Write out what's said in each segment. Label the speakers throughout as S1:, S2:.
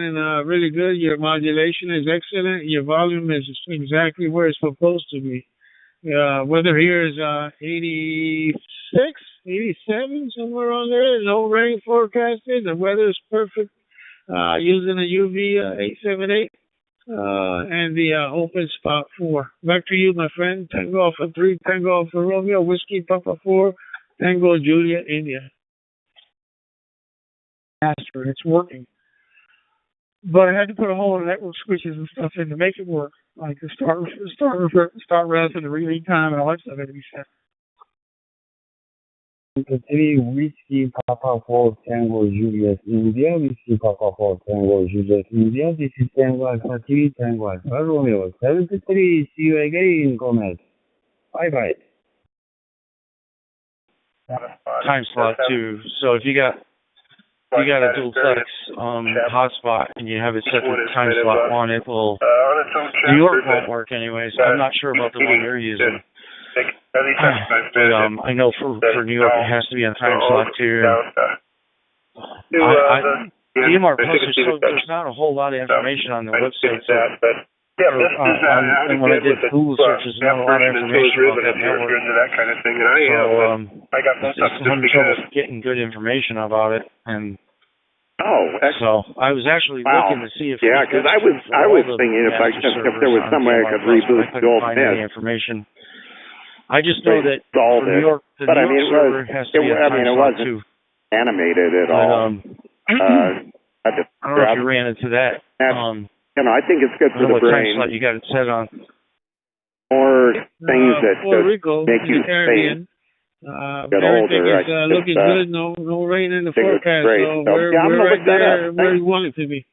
S1: sounding really good. Your modulation is excellent. Your volume is exactly where it's supposed to be. Weather here is 86, 87, somewhere on there. No rain forecasted. The weather is perfect. Using a UV 878 and the open spot 4. Back to you, my friend. Tango Alpha 3, Tango Alpha Romeo, Whiskey Papa 4, Tango Juliet India. Master, it's working. But I had to put a whole network switches and stuff in to make it work. Like the start rest and the reading time and all that stuff had to be set.
S2: Three Whiskey Papa 4 Tango Juliet India, Whiskey Papa 4 Tango Juliet India, this is Tango Alpha 3 Tango Alpha Romeo 73, see you again, Gomez. Bye bye.
S3: Time slot 2, so if you got a dual flex hotspot and you have it set to time slot 1, it will, New York won't work anyways. I'm not sure about the one you're using. But I know for New York it has to be on time slot 2. DMR Plus, there's not a whole lot of information on the website. So, and when I did Google searches, not a lot of information about that network. So I'm having trouble getting good information about it. And so I was actually looking to see if
S4: because I was thinking if there was some way I could reboot the old
S3: any information. I just know that for New York, the New York server has to be a time slot 2.
S4: Animated at all.
S3: I don't know if you ran into that.
S4: I think it's good for the brain.
S3: Time slot you got it set on.
S4: More things that
S1: Puerto Rico,
S4: make you
S1: think. Everything is looking good. No rain in the forecast. So we're right there where we want it to be.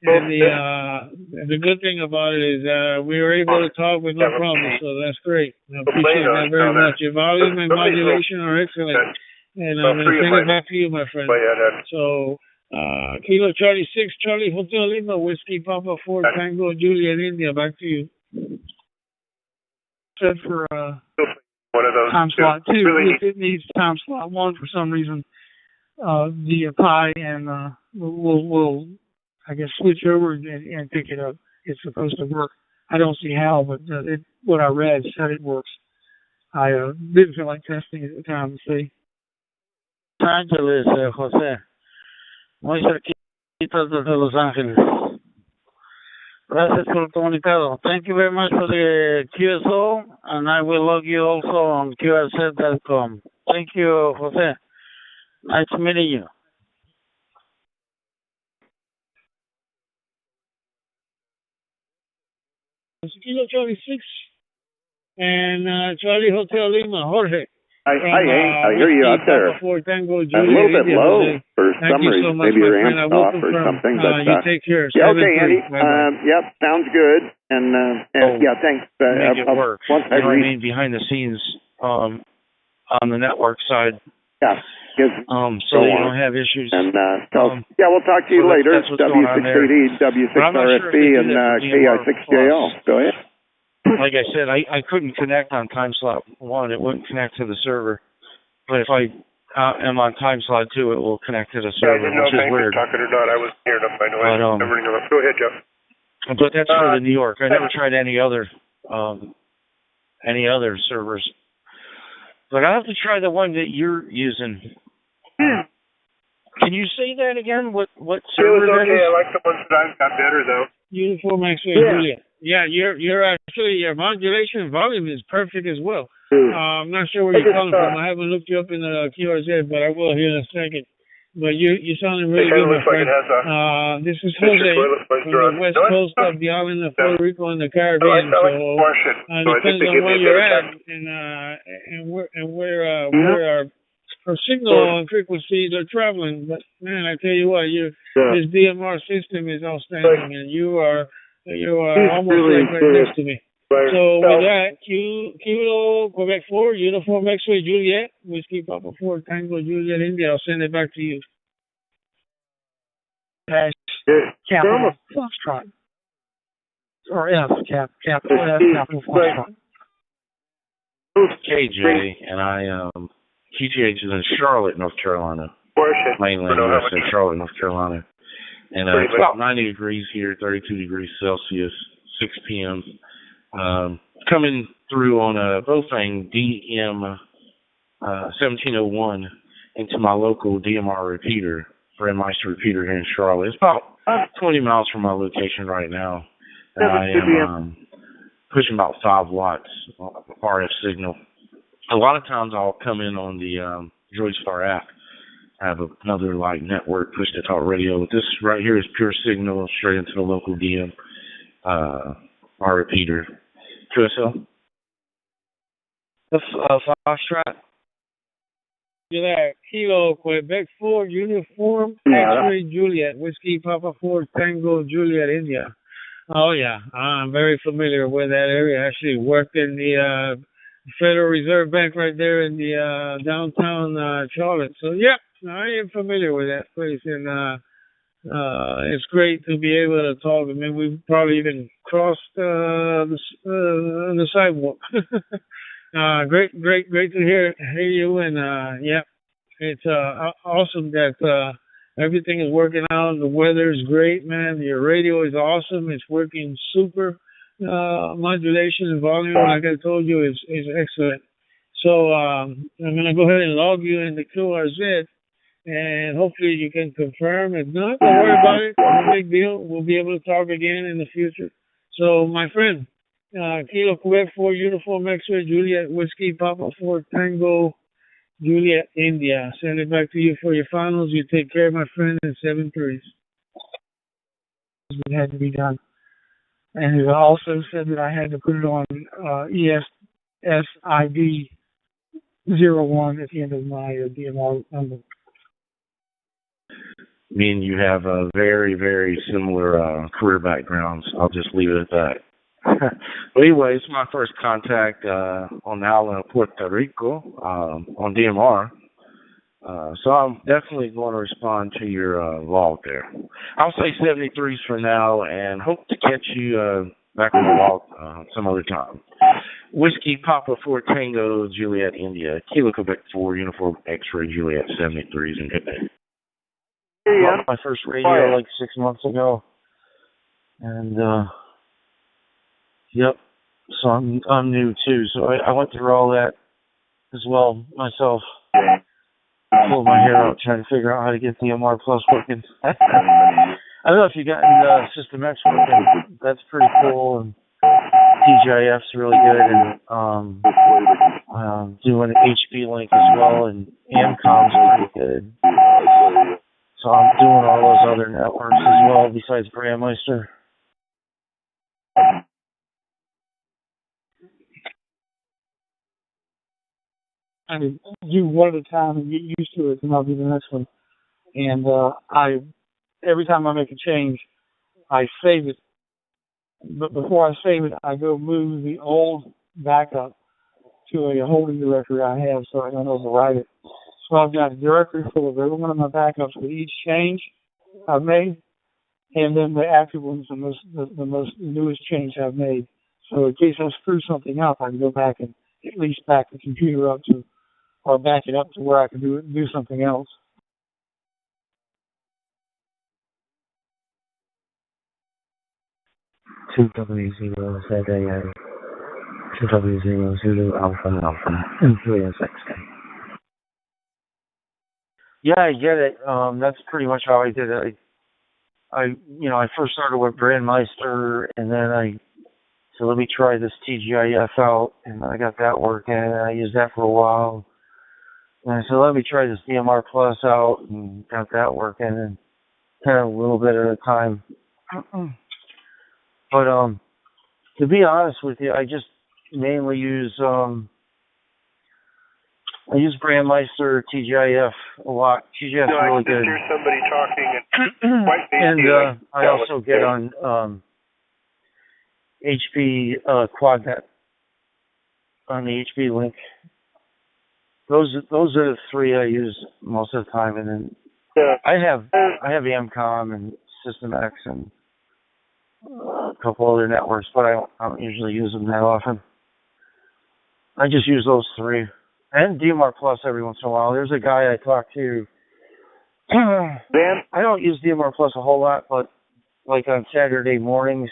S1: And the good thing about it is we were able to talk with no problem, so that's great. I appreciate that very much. Your volume and modulation are excellent. And I'm going to send it back to you, my friend. So, Kilo Charlie 6, Charlie Hotel Lima, Whiskey Papa 4, Tango Juliet India, back to you. Set for
S5: one of those
S1: time slot 2, if it needs time slot 1 for some reason, YAVAPAI, and we'll I guess switch over and pick it up. It's supposed to work. I don't see how, but what I read said it works. I didn't feel like testing it at the time to see.
S6: Ángeles, José. Muy cerquita desde Los Ángeles. Gracias por el comunicado. Thank you very much for the QSO, and I will log you also on QRZ.com. Thank you, José. Nice meeting you.
S1: Kilo Charlie 6 and Charlie Hotel Lima, Jorge.
S4: I hear you out there.
S1: Tango,
S4: a little bit low for some reason.
S1: So
S4: maybe your amp's off or something. But,
S1: you take care.
S4: Yeah, okay, Andy. Yep, sounds good. And yeah, thanks.
S3: Make it work. I mean, behind the scenes on the network side.
S4: Yeah.
S3: So you don't have issues.
S4: And yeah, we'll talk to you later. W680, W6RSB, and KI6JL. Go ahead.
S3: Like I said, I couldn't connect on time slot 1. It wouldn't connect to the server. But if I am on time slot 2, it will connect to the server, which is weird.
S5: Talking or not, I wasn't hearing up my noise. Go ahead, Jeff.
S3: But that's for the New York. I never tried any other servers. But I have to try the one that you're using. Can you say that again? What server that is?
S5: I like the ones that I've got better though.
S1: Uniform X-ray, Julia. Yeah, you're actually, your modulation volume is perfect as well. I'm not sure where you're calling from. I haven't looked you up in the QRZ, but I will here in a second. But you're sounding really good, my friend. This is Jose from the west coast of the island of Puerto Rico in the Caribbean. So depends on where you're at and where our signal and frequencies are traveling. But man, I tell you what, this DMR system is outstanding, and you are almost right next to me. So with that, Kilo Quebec 4, Uniform X-ray Juliet, Whiskey Papa 4, Tango Juliet India. I'll send it back to you.
S6: Capital Foxtrot. Or F, capital F, capital Foxtrot.
S3: KJ, and QTH is in Charlotte, North Carolina. Mainland U.S. in Charlotte, North Carolina. And it's about 90 degrees here, 32 degrees Celsius, 6 p.m. Coming through on a Bofang DM 1701 into my local DMR repeater, Brandmeister repeater here in Charlotte. It's about 20 miles from my location right now. And I am pushing about 5 watts RF signal. A lot of times I'll come in on the Droidstar app. I have another network push to talk radio. But this right here is pure signal straight into the local DM our repeater. QSL?
S6: That's Foxtrot.
S1: You're there. Kilo, Quebec 4, Uniform, X-Ray, Juliet, Whiskey, Papa 4, Tango, Juliet, India. Oh, yeah. I'm very familiar with that area. I actually worked in the Federal Reserve Bank right there in the downtown Charlotte. So, yeah, I am familiar with that place. And it's great to be able to talk. I mean, we've probably even crossed the sidewalk. Great to hear you. And, yeah, it's awesome that everything is working out. The weather is great, man. Your radio is awesome. It's working super. Modulation and volume, like I told you, is excellent. So I'm going to go ahead and log you into QRZ, and hopefully you can confirm. If not, don't worry about it. No big deal. We'll be able to talk again in the future. So, my friend, Kilo Quebec 4, Uniform X-Ray, Juliet, Whiskey, Papa 4, Tango, Juliet, India. Send it back to you for your finals. You take care, my friend, in 7 threes.
S6: It had to be done. And it also said that I had to put it on ESSID 01 at the end of my DMR number.
S3: Me and you have very, very similar career backgrounds. I'll just leave it at that. But anyway, it's my first contact on the island of Puerto Rico on DMR. So I'm definitely going to respond to your log there. I'll say 73s for now and hope to catch you back on the log some other time. Whiskey Papa 4 Tango Juliet India, Kilo Quebec 4 Uniform X-Ray Juliet 73s and good day.
S6: Bought my first radio 6 months ago. And yep. So I'm new too. So I went through all that as well myself. Pulled my hair out trying to figure out how to get the MR Plus working. I don't know if you got System X working. That's pretty cool. And TGIF's really good. And doing HB Link as well. And AMCOM's pretty good. So I'm doing all those other networks as well besides Brandmeister. I do one at a time and get used to it, and I'll do the next one. And every time I make a change, I save it. But before I save it, I go move the old backup to a holding directory I have so I don't overwrite it. So I've got a directory full of every one of my backups with each change I've made, and then the active ones, the newest change I've made. So in case I screw something up, I can go back and at least back the computer up to, or back it up to where I can do something else.
S2: $2W0ZAA, 2W0 Zulu Alpha, and 3SX.
S6: Yeah, I get it. That's pretty much how I did it. I first started with Brandmeister, and then so let me try this TGIF out, and I got that working, and I used that for a while. And so let me try this DMR Plus out, and got that working, and kind of a little bit at a time. But to be honest with you, I just mainly use Brandmeister TGIF a lot. TGIF is really good.
S5: Hear somebody talking
S6: and I also get on HB QuadNet on the HB link. Those are the three I use most of the time, and then I have AMCOM and System X and a couple other networks, but I don't usually use them that often. I just use those three. And DMR Plus every once in a while. There's a guy I talked to
S3: I don't use DMR Plus a whole lot, but like on Saturday mornings,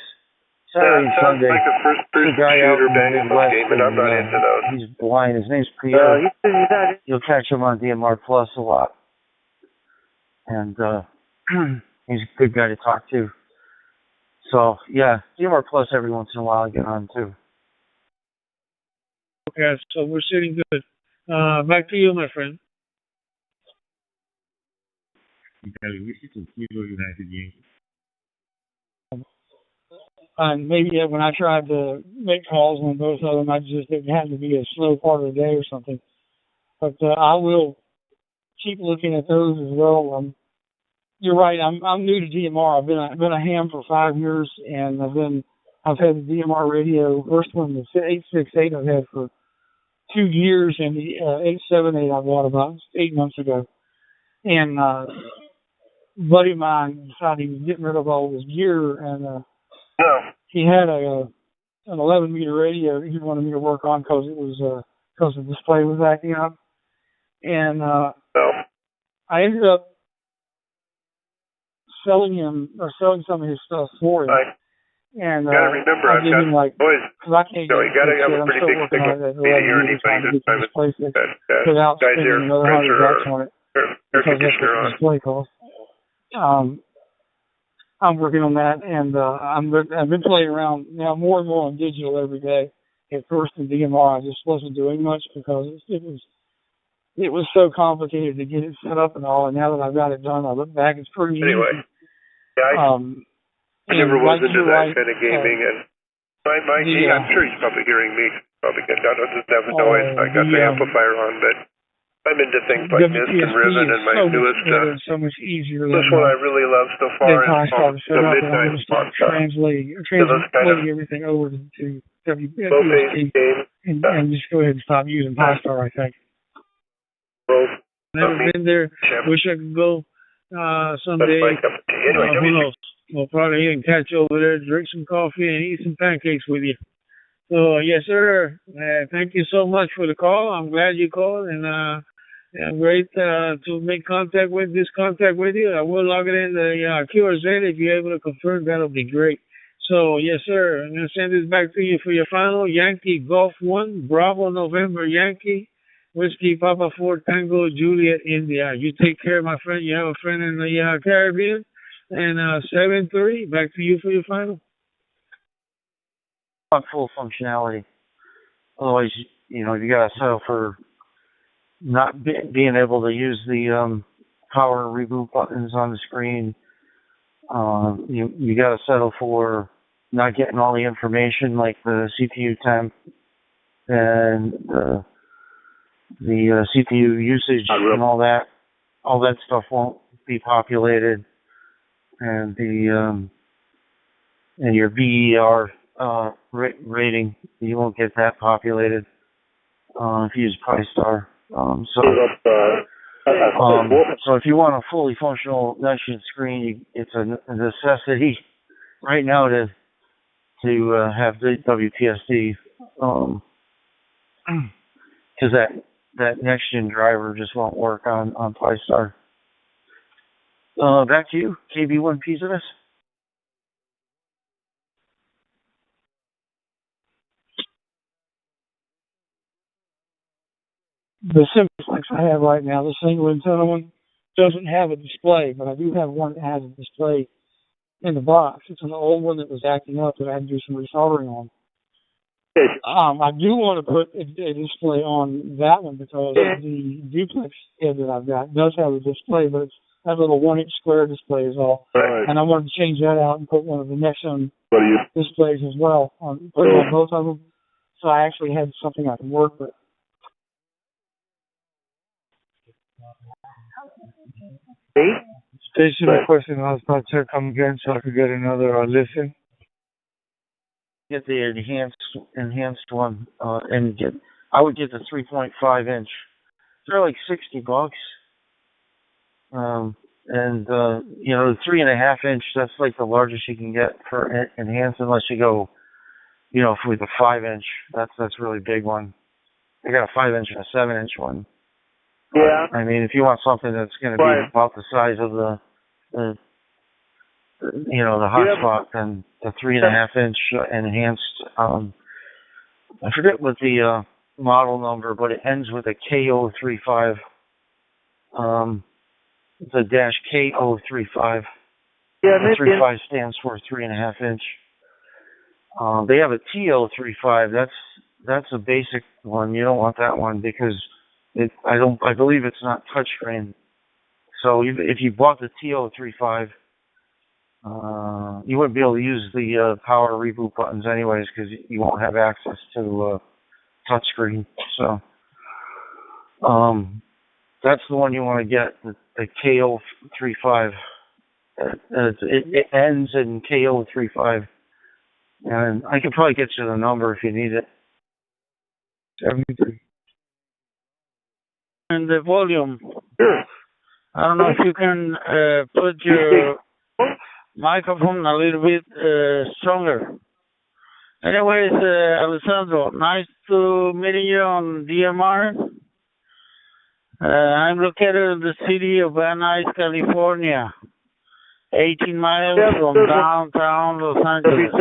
S3: Saturday and Sunday,
S5: like a first-person
S3: the guy out
S5: shooter
S3: in the
S5: bang
S3: Midwest,
S5: game, and I'm not into those.
S3: he's blind. His name's Pierre. You'll catch him on DMR Plus a lot, and he's a good guy to talk to. So yeah, DMR Plus every once in a while I get on too.
S1: Okay, so we're sitting good. Back to you, my friend. Maybe when I tried to make calls on both of them, it had to be a slow part of the day or something. But I will keep looking at those as well. You're right. I'm new to DMR. I've been a ham for 5 years, and I've had the DMR radio. First one, the 868, I've had for 2 years, and the 878 I bought about 8 months ago. And a buddy of mine decided he was getting rid of all his gear, and he had an 11-meter radio that he wanted me to work on because the display was acting up. And I ended up selling some of his stuff for him. And
S5: gotta remember,
S1: I gave him because I can't
S5: you gotta have a pretty big
S1: working on it at 11 meters trying to get the display fixed without spending another $100 on it because that's what the display costs. I'm working on that, and I've been playing around now more and more on digital every day. At first in DMR, I just wasn't doing much because it was so complicated to get it set up and all. And now that I've got it done, I look back, it's pretty easy.
S5: I never was into that kind of gaming, and I'm sure he's probably hearing me. Probably doesn't have the noise. I got the amplifier on, but I'm into things like this and Riven, and my newest.
S1: So much easier.
S5: This one I really love so far is the Midnight Spot.
S1: Translating everything over to WPST and just go ahead and stop using Pi-Star, I think. Never been there. Wish I could go someday. Who knows? We'll probably even catch you over there, drink some coffee, and eat some pancakes with you. So, yes, sir. Thank you so much for the call. I'm glad you called, and great to make contact with you. I will log it in the QRZ. If you're able to confirm, that'll be great. So, yes, sir. I'm going to send this back to you for your final. Yankee Golf 1, Bravo November Yankee, Whiskey Papa 4 Tango Juliet India. You take care, my friend. You have a friend in the Caribbean. And 7-3, back to you for your final.
S3: On full functionality. Otherwise, you gotta settle for not being able to use the power reboot buttons on the screen. You gotta settle for not getting all the information like the CPU temp and the CPU usage and all that. All that stuff won't be populated. And and your VER rating, you won't get that populated if you use Pi-Star. So if you want a fully functional next-gen screen, it's a necessity right now to have the WPSD because that next-gen driver just won't work on Pi-Star. Back to you, KB1PZS.
S1: The Simplex I have right now, the single antenna one, doesn't have a display, but I do have one that has a display in the box. It's an old one that was acting up that I had to do some resoldering on. I do want to put a display on that one because the duplex head that I've got does have a display, but it's that little 1-inch square display is all. Right. And I wanted to change that out and put one of the Nexon displays as well, put it on both of them. So I actually had something I can work with. Station requesting I was about to come again so I could get another listen.
S3: Get the enhanced one, I would get the 3.5 inch. They're like $60. The 3.5 inch, that's like the largest you can get for enhanced unless you go, with a 5 inch. That's a really big one. I got a 5 inch and a 7 inch one.
S4: Yeah.
S3: I mean, if you want something that's going to be about the size of the hotspot, then the 3.5-inch enhanced, I forget what the model number, but it ends with a KO35. It's a dash KO35.
S4: Yeah,
S3: the 35 stands for 3.5-inch. They have a TO35. That's a basic one. You don't want that one because I believe it's not touchscreen. So if you bought the TO35, you wouldn't be able to use the power reboot buttons anyways because you won't have access to touchscreen. So that's the one you want to get, the KO35. It ends in KO35. And I could probably get you the number if you need it.
S6: 73.
S1: And the volume.
S4: Sure.
S1: I don't know if you can put your microphone a little bit stronger. Anyways, Alessandro, nice to meet you on DMR. I'm located in the city of Van Nuys, California, 18 miles from downtown Los Angeles.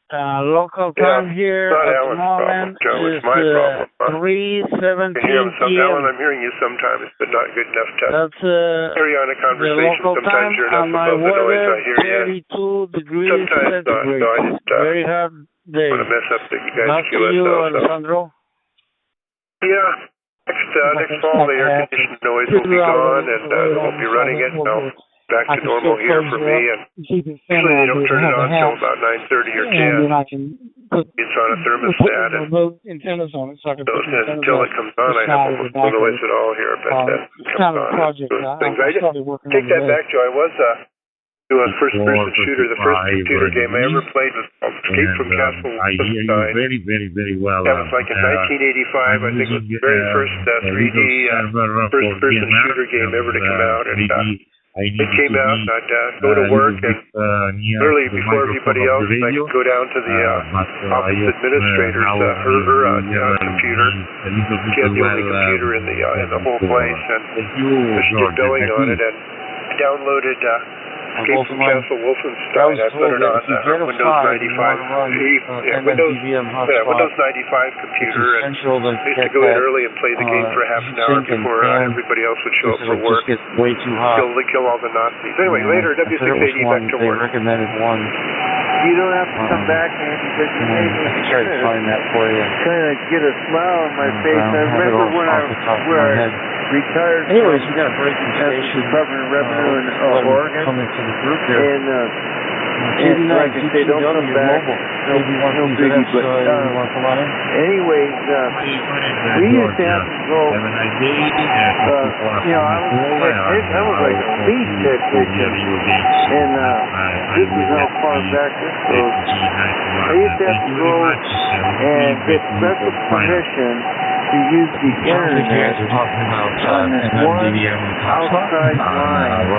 S1: Local time here at the moment is 3:17 p.m.
S5: I'm hearing you sometimes, but not good enough to carry on a
S1: The
S5: conversation.
S1: local
S5: Sometimes
S1: time
S5: you're
S1: on
S5: enough
S1: my
S5: above the noise I hear you.
S1: 32 degrees
S5: Sometimes not,
S1: centigrade.
S5: so I just
S1: Very hot day.
S5: want to mess up the guys'
S1: Back to you, Alessandro.
S5: Yeah. Next fall, the air conditioned noise will be gone, and I won't be running it. No. Back to normal here for me, and usually they don't turn it on until about 9:30 or 10.
S6: And then I can put
S5: It's on a thermostat, and
S6: remote antennas on it so I can put
S5: until it comes on, I have almost no noise at all here. But
S6: it's kind of a project I started working on.
S5: Take that back, Joe. I was doing a first-person shooter. The first computer game I ever played was called Escape from Castle Wolfenstein.
S2: Very, very, very well.
S5: That was like in 1985. I think it was the very first 3D first-person shooter game ever to come out. And it came out, and I'd go to work, and literally before everybody else, I could go down to the office administrator's computer. She had the only computer in the whole place, and she did billing on it, and downloaded Escape from Castle Wolfenstein. I put it on Windows 95. Windows 95 computer, and I used to go in early and play the game for half an hour before everybody else would show up for work.
S3: Way too hot.
S5: Kill all the Nazis. Anyway, later, W680 back to work.
S3: They recommended one.
S4: You don't have to come back, man, because you made me
S3: I tried to find that for you.
S4: kind of get a smile on my face. I remember when I retired.
S3: Anyways, we got a breaking station.
S4: Department of Revenue in Oregon.
S3: Coming to the group there.
S4: And like I say, don't come back. No biggie, but anyways, we used to have to go. I was like a lead technician, and this is how far back this goes. I used to have to go and get special permission to use the internet on this one outside line.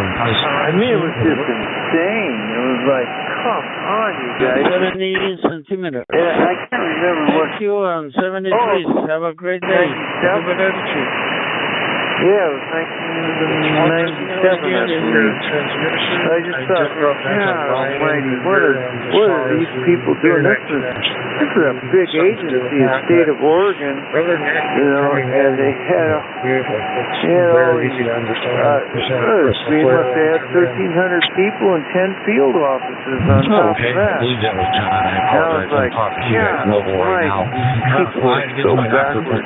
S4: I mean, it was just insane. It was like, come on, you guys.
S1: 70 centimeters.
S4: I can't remember what.
S1: Thank you, and 73. Have a great day.
S4: Yeah, it was 1997. I just thought, God almighty, what are these people doing? This is a big agency, the state of Oregon, and they had all these, they must have had 1,300 people and 10 field offices on top of that. I was like, yeah, people are so backwards.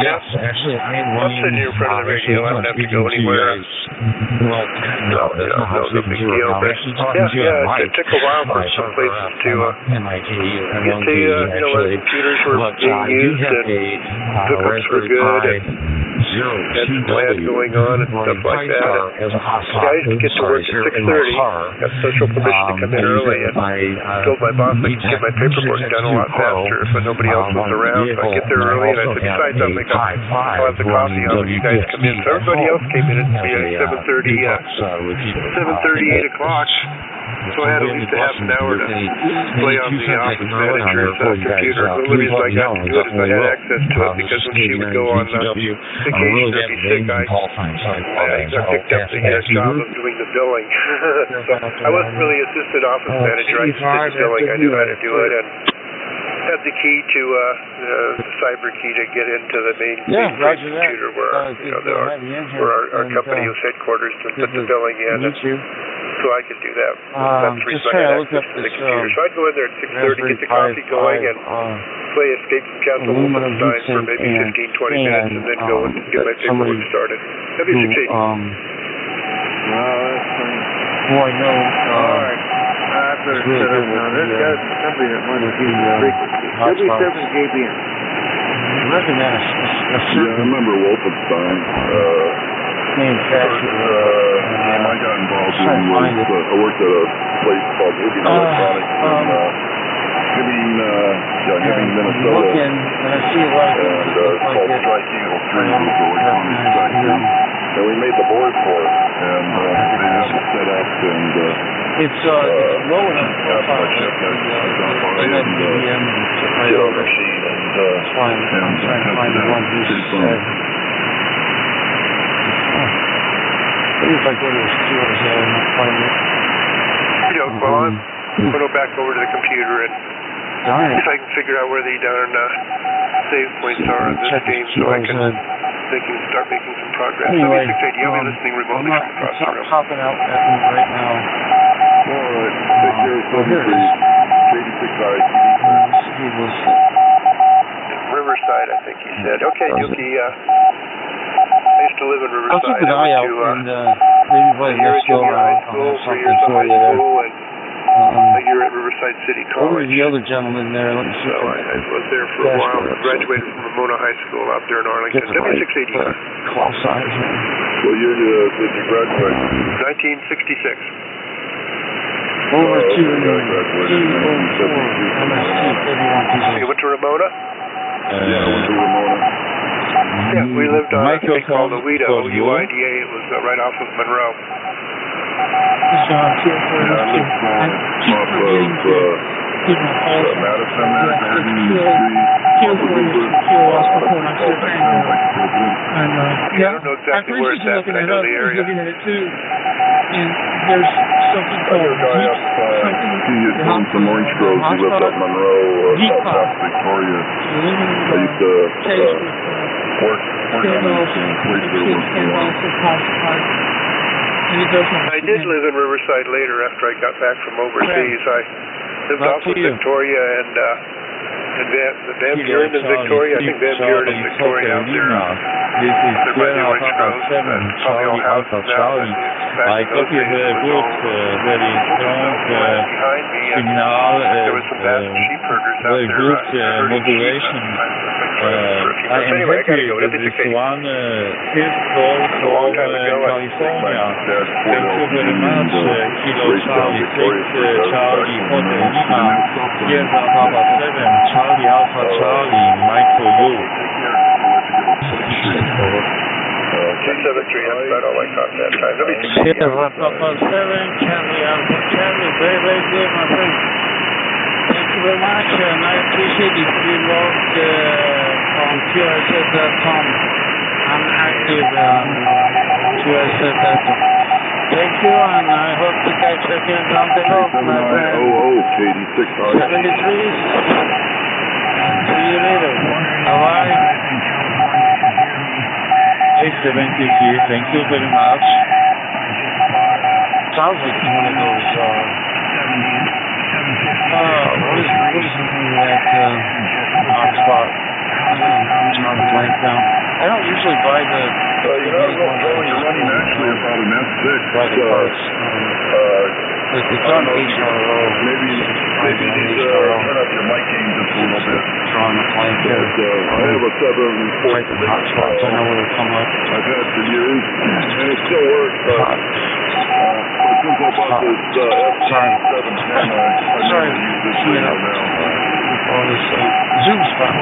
S5: Yes, actually, I'm sitting here in front of the radio. I don't have to go anywhere. No big deal. But it took a while for some places to get to, where computers were being used and hookups were good and had some plans going on and stuff like that. And I used to get to work at 6:30. Got special permission to come in early, and told my boss I could get my paperwork done a lot faster if nobody else was around. So I get there early, and I said, besides, I'll have the coffee on when you guys come in. So everybody else came in at 7:30, 8 o'clock. So I had at least a half an hour to play on the office manager's computer. The only reason I got to do it is I had access to it because when she would go on vacation or be sick, I got picked up the job of doing the billing. So I wasn't really assistant office manager. I just did the billing. I knew how to do it and had the key to the cyber key to get into the main computer where our company was headquarters to put the billing in. So I could do that. That's the reason I had access to the computer. So I'd go in there at 6:30, get the coffee going, and play Escape from Castle Wolfenstein for maybe 15, 20 minutes, and then go and get my paperwork started. That'd be 680.
S4: Wow, that's funny.
S3: Well, I know.
S4: All right. I better set up now. This guy's somebody that wants to do frequency. 37 kbn.
S3: I reckon that a certain...
S7: Yeah, I remember Wolfenstein.
S3: Manufacturer.
S7: I got involved in I worked at a place called Hibbing Electronics in Hibbing, Minnesota.
S3: Looking, and I see a lot of
S7: and it's called Strike Eagle 3 was the electronics factory. And we made the board for it, and they had it set up, and
S3: it's low enough profile.
S7: and machine,
S3: That's why I'm trying to find the one who said. Maybe if I go to the stores there and I'll find it.
S5: Well, I'm going to go back over to the computer and see if I can figure out where the darn save points are in this game so I can start making some progress.
S3: Anyway,
S5: you'll be listening remotely from across the room.
S3: It's not popping out at me right now.
S7: all right, take care of
S3: here it is.
S7: 86
S5: Riverside, I think he said. Okay, Yuki, I used to live in Riverside.
S3: I'll keep an eye out and maybe by the next go around I'll have something for you there.
S5: You're at Riverside City College.
S3: Over the other gentleman there, let me see.
S5: So I was there for a while. Graduated from Ramona High School out there in Arlington. W680.
S3: Claw size.
S7: What year did you graduate?
S5: 1966.
S3: Over to D04 MST 31.
S5: You went to Ramona?
S7: Yeah, I went to Ramona.
S5: Yeah, we lived on a thing called Ouida, O-U-I-D-A. It was right off of Monroe.
S6: John,
S7: Yeah, I lived off of Madison there, Garden Street.
S5: I don't know exactly where it's at, but I know the area.
S6: Looking at it too, and there's something called
S7: He had come from Orange Grove. He lived up Monroe, South Victoria. I used to work on the place there once in a while.
S5: I did live in Riverside later after I got back from overseas. I lived off of Victoria and Van Buren and Victoria. I think Van Buren and Victoria out there.
S3: This is Sierra Papa 7, Charlie Alpha Charlie. I copy the book, very strong signal, very good modulation. I am happy with this one fifth call from California. Thank you very much, Kilo Charlie 6, Charlie Hotel Lima, Sierra Papa 7, Charlie Alpha Charlie, Michael Yu.
S5: 7-3, that's about all I caught that time.
S3: Sierra Papa 7, Charlie Alpha Charlie, very, very good, my friend. Thank you very much, and I appreciate if you logged on QSS.com. I'm active on QSS.com. Thank you, and I hope to catch you again down the road, my friend. 73. See you later. Bye-bye. 873, thank you very much. Sounds like one of those, what is the name of that hotspot? I'm trying to blank now. I don't usually buy the
S7: you're running actually about an S6.
S3: Buy the parts. It's on HRO.
S7: Maybe you need to turn up your mic gain just a little bit.
S3: Trying to blank there.
S7: I have a 740.
S3: Type of hotspots, I know where they come up.
S7: I've had for years, and it still works. But since I bought this F710, I never use this radio now.
S3: All this Zoom spot.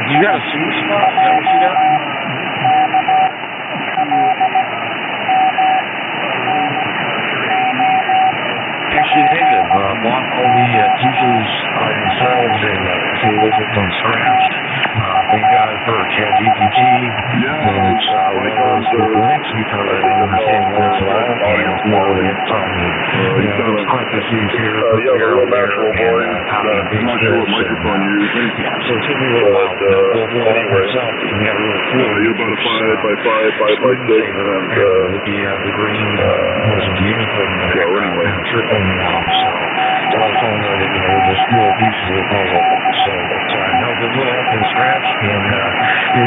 S3: You got a Zoom spot? Is that what you got? she made them. Want all the teachers themselves and see look at them scratched. Thank God for ChatGPT. And it's one of those with Linux because I don't understand Linux at all. And it's parentheses here, put there, and copy and paste this. Yeah, so it took me a little while. We'll have myself. We got a little cool.
S7: You're about a 5 by 6, and
S3: the green was the uniform in the background trickling down. So I was telling her that we're just little pieces of the puzzle. So no, good little help from scratch, and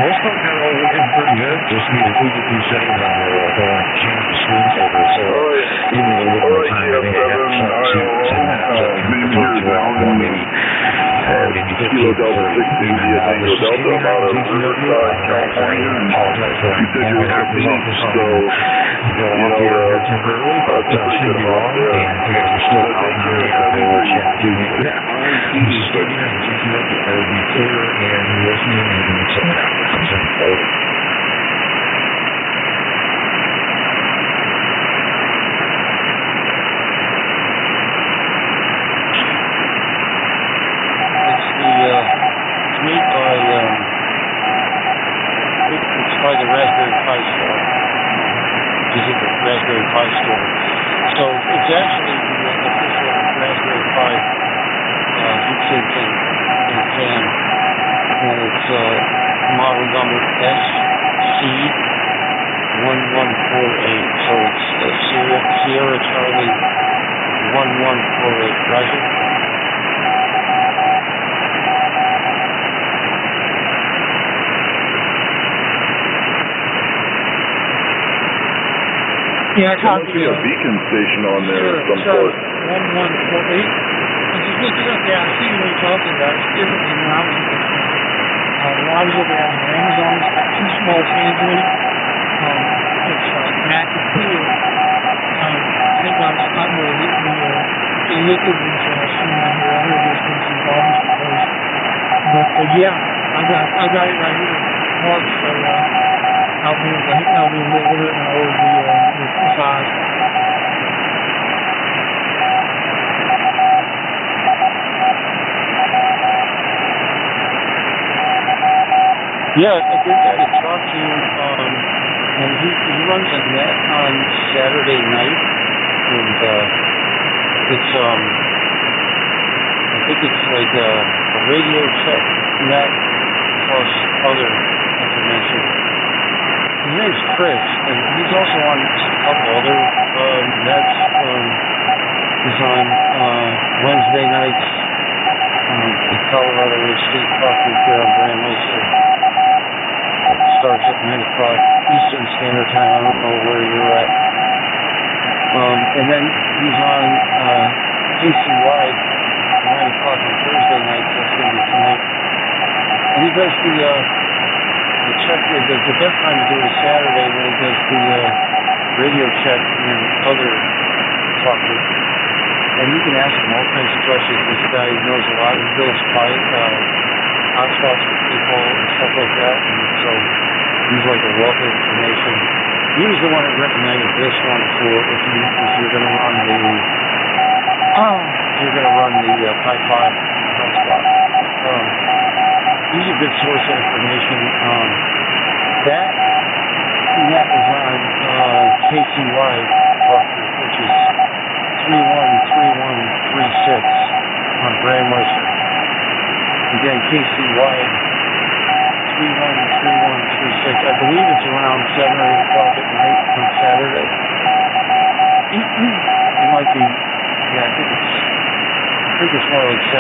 S3: most of them got all working pretty good. Just need to tweak a few settings on there. I don't want to change the screensaver, so even a little bit more time. I think I got some that maybe 15
S7: Kilo Delta 16, Tango Delta, out of Riverside, California. You said you were at Phoenix, so
S3: temporarily, but should be wrong, and you guys are still out now. Just stay here and keep it up. It will be clear and listening and so on.
S8: It's by the Raspberry Pi store. Visit the Raspberry Pi store. So it's actually the official Raspberry Pi heatsink and fan, and it's model number SC1148. So it's Sierra Charlie 1148. Roger.
S6: Yeah, I talked to
S7: you. There must be a beacon station on there of some sort.
S6: 1148. I just looked it up. Yeah, I see what you're talking about. It's different than when I was looking at it. When I was looking at it on Amazon, it's got two small fans in it. It's active cool. Thank God it's not more the liquid than sooner or later there's been some problems with those. But yeah, I got it right here. Mark, so I'll be able to order it and order the size.
S8: Yeah, a good guy to talk to, and he runs a net on Saturday night, and it's I think it's like a radio check net plus other information. His name's Chris, and he's also on just a couple other nets. He's on Wednesday nights in Colorado State Park here on Grand Mesa. It starts at 9 o'clock Eastern Standard Time. I don't know where you're at. And then he's on KCY 9 o'clock on Thursday nights. That's going to be tonight. And he does the check. The best time to do it is Saturday when he does the radio check and other talking. And you can ask him all kinds of questions. This guy knows a lot. He builds hotspots for people and stuff like that. And so he's like a wealth of information. He was the one that recommended this one for if you're going to run the Pi-Fi hotspot. He's a good source of information. That net is on KCY talking, which is 313136 on Grand Mesa. Again, KCY 313136. I believe it's around 7 or 8 o'clock at night on Saturday. It might be, yeah, I think it's more like 7.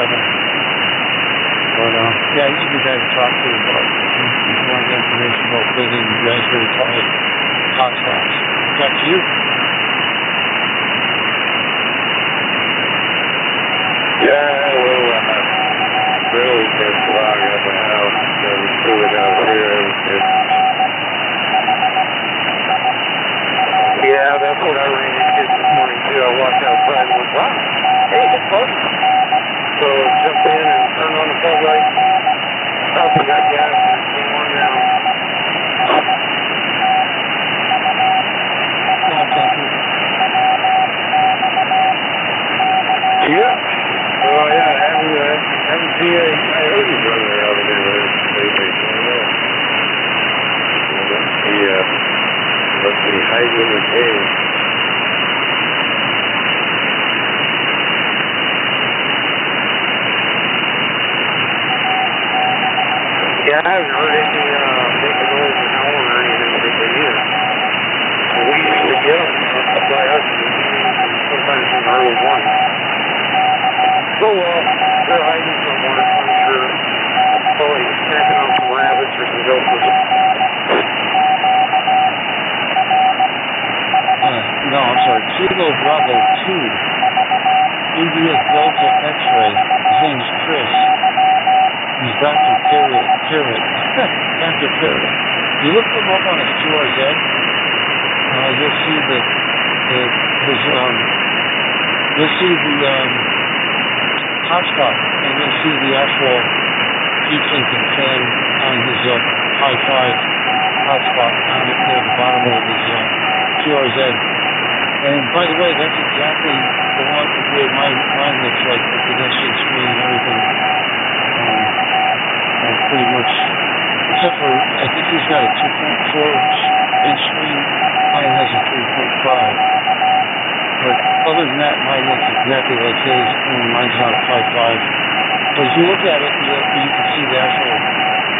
S8: But yeah, he's a good guy to talk to about if you want information about building Raspberry Pi hotspots. Back to you.
S9: Yeah, well, really gets along at the house. We threw it out here. Yeah, that's what I ran into this morning too. I walked outside and went, wow, hey, it's close. So jumped in and turned on the fog lights, stopped and got gas, and came on down. Yeah. Oh, yeah, I haven't seen any coyotes running around the neighborhood lately. Must be hiding in the cave. Yeah, I haven't heard any making noise and howling or anything lately either. We used to get them up by us in the evenings and sometimes in the early mornings. So, they're hiding somewhere, I'm sure. Probably snacking on some rabbits or some gophers.
S8: No, I'm sorry. Kilo Bravo 2. India Delta X-ray. His name's Chris. He's Dr. Carrot. Dr. Carrot. You look him up on his QRZ, you'll see the hotspot, and you'll see the actual heat sink and fan on his high 5 hotspot down near the bottom of his QRZ. And by the way, that's exactly the way mine looks like with the next-gen screen and everything. And pretty much, except for, I think he's got a 2.4-inch screen. Mine has a 3.5. But other than that, mine looks exactly like his, and mine's not a 5.5. But if you look at it, you can see the actual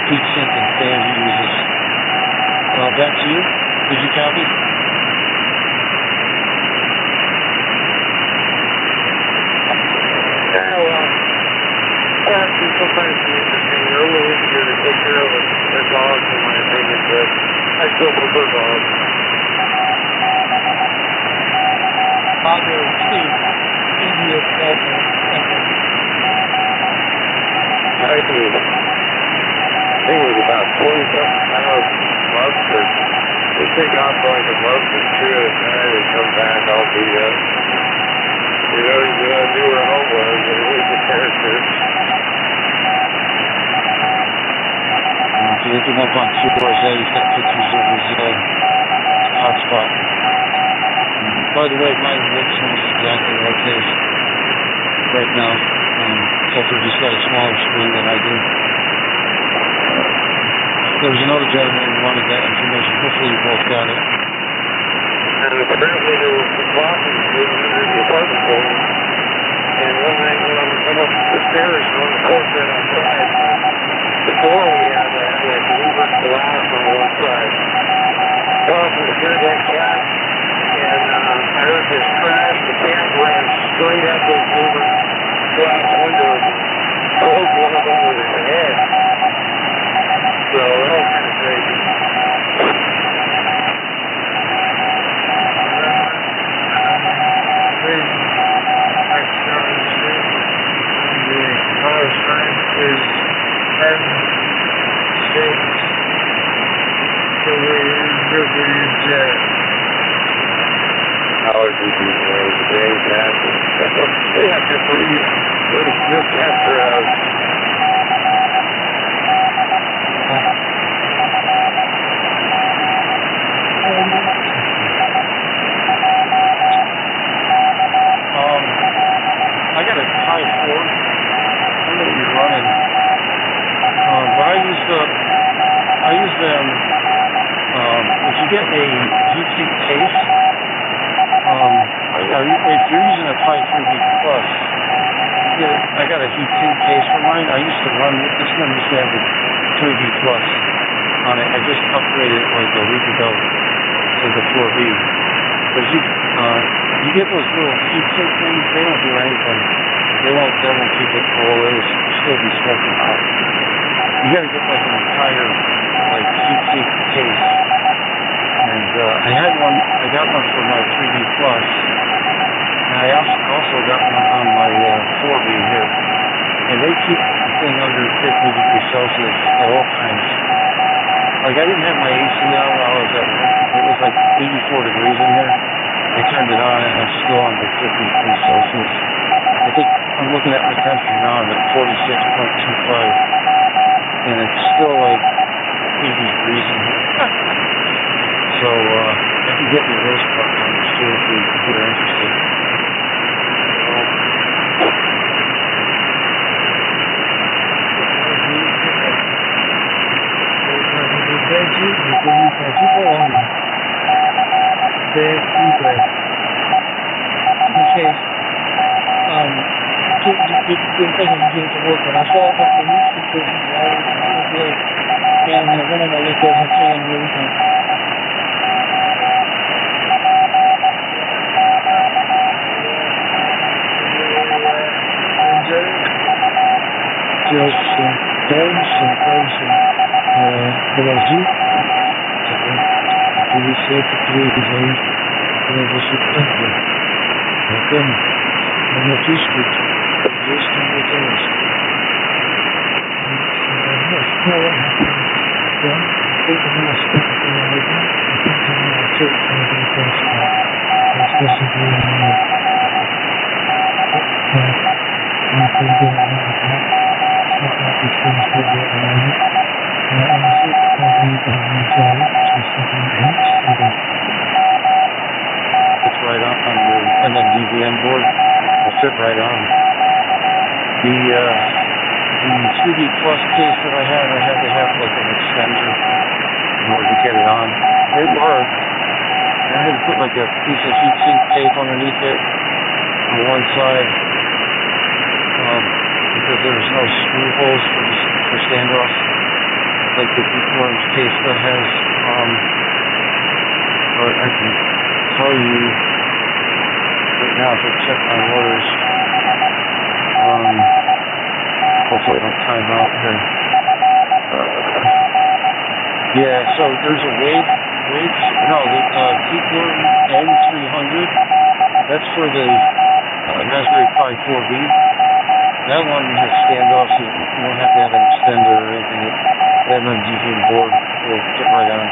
S8: heat sink and fan he uses. Back to you. Did you copy?
S9: Cats can sometimes be interesting. They're a little easier to take care of than dogs, in my opinion, but I still prefer dogs.
S6: Bravo 2, India Delta X-ray.
S9: I think it was about 20-something pounds lobster. They take off for like a month or two at a time and come back all beat up. You know, I knew where home was, and it was the characters.
S8: If you look him up on QRZ, he's got pictures of his hotspot. By the way, mine looks almost exactly like his right now, except for he's got a smaller screen than I do. There was another gentleman who wanted that information. Hopefully you both got it.
S9: And apparently there was some boxes living under the apartment building. And one night when I was coming up the stairs on the porch right outside, the door we had like louvered glass on one side. Well, from the scared that cat, and I heard this crash. The cat ran straight at those louvered glass windows and broke one of them with his head. So that was kind of crazy.
S1: Is 10 states the way WJ.
S9: Our WJ, today, cats. They have to breathe. There's new cats around.
S8: I got a high 4. I'm going to be running. But I use if you get a heat sink case, if you're using a Pi 3B Plus, I got a heat sink case for mine. I used to run, this one used to have the 3B Plus on it. I just upgraded it like a week ago to the 4B. But you get those little heat sink things, they don't do anything. They won't keep it cool. It'll still be smoking hot. You gotta get like an entire heat sink case. And I got one for my 3B Plus. And I also got one on my 4B here. And they keep the thing under 50 degrees Celsius at all times. Like I didn't have my AC on while I was at work. It was like 84 degrees in here. I turned it on and I'm still under 50 degrees Celsius. I think I'm looking at my temperature now. I'm at 46.25. And it's still like 80 degrees in here. So, I can get you those part numbers too if you're interested.
S6: bad feedback. In this case, didn't think I could get it to work, but I saw a couple of YouTube cases that I was good, and one of them I looked at and saying everything. Дальше, подожди, пересечь двигатель, защитника, потом натискать здесь на бутылочку.
S3: It's right on your NMDVM board. It'll fit right on. The 3D Plus case that I had to have like an extender in order to get it on. It worked. I had to put like a piece of heatsink tape underneath it on one side because there was no screw holes for standoff like the deformed case that has. But I can tell you right now if I check my orders. Hopefully I don't time out here. Yeah, so there's a the Deepworm N300. That's for the Raspberry Pi 4B. That one has standoff, so you don't have to have an extender or anything. That MDVM board will fit right on.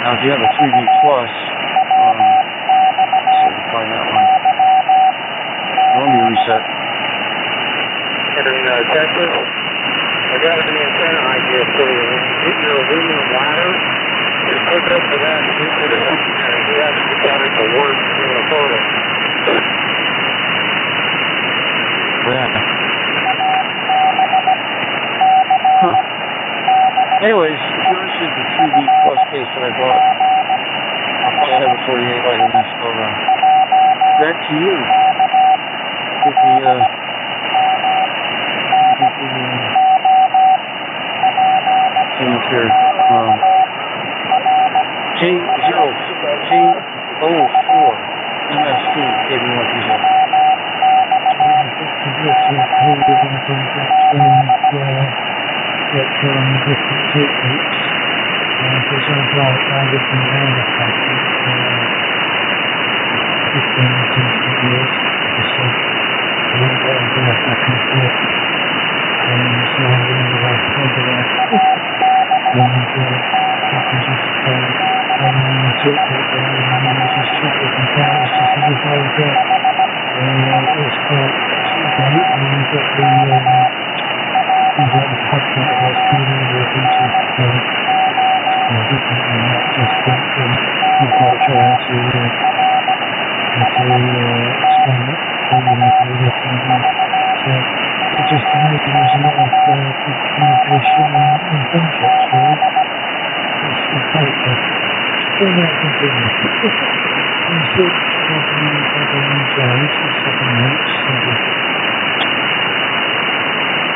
S3: Now, if you have a 3D Plus, so you find that one. Let me reset.
S9: In Texas, I got an antenna idea for you. When you get your aluminum ladder, just hook up to that and shoot it up, and he actually got it to work in the photo.
S3: Yeah. Huh. Anyways, if you're interested in the 3D Plus case that I bought, I'll probably have it for you by the next go around. Back to you. Get the things here. K04 MST KB1PZ.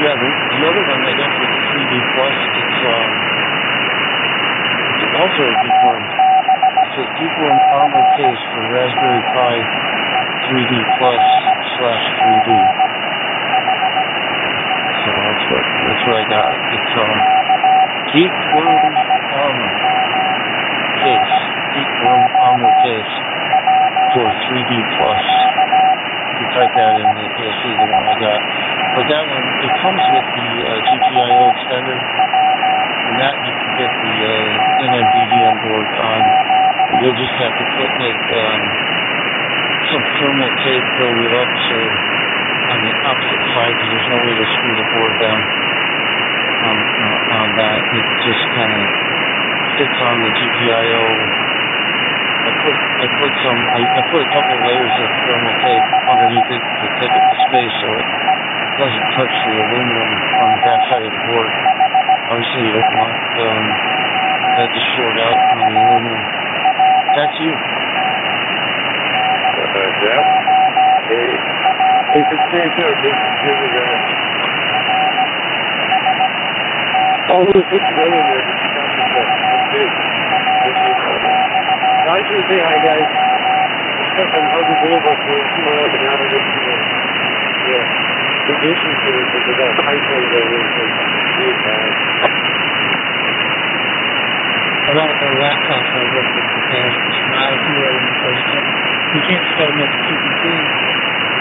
S3: Yeah, the other one I got for the 3D Plus, it's also a Deepworm. It's a Deepworm armor case for Raspberry Pi 3D Plus /3D. So that's what I got. It's Deepworm armor case. Deepworm armor case for 3D Plus. You type that in, you'll see the one I got. But that one, it comes with the GPIO extender, and that you can get the NMDVM board on. You'll just have to put like some thermal tape build it up so on the opposite side, because there's no way to screw the board down on that. It just kind of fits on the GPIO. I put a couple of layers of thermal tape underneath it to take up the space so it doesn't touch the aluminum on the back side of the board. Obviously, you don't want that to short out on the aluminum. That's you.
S9: Jeff? Hey. Hey, it's Santo. Here we go. All those things together in there. That's good. Thank you. I just want to say hi, guys. Stuff I'm hardly able to see my up and out of this. Yeah. The issue to it is that pipeline that is really bad.
S6: A lot of the laptops I worked with in the past, not a few of them, because you can't set them up to keep them clean,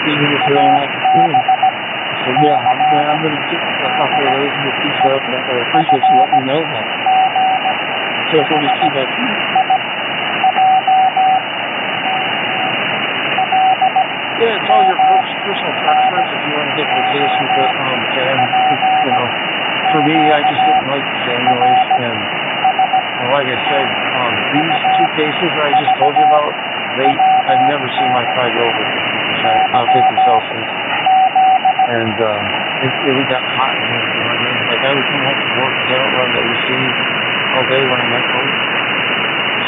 S6: even if they're on active cooling. So yeah, I'm going to get a couple of those and get these up, and I appreciate you letting me know that. So if we'll just keep that clean.
S3: Yeah, it's all your personal preference if you want to get the case with the fan. You know, for me, I just didn't like the fan noise, and like I said, these two cases I just told you about, I've never seen my pie go over 50 Celsius. And it got hot in here, you know what I mean? Like I would come home from work, I don't run the AC all day when I'm at home.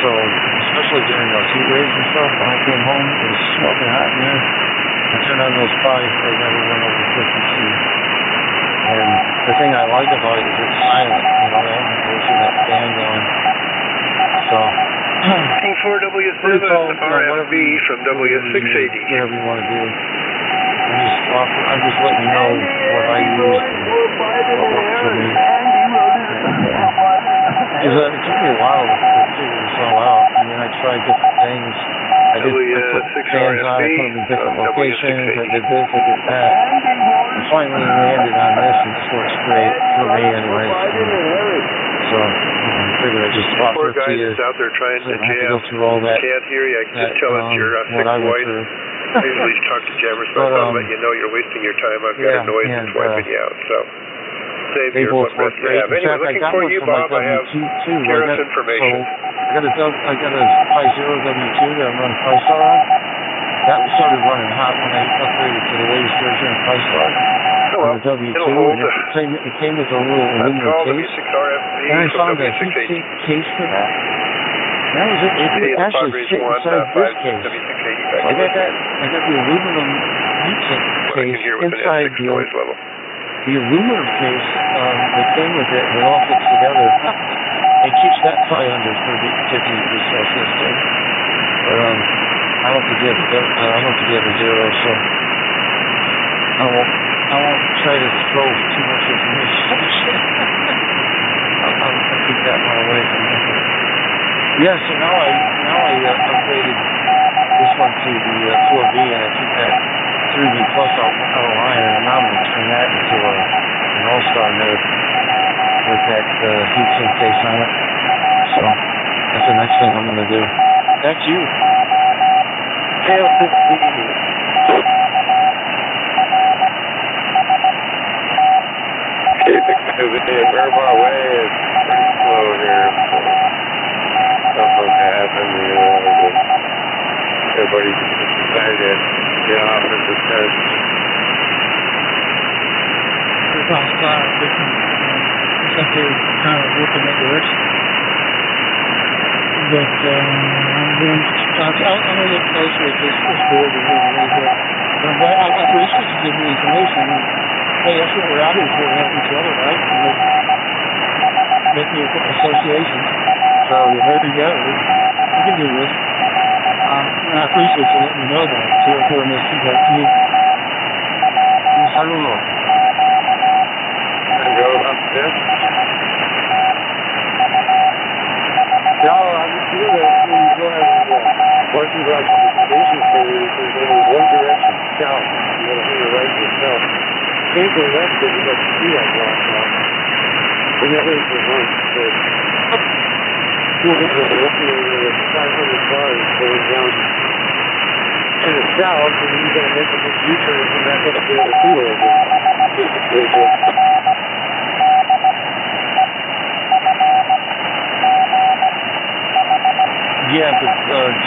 S3: So, especially during those heat waves and stuff, when I came home, it was smoking hot in here. I turned on those pies, they never went over 50 C. And the thing I like about it is it's silent, you know, I haven't go through that fan going. So,
S5: King 4W7, RFB from W680.
S3: Whatever you want to do. I'm just letting you know what I use and what works for me. Because it took me a while to figure this all out. I mean, I tried different things. I put fans on, I put them in different locations, I did this, I did that. And finally landed on this, and this works great for me anyway. So I figured I'd just offer it to you.
S5: Out there trying to jam.
S3: Go through all that.
S5: Can't hear you, I can just tell it's your thick voice. I usually talk to jammers, but I'll let you know you're wasting your time. I've got a noise that's wiping you out, so save your what breath you have. Anyway, looking for you, Bob. I have Garrett's information.
S3: I got a Pi Zero W2 that I'm running Pi-Star on. That started running hot when I upgraded to the latest version of Pi-Star on the W2. It came with a little aluminum case, and I found a heat sink case for that. That was it. It actually fit inside this case. I got the aluminum heat sink case inside the aluminum case that came with it, and it all fits together. It keeps that pie under 50 degrees Celsius too. But I don't think you have a zero, so I won't try to throw too much information. I'll keep that one away from me. Yeah, so now I upgraded this one to the 4B, and I took that 3B Plus out of line, and now I'm going to turn that into an all-star node with that heatsink case on it. So that's the next thing I'm going to do. That's you.
S9: Hail to the where my way is pretty slow here, so something happened, everybody decided to get off at the test.
S6: Simply kind of working that direction. But I'm going to look closer at this board a little bit. But I appreciate you giving me information. Hey, that's what we're out here for, to help each other, right? Make new associations. So there you go. We can do this. And I appreciate you letting me know that. So if we're missing that to you. I don't know.
S9: And go up there. No, I'm sure that when you go out and once you go out to the station, there's only one direction, south. You got to hit your right to the south. Can't go left because you got the sea out blocked out. And that way for lunch. So you'll get to 500 cars going down to the south, and then you got to make a big U-turn and come back up to the other freeway again.
S3: Yeah, but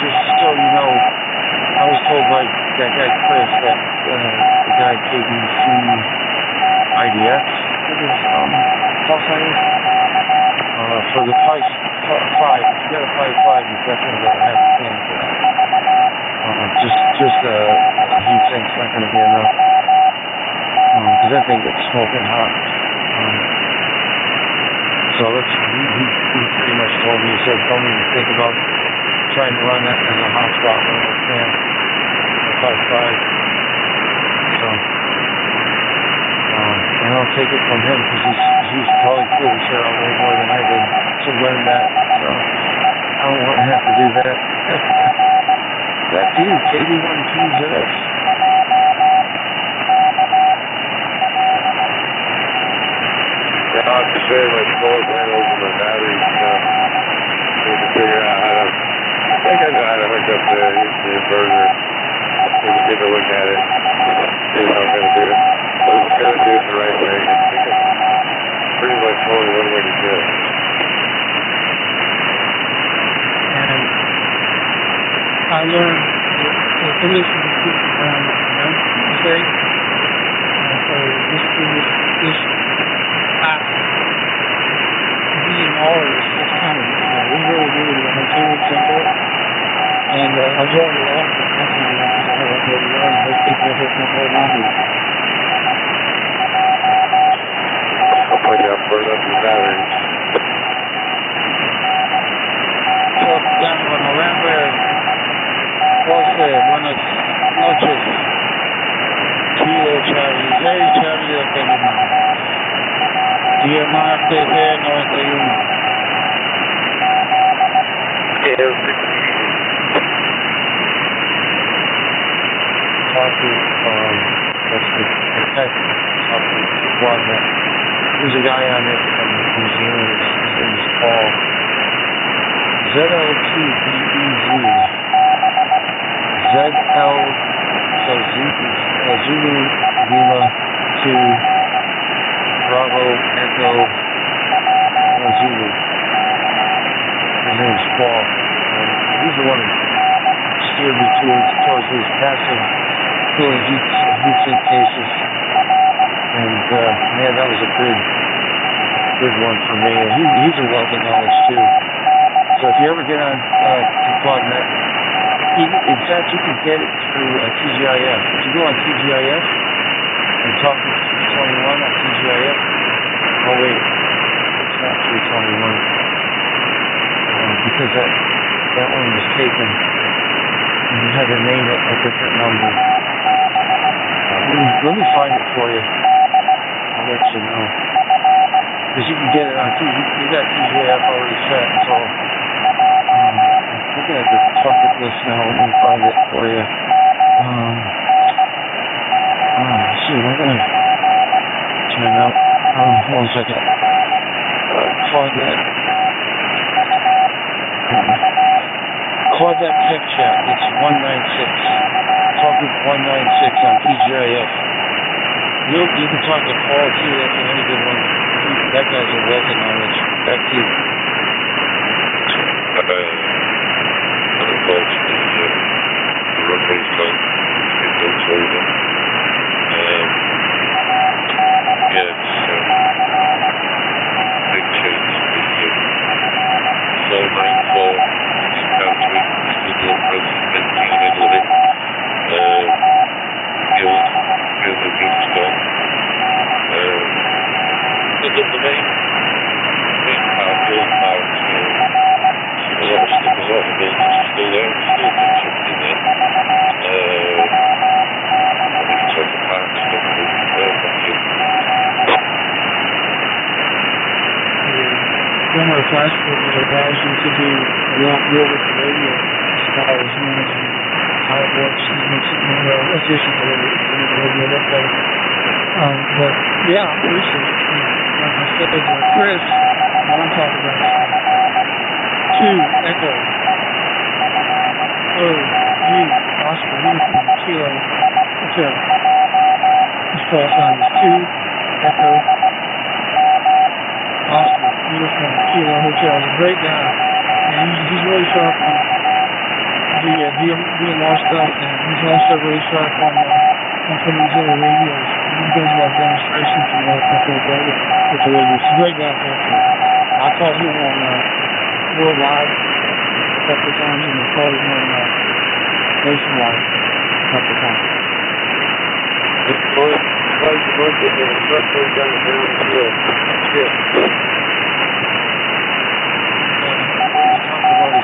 S3: just so you know, I was told by that guy Chris that the guy KBC IDX, call sign is, for the price 5, if you got a Pi 5, you definitely got to have a fan for that. Just heat sink's not going to be enough. Because that thing gets smoking hot. So he pretty much told me, he said, don't even think about trying to run that as a hot spot with a fan, a 5.5. So, and I'll take it from him because he's probably pretty sure I'll way more than I did to learn that. So, I don't want to have to do that. Back to you, KD1PZS.
S9: Yeah, I have to say my solar panels and my batteries, need to figure out how to, I think I know how to hook up the inverter. Need to take a look at it, see what I'm going to do. I'm just going to do it the right way. I think it's pretty much only one way to do it.
S6: And I learned the condition of people around the state. So this past being all of this kind of, we really do it in 2 weeks into it. And I've learned a lot from that kind of because I haven't really learned. Most people have hit my whole body.
S9: Hopefully I'll burn up your batteries.
S6: So, down when I ran there, Jose, buenas noches. Kilo Charlie, hey Charlie de Telima. Diamar TG 91.
S3: Talk to, that's the tech, talk to Quadnet. There's a guy on it from New Zealand, his name is Paul. ZLTBEZ. ZL, so Zulu Lima 2 Bravo Echo Zulu. His name's Paul. And he's the one who steered me towards these passive cooling heat sink cases. And man, that was a good one for me. And he's a wealth of knowledge too. So if you ever get on to Quadnet, in fact, you can get it through TGIF. If you go on TGIF and talk to 321 on TGIF, oh wait, it's not 321 because that one was taken and you had to name it a different number. Let me find it for you. I'll let you know. Because you can get it on you got TGIF already set, so I'm looking at the bucket list now. Let me find it for you. Shoot, I'm gonna turn out. Hold on a second. Quadnet Tech Chat. It's 196. Talk with 196 on TGIF. You can talk to Paul too. That's another good one. That guy's a wealth of knowledge. Back to you.
S7: Unfortunately, the runway's gone. It's been built over. Yeah, it's big change. The 494 it's about to it. It's still doing process venting in the middle of it. Guild of Good's gone. The main power, build power is still a lot of stuff, a lot of the buildings are still there, we're still doing something in there. We can talk apart stuff with thank you.
S6: Former flash forward allows you to do a lot more with the radio as far as managing how it works and makes it more efficient to the radio that better. But yeah, I'm appreciating it. Like I said, Chris, what I'm talking about is 2 Echo U Oscar Uniform Kilo Hotel. His call sign is 2 Echo Oscar Uniform Kilo Hotel. He's a great guy, and he's really sharp on the DMR stuff, and he's also really sharp on some of these other radios. He does a lot of demonstrations and a lot of stuff like that with the radios. He's a great guy to talk to. I called him on worldwide a couple of times, and I called him on nationwide a couple of times.
S9: Twice a month, they get a truck goes down the ground field. That's good.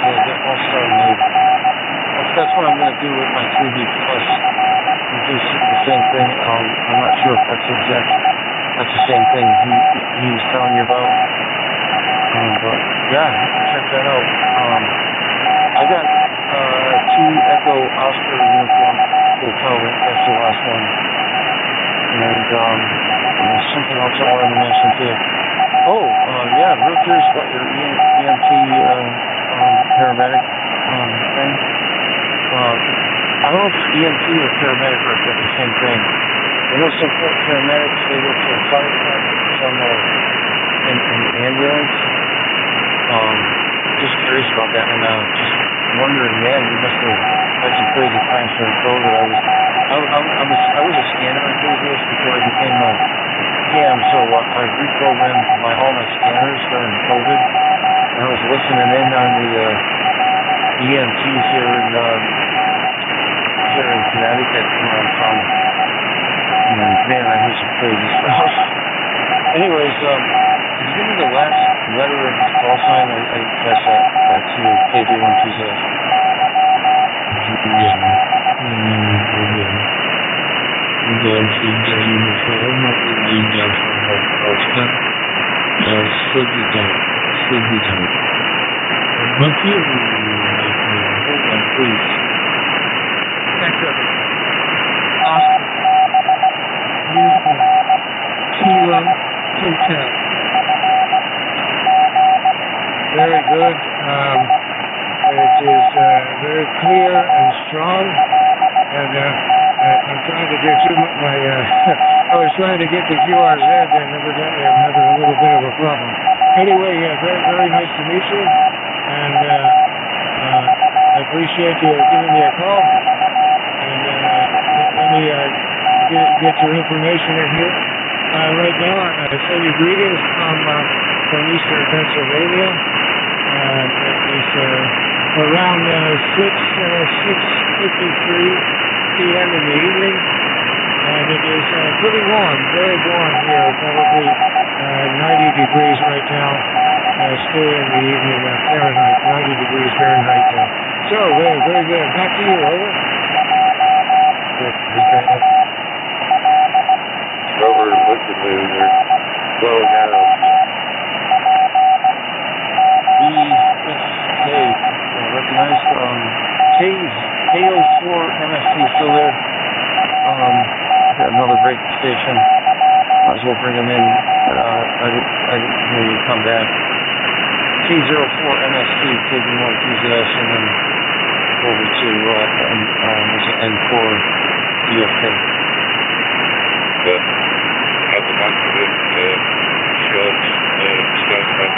S3: That all-star mode. That's what I'm going to do with my 3D Plus. Do the same thing. I'm not sure if that's the same thing he was telling you about. But yeah, check that out. I got 2 Echo Oscar uniform hotel. That's the last one. And there's something else I wanted to mention to you. Oh, yeah, real curious about your EMT paramedic thing. I don't know if EMT or paramedic are the same thing. I know some paramedics, they work for a fire department, some are in ambulance. Just curious about that, and just wondering, man, you must have had some crazy times during COVID. I was a scanner enthusiast before I became a PM, so I reprogrammed all my scanners during COVID, and I was listening in on the EMTs here in Connecticut, where I'm from. And man, I hear some crazy stuff. Anyways, could you give me the last letter of the call sign? I didn't catch that to KB1PZ.
S1: Oscar, uniform, Kilo Hotel. Very good. It is very clear and strong. And I'm trying to get through my I was trying to get the QRZ, and evidently I'm having a little bit of a problem. Anyway, very, very nice to meet you. And I appreciate you giving me a call. And let me get your information in here. Right now, I send you greetings from eastern Pennsylvania. It's around 6:53 p.m. in the evening, and it is pretty warm, very warm here, probably 90 degrees right now, still in the evening, Fahrenheit, 90 degrees Fahrenheit. So, very, very good. Back to you, over.
S9: Over, look at me, they're blowing out.
S3: BSK, recognized, KO4 MSC still there. Got another break station. Might as well bring them in. I didn't hear you come back. K04 MSC, KB1PZ, and then over to N4 DFK.
S9: At the back of it, short statement.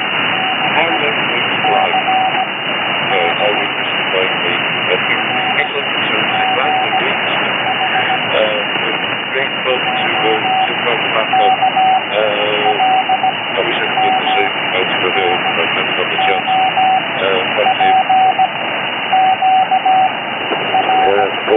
S9: How long things like how we like the excellent concerns like the beach. Great fun to find the back up. I wish I could do the same out for the right now got the chance. Back to you. 40.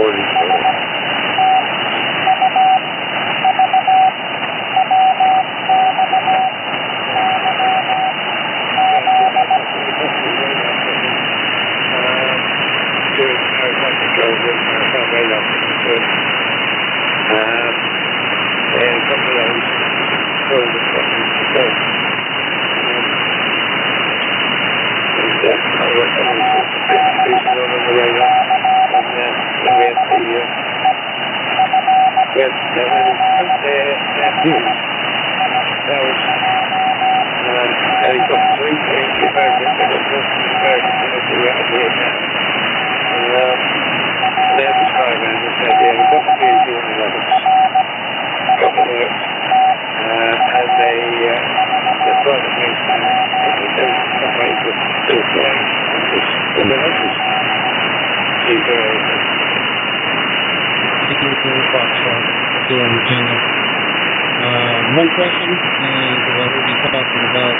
S8: One question, because I heard you talking about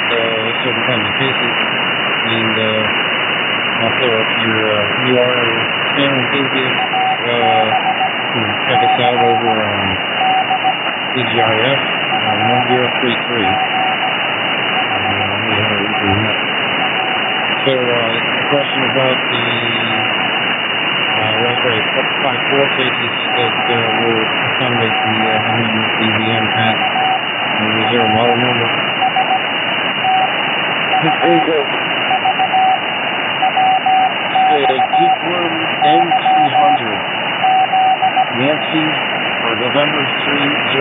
S8: certain kinds of cases, and also if you are a scan enthusiast, you can check us out over on DGIF 1033. So a question about the Raspberry Pi 4 cases that will accommodate the EVM path. Is there a model number?
S9: There you go.
S8: Geekworm N300. Nancy for November 300.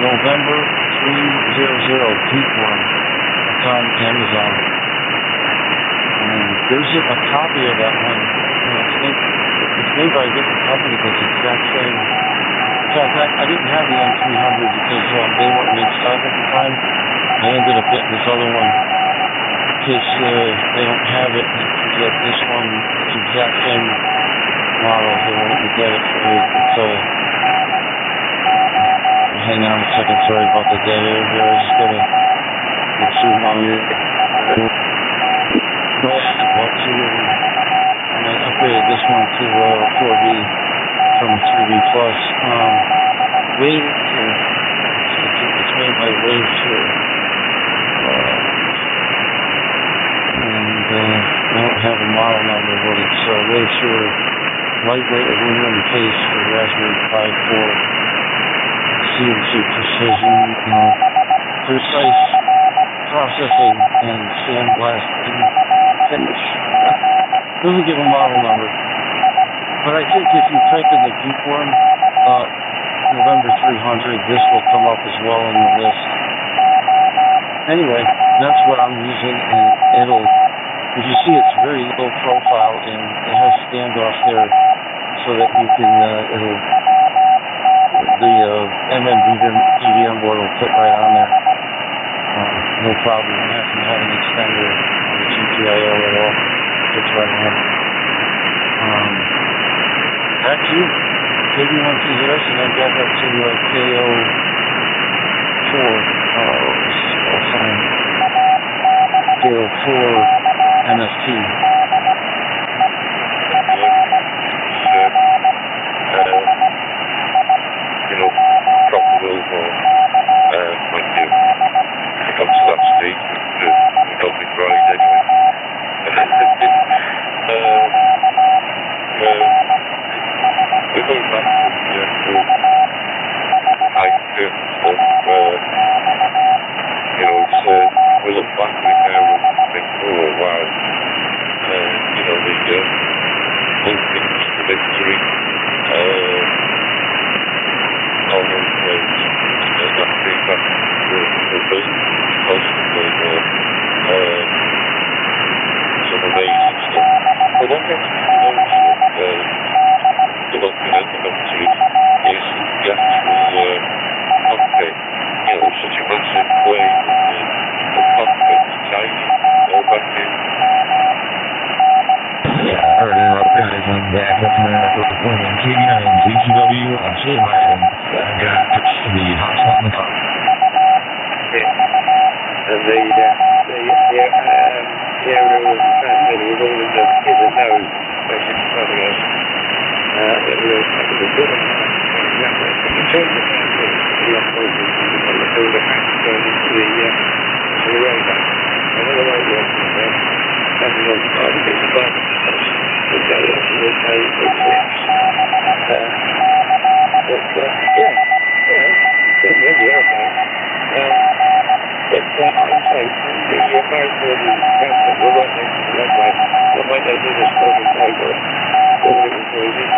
S8: November 300 Geekworm. It's on Amazon. There's a copy of that one. It's made by a different company, but it's the exact same. In fact, I didn't have the M300 because they weren't in stock at the time. I ended up getting this other one because they don't have it. You can get this one. It's the exact same model. They won't let me get it for you. So, hang on a second. Sorry about the dead air here. I just gotta get through my and I upgraded this one to 4B from 3B Plus. Wave, it's made by Wave here. And I don't have a model number, but it's Wave here. Lightweight aluminum case for Raspberry Pi 4. CNC precision, precise processing and sandblasting finish. Doesn't give a model number. But I think if you type in the Geekworm November 300, this will come up as well in the list. Anyway, that's what I'm using, and it'll, if you see, it's very low profile, and it has standoff there so that you can, the EVM board will fit right on there. No problem. You don't have to have an extender on the GPIO at all. Fits right on. Back to you. KB1TZS, and then back up to KO4. KO4 MST.
S9: Profitable for when you come to that stage, the public ride anyway. We're going back to the actual high term stuff. We look back at it now and think, oh wow, the things, the mystery, all those things, and that feedback will bring constantly some amazing stuff. But what gets me the most looking at the mystery is the actual cockpit. Such a massive plane, and the cockpit's tiny, all back in.
S10: Alright, guys, I'm back up from the KD9 GCW. I'm sitting right in. I've got the hotspot on the top.
S9: And the aerial and transmitter was all in the nose, basically nothing else. It was a good amount. You change the transmitter to the operating and the builder patch going into the radar. Another way of working on that, depending on the bits of button that go into the clips. Certainly on the aeroplanes. But I'm saying the American transport were right next to the runway. Well, when they did a stop and take off, all it was noisy.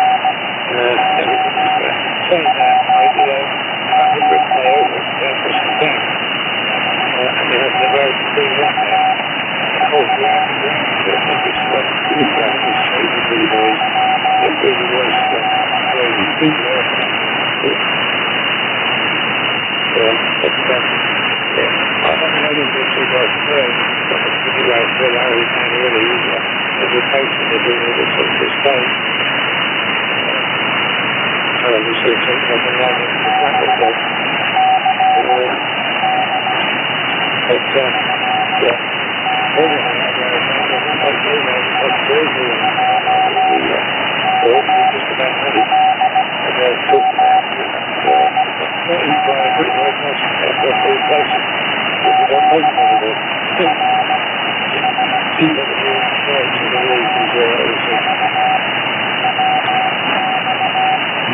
S9: Everything was there. Saying that, I did a fucking replay over pushing back. And they had the road being right there. The whole ground was there. It was really bad. It was so really noisy. It really was noisy. People there. I haven't had a good about figure out what I was kind of really easier as a patient to do all this sort of stage. researching like a lot of the platform that but yeah. Anyway, I got crazy and we're just about ready. And then took that we buy pretty much after a full place because we don't make it anymore. See what the new charge of the week is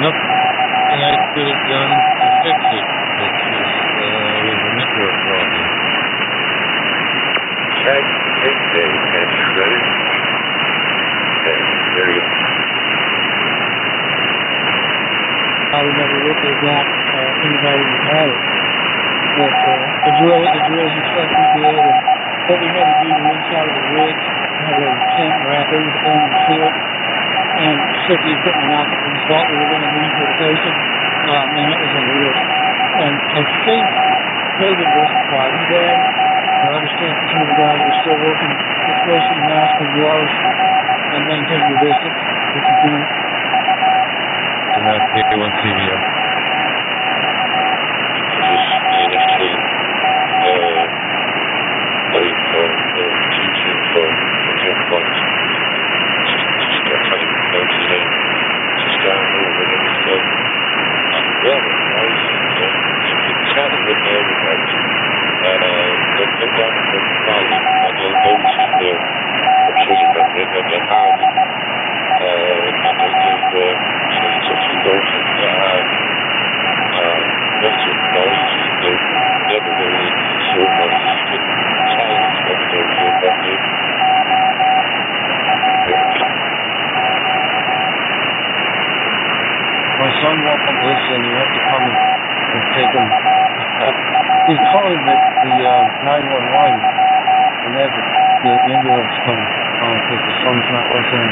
S10: Nope. And I could have done to fix it. It was a network problem.
S9: Check date and shredded. Okay, there you go.
S6: I never really got anybody who had it. But the drills and stuff we did, and what we had to do inside of the rigs, had to tent wrap everything and seal it, and set the equipment out that we thought we were going to need for the station. Man, that was unreal. And I think COVID wasn't quite as bad. I understand some of the guys are still working with mostly masks and gloves and maintaining your distance if you can.
S10: And that's A1 CVO.
S7: Just initially waiting for teaching for your flights. Just got trying to go to the just down over and everything. Well, it's kind of with the overnight. They come down from Bali and they'll go to the precision memory and they'll have and they'll give it's a few doses that have lots of noise. They're never really so noisy you can silence what they're doing back in.
S3: My son won't listen. You have to come and take him. He's calling the 911 and they have the ambulance come because the son's not listening.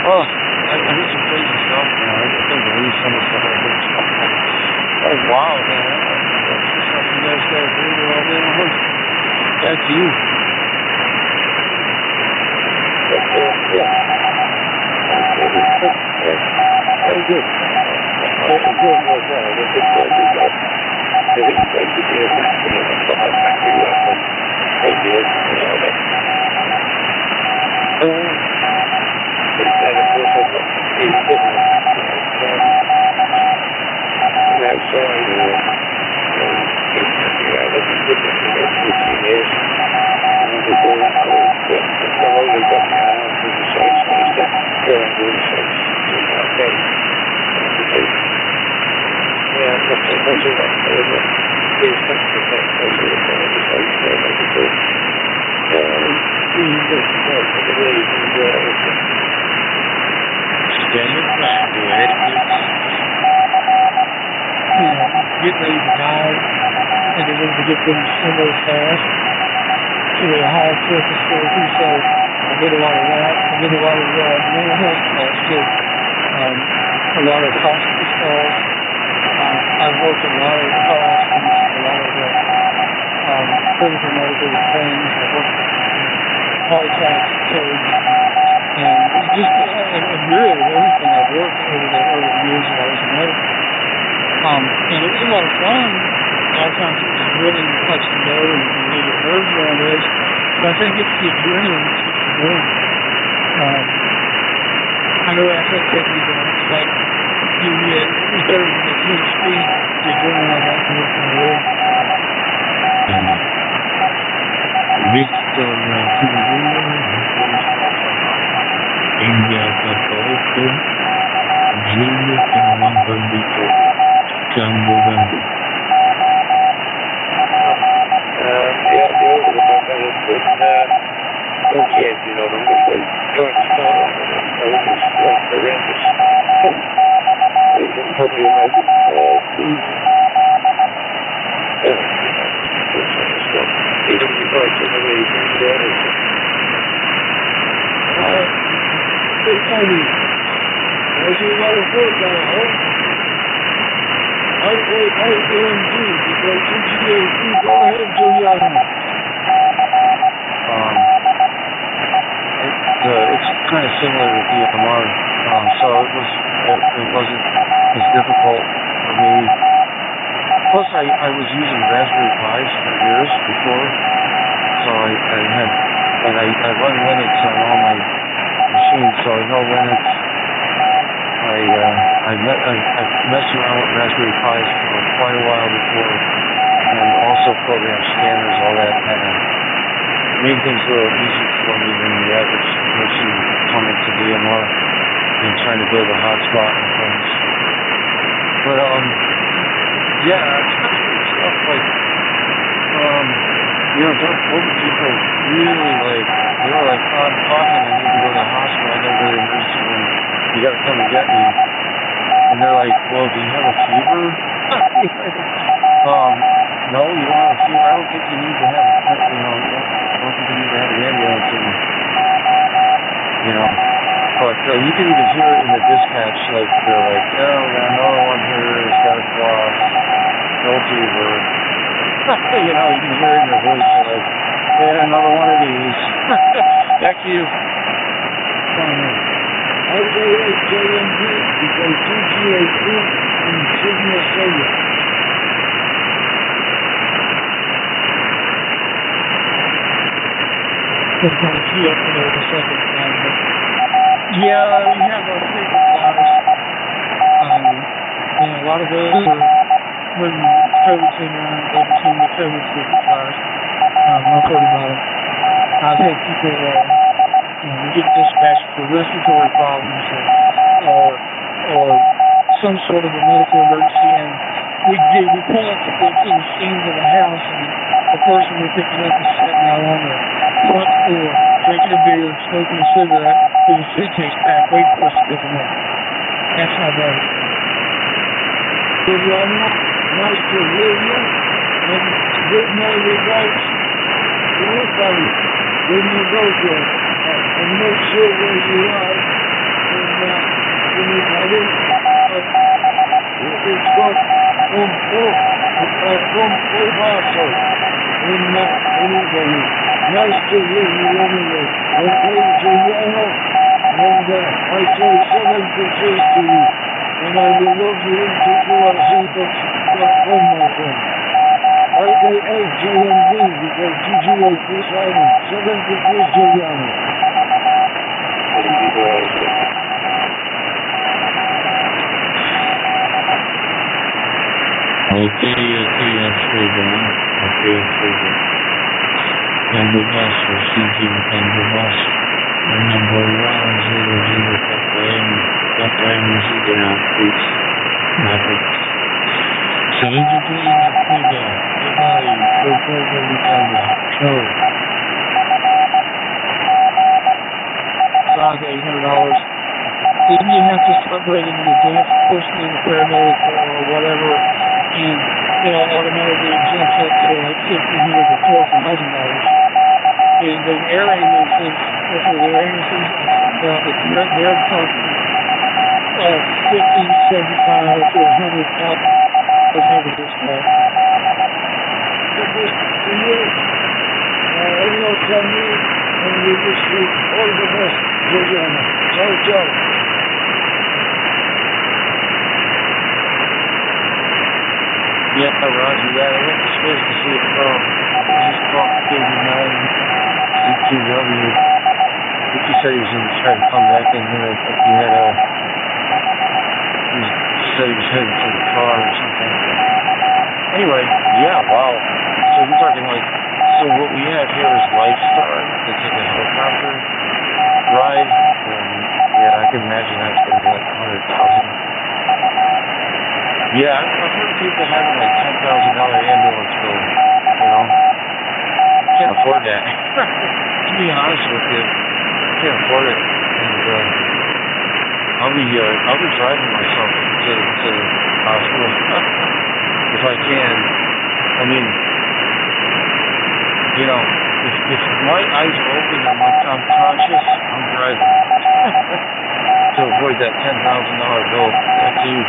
S3: Oh, I heard some crazy stuff, man. I just don't believe some of the stuff I heard. Oh, wow, man. That's the stuff you guys got to do all day long. Back to you.
S9: Yeah. Very good. I'm good right now. I don't think I did that. There is basically a maximum of 5 factory weapons. Radios and all that. And of course I've got the equipment outside or I've got equipment for about 14 years. And before that I've only got the arm for the sites and stuff. Go and do the sites. Okay. Yeah, that's it. Here's stuff to the next place of the sites there, like I said.
S10: Standard plan. Go ahead, please.
S6: Get ready to dive, and they're going to get them similar fast to a higher care facility. So I did a lot of that. I did a lot of mental health calls too. A lot of hospice calls. I've worked a lot of car accidents, a lot of critical medical things. I've worked heart attacks, codes, and just really everything I've worked over the years that I was a medic. And it was a lot of fun. A lot of times it was really touch and go and you get your nerves around this. But I think it's the adrenaline that keeps you going. I know that's what technique is like. It's better than the 10 speed, the adrenaline I got from working on the road.
S10: Victor India Católico, Julio Calamandito, November.
S9: Yeah, the older one that is with kids, you know, which was joint style on it. It was horrendous. You can probably imagine even if you buy some of these things,
S6: Hey, Tony, there's a lot of work on it, huh? I play OMG, you go GGAP, go ahead, Juliana.
S3: It's kind of similar to DMR, so it wasn't is difficult for me. Plus, I was using Raspberry Pis for years before, so I run Linux on all my machines, so I know Linux. I messed around with Raspberry Pis for quite a while before, and also program scanners, all that kind of made things a little easier for me than the average person coming to VMware and trying to build a hotspot and things. But yeah, it's kind of good stuff. Like, during COVID, people really they were like, oh, I'm coughing, I need to go to the hospital, I gotta go to the emergency room, you gotta come and get me. And they're like, well, do you have a fever? No, you don't have a fever. I don't think you need to have I don't think you need to have an ambulance. And, but you can even hear it in the dispatch, like, they're like, oh, we got another one here, it's got a cough, no fever. You can hear it in their voice, they're like, yeah, another one of these. Back to you.
S11: JMD because GGAP in Sydney, Australia.
S6: Just kind of key up there in a second. Yeah, we have our frequent flyers. A lot of those are when COVID came around, they became the COVID frequent flyers. I've heard about them. I've had people we get dispatched for respiratory problems or some sort of a medical emergency, and we pull up to the scenes of the house, and the person we're picking up is sitting out on the front door, drinking a beer, smoking a cigarette, with a suitcase packed, waiting for us to pick him up. That's how bad it is.
S11: Nice to hear you, and give my regards to everybody when you go there, and make sure where you are, and anybody, it's got from Vaso, and anybody. Nice to hear you anyway. Okay, Giuliano, and I say 7 pictures to you, and I will love you into QRC.com, my friend. AKA JMD, because GGAP signing 7 pictures, Giuliano.
S10: Okay, I'm straight down. Okay, I'm straight down. Tango Bus or CG Tango Bus. Number 100 Papa Music now, please. Maverick. 73 Nakuda. Goodbye. Coco Italia. Ciao.
S6: $800. Then you have to start bringing the advanced person in the paramedic or whatever, and automatically jumps up to like $1,500 or $4,000. And the air ambulances, they're talking 50, 75 to 100 out of having this guy.
S11: To you, everyone from me, and we wish you all the best, Giuliano. Ciao, ciao.
S3: Yeah, Roger that. I went to space to see if this is called KB9 CQW. I think he said he was going to try to come back in here. I think he had he said he was heading to the car or something. Anyway, yeah, wow. So you're talking so what we have here is Lifestar. It's like a helicopter ride. And yeah, I can imagine that's going to be like $100,000. Yeah, I've heard people having like $10,000 ambulance bills, Can't afford that. To be honest with you, I can't afford it. And I'll be driving myself to the hospital if I can. I mean, if my eyes are open and I'm conscious, I'm driving to avoid that $10,000 bill. That's you.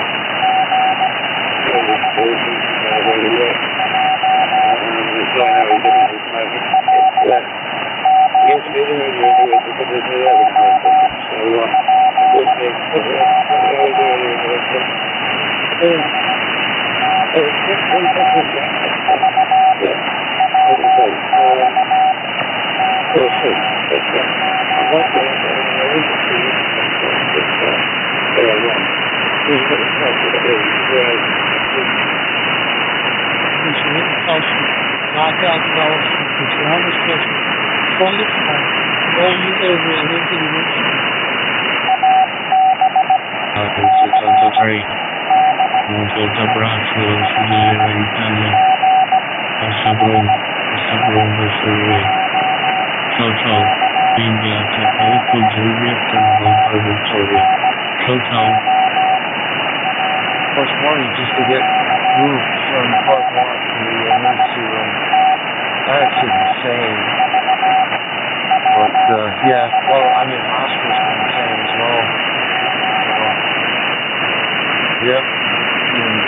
S8: First morning just to get moved from the parking lot to the emergency room. That's insane. But, yeah, well, I mean, hospital's been insane as well. So, yep. And,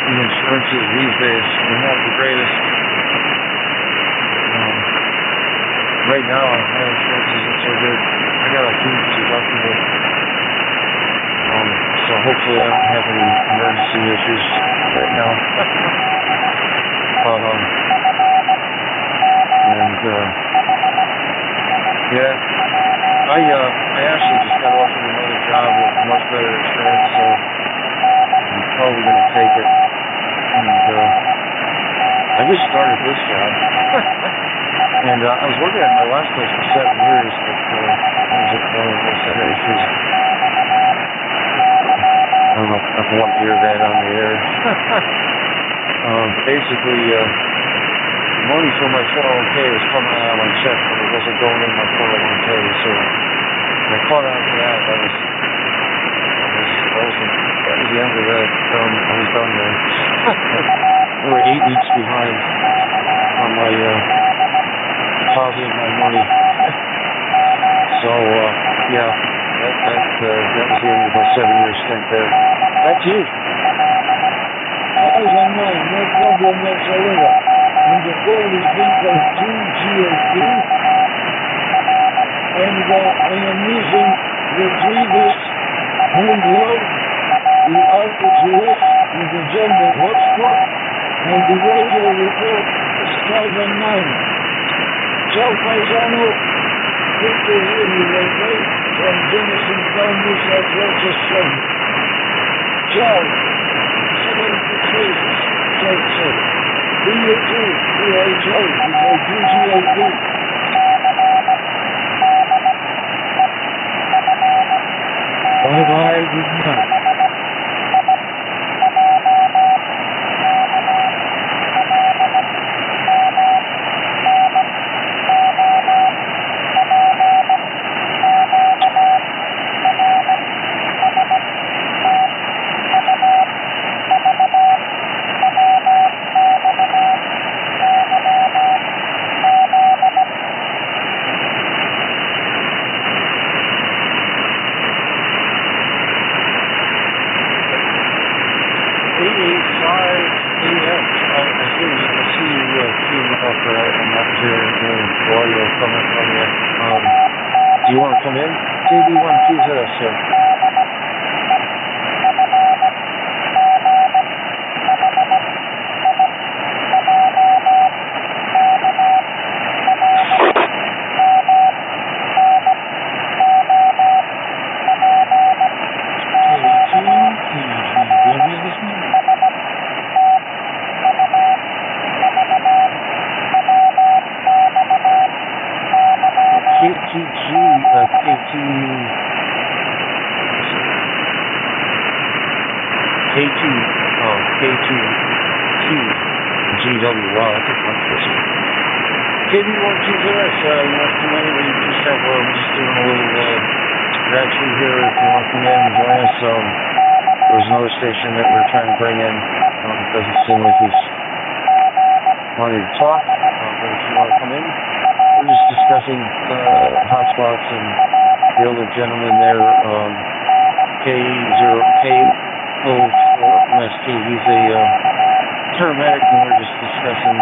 S8: the insurances these days are not the greatest. Right now, my insurance isn't so good. I got a huge deductible. So hopefully I don't have any emergency issues right now. But, yeah, I actually just got offered another job with much better insurance, so I'm probably going to take it. And, I just started this job. And, I was working at my last place for 7 years, but, I was at one of those issues. I don't know if I want to hear that on the air. Basically, the money for my 401k was coming out of my check, but it wasn't going in my 401k, so when I caught on to that, that was the end of that. I was done there. We were 8 weeks behind on my deposit of my money. So, yeah. That was the end of my 7-year stint there. Back to you.
S11: No problem whatsoever. And the call is being called 2GOP. And I am using retrievers who love the RTGS with the jumbo hotspot and the radio report is 519. Ciao paisano, good to hear you lately. From Jenison Town, New South Wales, Australia. Ciao. 7 phrases. So. BU2, BHO, because DGAP. Bye-bye, good night.
S8: Do you want to come in? JB1QZ, sir. KB1QZS, you want to come in? We just have, we're just doing a little grad shoot here. If you want to come in and join us, there's another station that we're trying to bring in. It doesn't seem like he's wanting to talk, but if you want to come in, we're just discussing hotspots and the other gentleman there, K04MST. He's a paramedic, and we're just discussing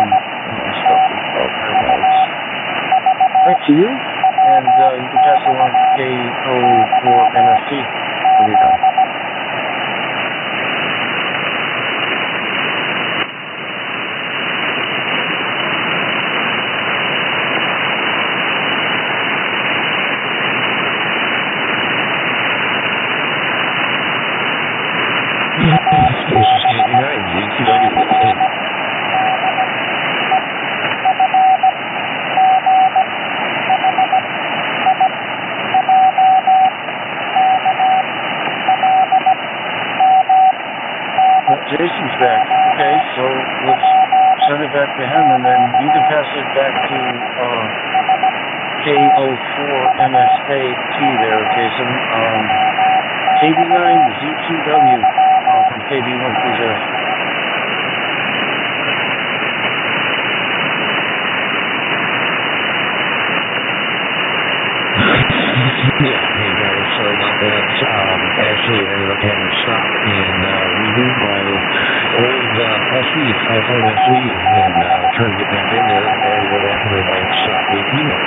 S8: stuff about paramedics. Back to you, and you can pass along to K04MST when you're done.
S10: Station 89, ZQW.
S8: Jason's back. Okay, so let's send it back to him, and then you can pass it back to K04MSAT there, Jason. KB9 ZQW from KB1 Cruiser.
S10: Yeah, hey guys, sorry about that. Actually, I ended up having to stop and reboot my old SE, iPhone SE, and try to get back in there, and what happened is I stopped with email.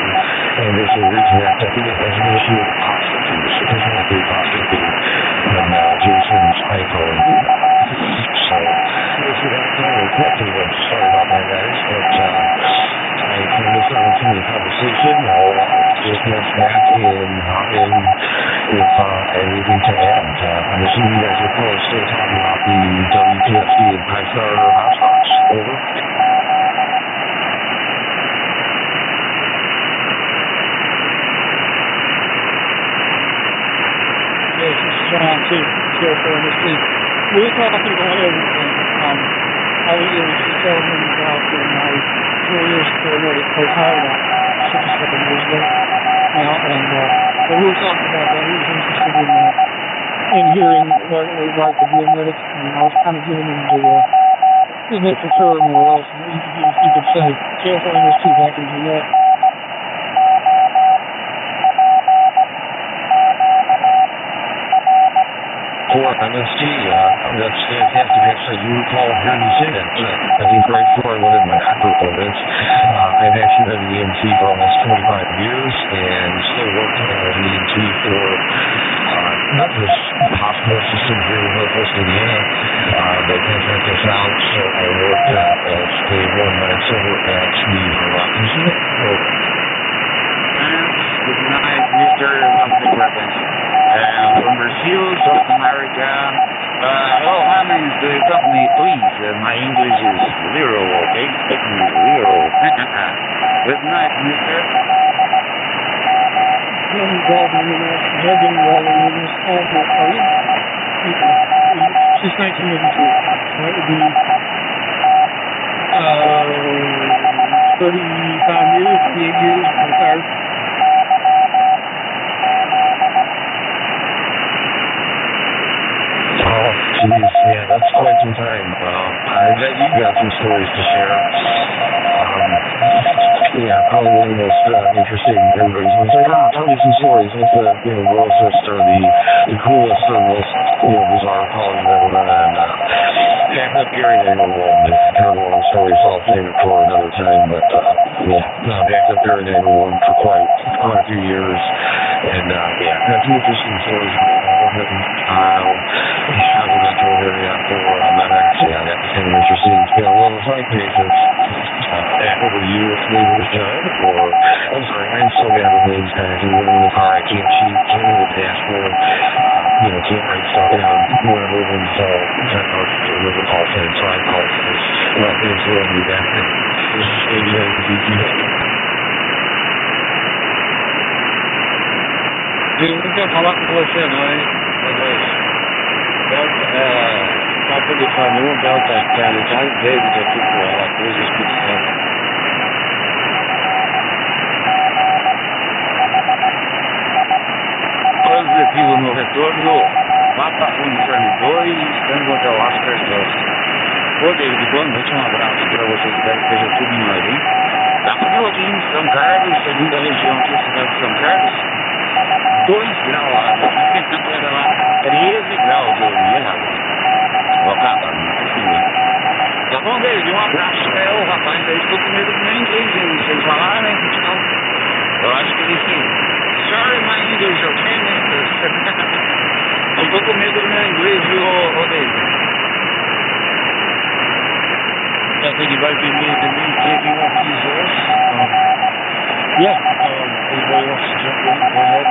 S10: And there's a reason that I think it has an issue with apostrophe. So it doesn't have the apostrophe on Jason's iPhone. So, if you have time to correct me, I'm sorry about that, guys, but I kind of missed out on some of the conversation. I'll just mess back and hop in if anything to add. I'm assuming you guys are probably still talking about the WPFC and 5-star hotspots. Over.
S6: Yes, this is John too. We're talking about everything. I was just telling him about my 4 years ago that I was hired out 6 or 7 years ago now, and but we were talking about that. He was interested in hearing what it was like to be a medic, and I was kind of giving him the initial tour more or less. You could say, careful in this too, back in July.
S10: For MST, that's fantastic. Actually, you recall hearing me say that. I think right before I went in my doctor appointments, I've actually been an EMT for almost 25 years and still working as an EMT for not just hospital system here in Northwest Indiana. They contract us out, so I work as a one-man over at the Rockets Unit.
S12: Good night, Mr. Something Weapons. From Brazil, South America. Hello, Hammond, the company, please. My English is zero, okay? Speak me zero. Good night, mister.
S6: Since 1982. That would be 35 years, 28 years, retired.
S10: Oh, geez, yeah, that's quite some time. I bet you got some stories to share. Yeah, probably one of the most interesting. Everybody's going to say, tell me some stories. What's the, grossest or the coolest or most, bizarre calling you've ever done? And backed up Gary Nagel one. It's kind of a long story, so I'll save it for another time. But, backed up Gary Nagel one for quite a few years. And, got some interesting stories. I was not told area for medics. Yeah, I got the same interesting, a little side cases. Over the years, maybe it was done, or, I'm sorry, I'm so bad with names, guys. I'm living in the car, I can't cheat, can't move the dashboard, can't write stuff down, whatever, and so, it was a call sign, so I called this. Well, thanks for letting me back there. This is ABN.
S12: Eu não quero falar com você não, hein? Papo de família, Delta Kelly, Charles David aqui com ela, Cruz do Espírito Santo. Positivo no retorno, Papa Uniforme 2, Tango Hotel Oscar 2. Ô David, boa noite, um abraço para vocês, espero que esteja tudo em ordem. Estamos aqui em São Carlos, segunda região aqui, cidade de São Carlos. 2 graus lá, 13 graus eu vi errado. Colocada, tá bom, David, um abraço. O rapaz aí ficou com medo do meu inglês, vocês falaram, né? Então, eu acho que ele sorry my English, okay, mister? Ficou com medo do meu inglês, viu, David? I think he might be meaning to me, JB wants to use this. Anybody wants to jump in, go ahead.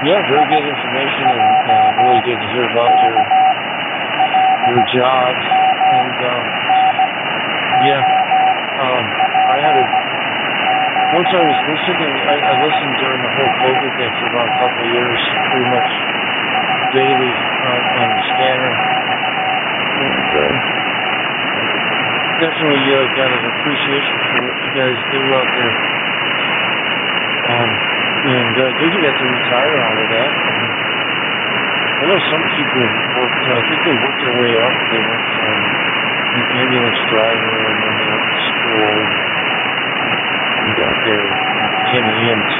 S12: Very good information and really
S8: good to hear about your job. And I had once I was listening, I listened during the whole COVID thing for about a couple of years, pretty much daily on the scanner. And definitely got an appreciation for what you guys do out there. And good you got to retire out of that. I know some people worked, I think they worked their way up. They went from an ambulance driver and then they went to school and got there, became an EMT,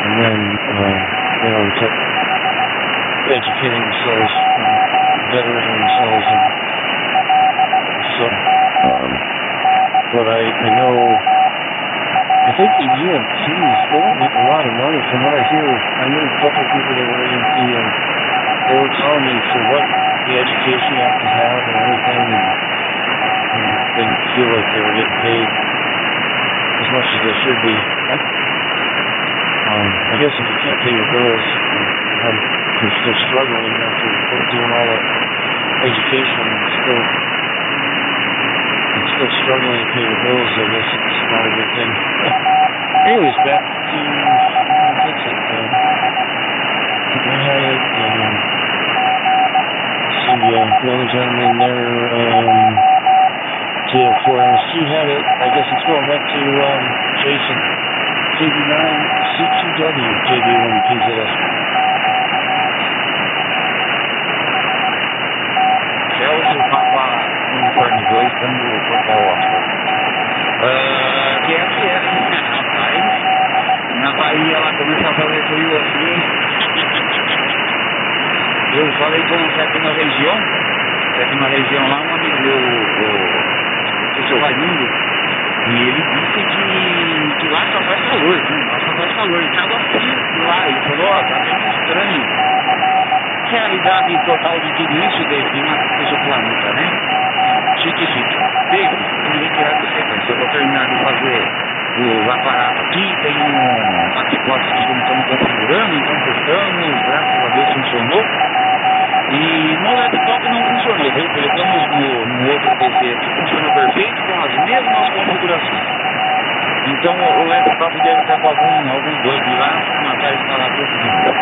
S8: and then, kept educating themselves, bettering themselves, and so, but I know, I think the EMTs, they don't make a lot of money from what I hear. I knew a couple of people that were EMT and they were telling me for what the education you have to have and everything, and didn't feel like they were getting paid as much as they should be. I guess if you can't pay your bills, if they're struggling after doing all that education and still struggling to pay your bills, I guess it's not a good thing. Anyways, back to that's it. I had it. See, the other gentleman there, TO4MST had it. I guess it's going back to Jason, JB9, CQW, JB1PZS.
S12: Celso Papa Uniforme 2, Tango Hotel Oscar. QFS, rapaz, na Bahia ela começa a fazer frio assim. Eu falei com um sétima região lá, um amigo meu, o seu Raimundo, e ele disse que lá só faz calor, né? Lá só faz calor, e tava frio lá, ele falou, tá bem estranho. Realidade total de tudo isso, David, uma coisa do planeta, né? Chique. David, vou me retirar do sequência. Eu vou terminar de fazer o aparato aqui. Tem uma hipótese que estamos configurando, então testamos, graças a Deus funcionou. E no laptop não funcionou, viu? Colocamos no outro PC aqui, funciona perfeito com as mesmas configurações. Então o laptop deve estar com algum bug lá, matar instalar tudo de novo.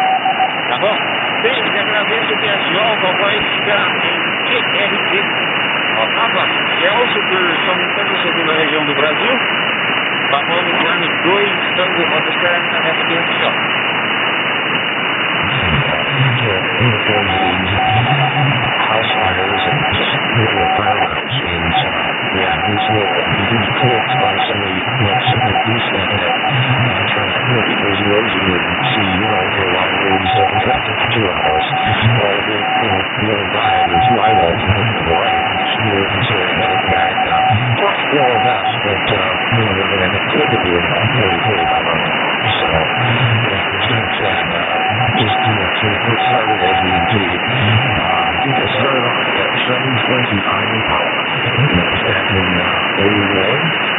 S12: Tá bom? David, agradeço o TSO, vai ficar em QRT. Otava, Celso, por São Paulo, segunda região do Brasil. Papa Uniforme 2, Tango Hotel, na FDSO.
S10: House fires and just fire machines. These little clips on some of these trying to because you see, for a lot of roads traffic for 2 hours. Well, the other guy, there's 2 eyeballs right. Consider another back all of that, but they're going to clip it with about 40-45 hours. So, it's not just it started as we did. I think it started off at 725 an hour. That was back in 81.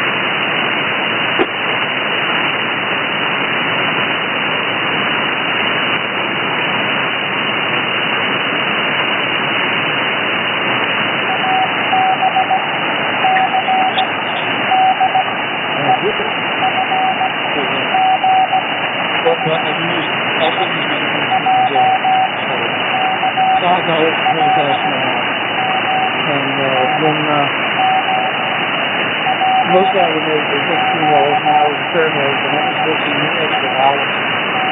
S6: Most of them made the 15 dollars an hour as a paramedic, and that was working extra hours.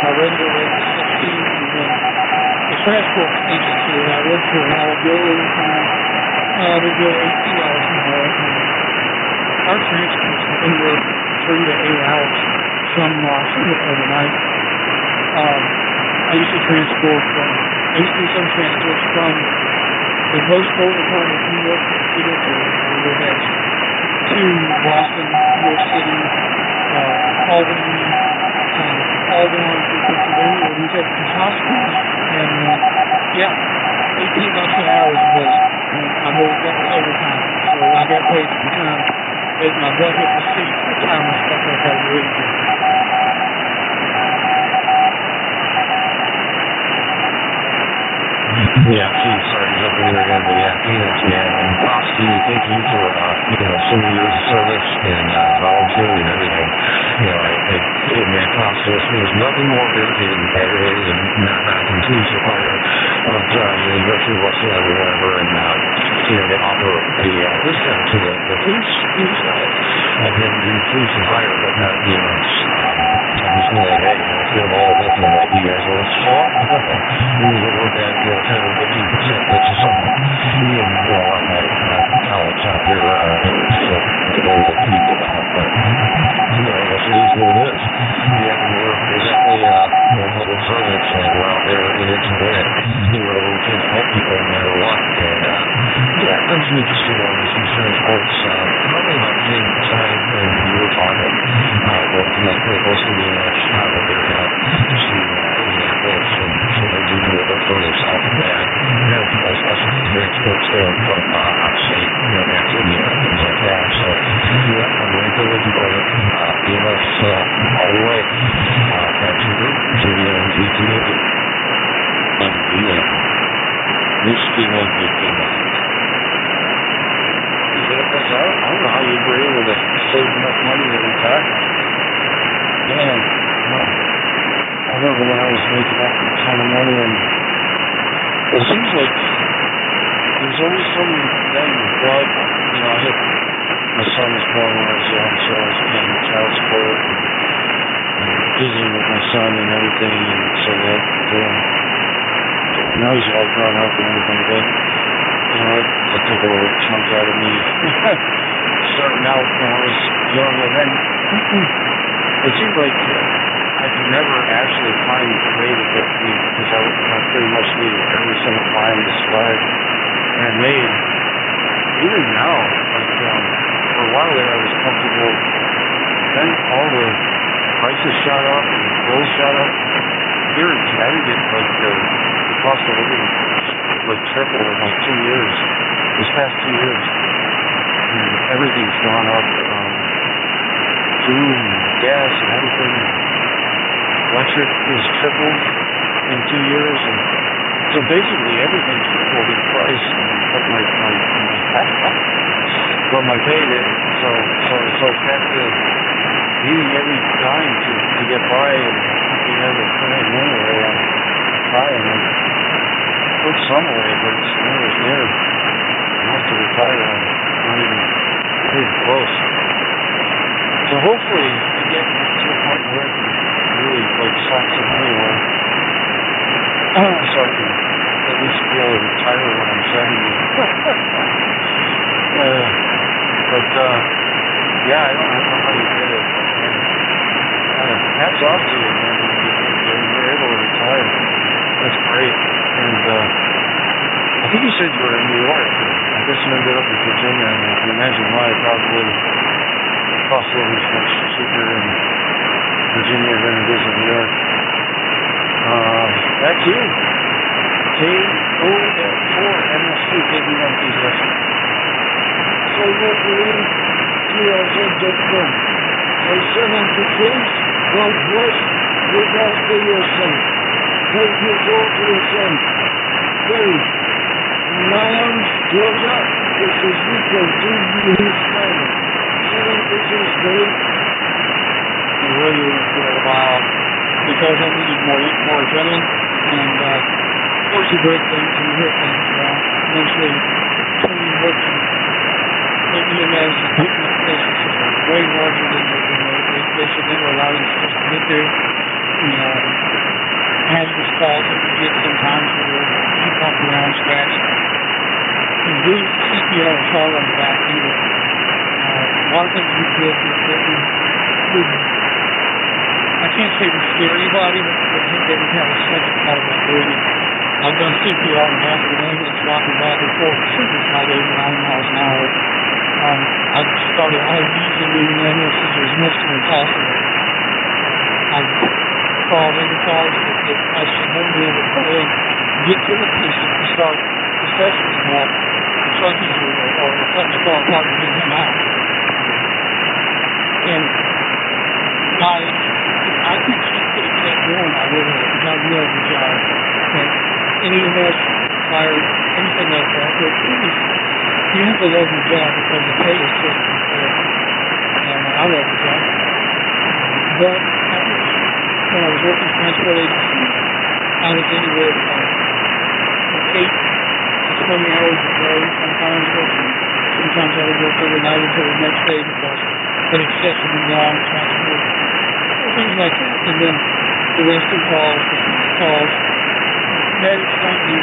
S6: My regular rate was 16, and then the transport agency that I worked for, I would go overtime. They'd go $18 an hour. Our transports were anywhere from 3 to 8 hours. Some overnight. I used to transport I used to do some transports from the most overtime in New York City to Boston, New York City, Albany, all the ones in Pennsylvania, where we take these hospitals, and $18 an hour is the best. And I know that was overtime, so I got paid for the time as my butt hit the seat, the time I stuck up that week.
S10: Yeah, Keith, sorry to jump in here again, but yeah, Phoenix, man, and props to you. Thank you for, so many years of service and volunteering and everything. Man, props to us. There's nothing more irritating than Saturdays and not complete your fire of, you go through whatsoever, whatever, and, they offer a discount to the police guys. And then do police and fire, but not, I'm just like, hey, let's get them all this, and I'm like, you guys want to swap? We need to work at, 10 or 15%, that's just something. My college out here, there's a people out, but, I guess it is what it is. Yeah, we're definitely, public servants, and we're out there in it to win it. Whatever we can to help people no matter what, and, I'm just interested on this insurance quotes, probably about the same time when you were talking, but pretty close to the Chicago area, to Indianapolis, and so they do a little bit further south of that. We have people specialties, very experts going from out-of-state, back to India, things like that. So, I'm right there with you, brother. EMS all the way. Back to you, JVM,
S12: and VM. Whiskey 159. I don't know how you were able to save enough money to retire. Man, I remember when I was making that kind of money, and it seems like there's always some thing. Well, my son was born when I was young, so I was paying child support and visiting with my son and everything, and so that, now he's all grown up and everything, but that took a little chunk out of me starting out when I was young, and then it seemed like I could never actually find a way to get me, because I pretty much needed every single line to survive, and I made, even now, for a while there I was comfortable, then all the prices shot up and bills shot up. Here in Connecticut, the cost of living tripled in 2 years. This past 2 years, and everything's gone up. Food and gas and everything. Electric is tripled in 2 years, and so basically everything tripled in price. But my pay did. So it's like back to needing every dime to get by, and being able to put in money away. I'm trying to put some away, but it's nowhere near enough to retire. I'm not even close. So hopefully I get to a point where I can really slap some money away, so I can at least be able to retire when I'm 70. I don't know how you did it. Hats off to you, man. You were able to retire. That's great. And I think you said you were in New York. I guess you ended up in Virginia, and I can imagine why. Probably the cost of living is much cheaper in Virginia than it is in New York. Back to you. KO4MSC, KB1, please listen.
S11: So what we need to TLZ.com. For 76, Northwest, look after yourself. Take your thought to yourself. Dave, Lions, Georgia, this is Rico, TV Hispanic. 76, Dave.
S6: I really went for a while because I needed more adrenaline, and of course you break things and you hit things. Eventually, training working. The EMS and picking up places is way larger than they should never allow themselves to get there. Hazardous calls that we get sometimes where you walk around scratched. And do CPR and Charlotte on the back either. A lot of things we did that would I can't say we scare anybody, but they would have a second thought about doing it. I've done CPR on the back of an ambulance walking back and forth at 89 miles an hour. I started IVs in the ambulances. It was next to impossible. I crawled into cars that I should never be able to pull in, get to the patient to start the sessions more, the trunkies or cutting the car apart and getting him out. And I could keep going. I would have, because I love the job. And EMS fire, anything like that. But you have to love your job because the pay is just fair. And I love the job. But when I was working transport agencies, I was anywhere from 8 to 20 hours a day, sometimes working. Sometimes I would work overnight until the next day because of excessively long transport, things like that. And then the rescue calls, the calls, that is something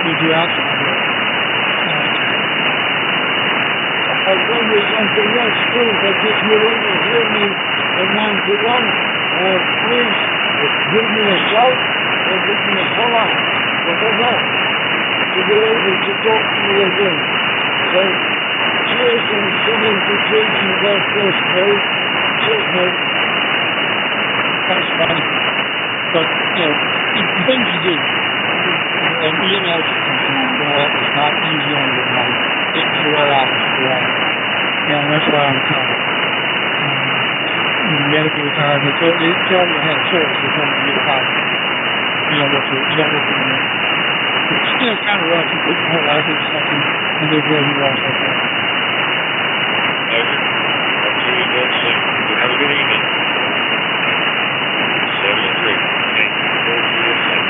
S6: you do outside work.
S11: I'll tell you something else too, but if you want to hear me in 91, please give me a shout or give me a holler, whatever, to be able to talk to you again. So, cheers and singing to trees and God bless, Dave. Cheers, mate.
S6: That's funny. But, things you do. And it's not easy on your life. It's the right opposite, right? And that's why I'm tired. You gotta be retired. They told me I had a choice. They told me to get tired. You don't work anymore. It's kind of rough. You put your whole life into something and they blow you off like that.
S12: Pleasure. I'll see you again soon. You have a good evening. 73. Okay. We'll see you soon.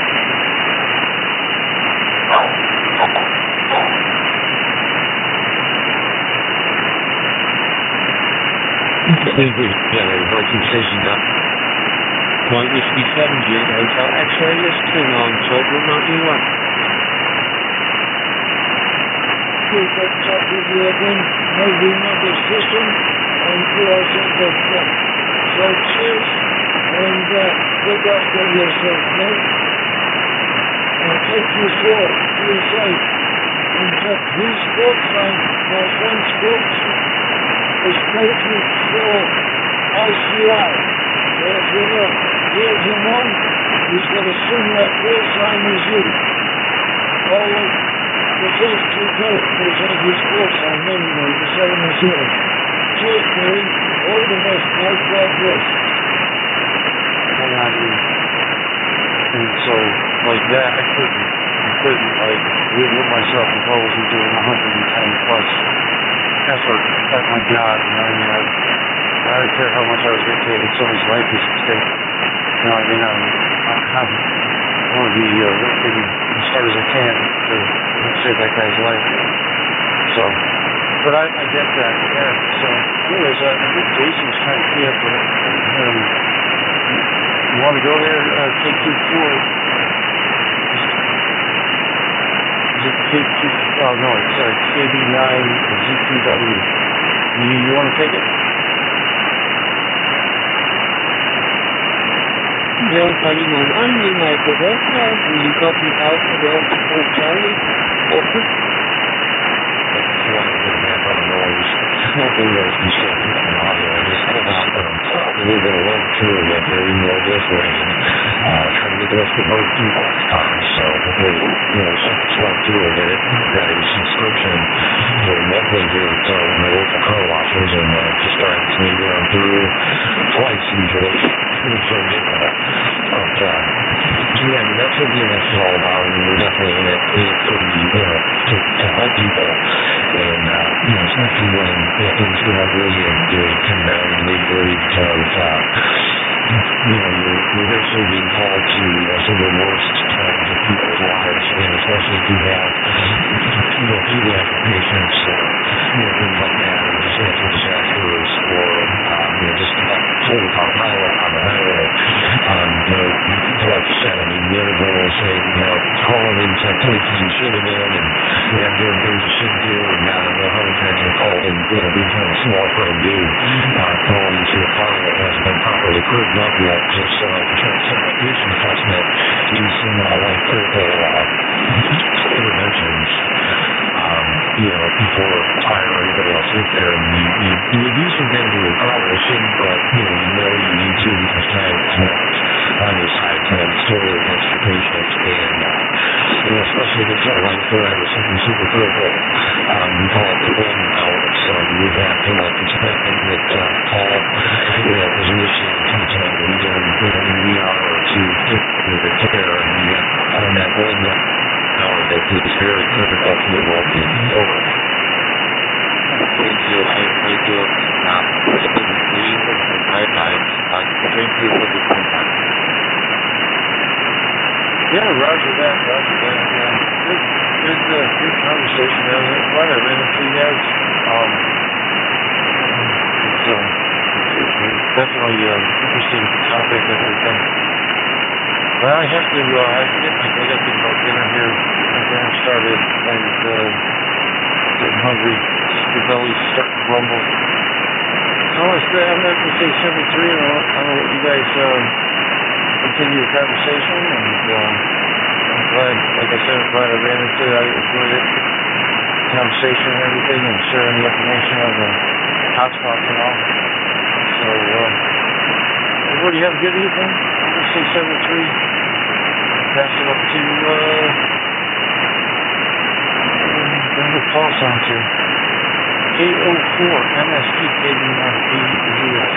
S10: I think we got a breaking station now. Point whiskey 78 Hotel X-ray is turn on Silver Mountain Way.
S11: Keep up with you again. Maybe another session and put us in the front. So cheers and look after yourself, mate. And take you short, be safe. And check his sports line, my friend's sports. It's perfect for ICI. So if you're not here's him on, he's got a similar sports line as you. All of the first two characters of his sports line anyway, the same as yours. Cheers, Barry. All the best, mate. God bless.
S3: And so, like that, I couldn't like, live with myself if I wasn't doing 110 plus effort at my job, you know what I mean? I don't care how much I was getting paid, somebody's life is at stake. You know what I mean? I want to be working as hard as I can to save that guy's life. So, but I get that, yeah. So, anyways, I think Jason's trying to key up with him. You want to go there, KQ4? Is it KQ? Oh no, it's KB9 ZQW. You want to take it?
S11: Delta Lima 1, Lima Echo Delta, will you copy Alpha Delta 4 Charlie? Over.
S10: Hopefully there's constructive audio. I just hold out on top. We're going to run through that very northwest rain. Try to get the rest of the boat through last time. So hopefully, something's run through a bit. Got a subscription to a monthly here at one of the local car washers and just starting to sneak run through twice usually. So yeah, that's what DNS is all about. And we're definitely in it for the, to help people. And, especially when things get ugly and you're coming down in the nitty-gritty because, you're eventually being called to some of the worst times of people's lives, and especially if you have, pediatric patients or, things like that, or just natural disasters, or, just total autopilot on the highway. Like you said, the other girl was saying, calling in some places you should have been, and doing things you shouldn't do, and now I don't know how many times you're called and, being kind of a small frame dude, calling into a car that hasn't been properly curved up yet, just to try to set my patient assessment, use some life-critical interventions, before fire or anybody else gets there. And you do some things that you probably shouldn't, but, you need to because time is not on your side to story against your patient. And, especially if it's a life threat or something super critical, we call it the one hour. So we have to expecting that call, is initiated anytime we do in the ER or to get the care, and you got on that one hour. it's very critical to the well-being. Over. Thank you. I thank you for the contact.
S8: Yeah, roger that. Good conversation. I'm glad I ran into you guys. It's definitely an interesting topic and everything. Well, I have to, I got to go dinner here. My dinner started and getting hungry. The belly's starting to rumble. So I'm going to say 73, and I'll let you guys continue your conversation. And I'm glad, like I said, I'm glad I ran into it. I enjoyed it. Conversation and everything, and sharing the information on the hotspots and all. So, everybody have a good evening. I'm going to say 73. Pass it up to, who Paul's on to. K04 MST taking on BUS.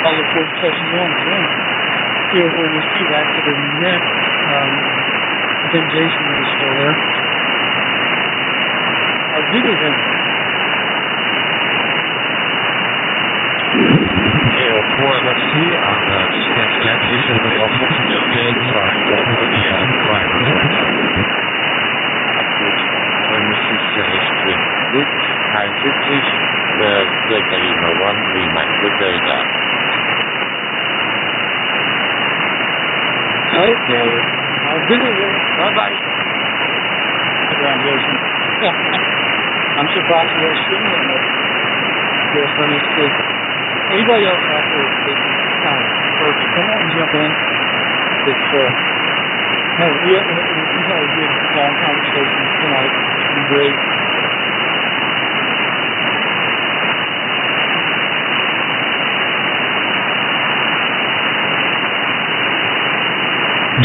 S6: I look forward to touching you on again. Here for this too after the net. I think Jason is still there. Good evening.
S10: Let's see on the station of the big when this is history. Good, I think this the one we might put there that.
S6: Okay. Good evening. Bye-bye. Jason. I'm surprised you're streaming it. Yes, let me see. Anybody else out there come on and jump in. It's no, we had a good long conversation tonight. It's been great.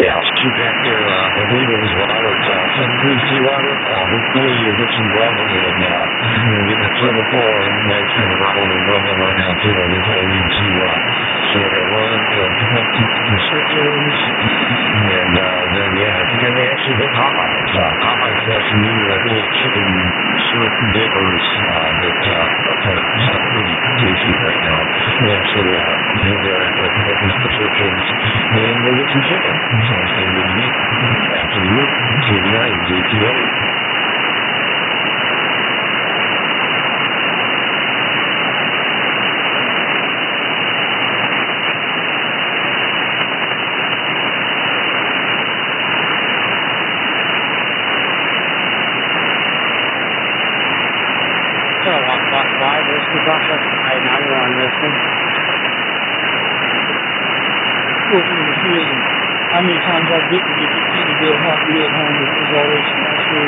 S10: Yeah, I'll shoot back there. I believe it was Robert. Please see Robert. Hopefully you get some rumbling and get the triple four and that's kind of rumbling right now too. I just need to sort of run pick up some prescriptions and then I think I may actually hit Popeyes. Popeyes has some new little chicken shrimp dippers that are kind of pretty tasty right now. We actually go there after I pick up these prescriptions and we'll get some chicken. So I'm saying good to meet after the week, TVI and JTO.
S6: How many times I didn't get to get a hot meal at home, it was always actually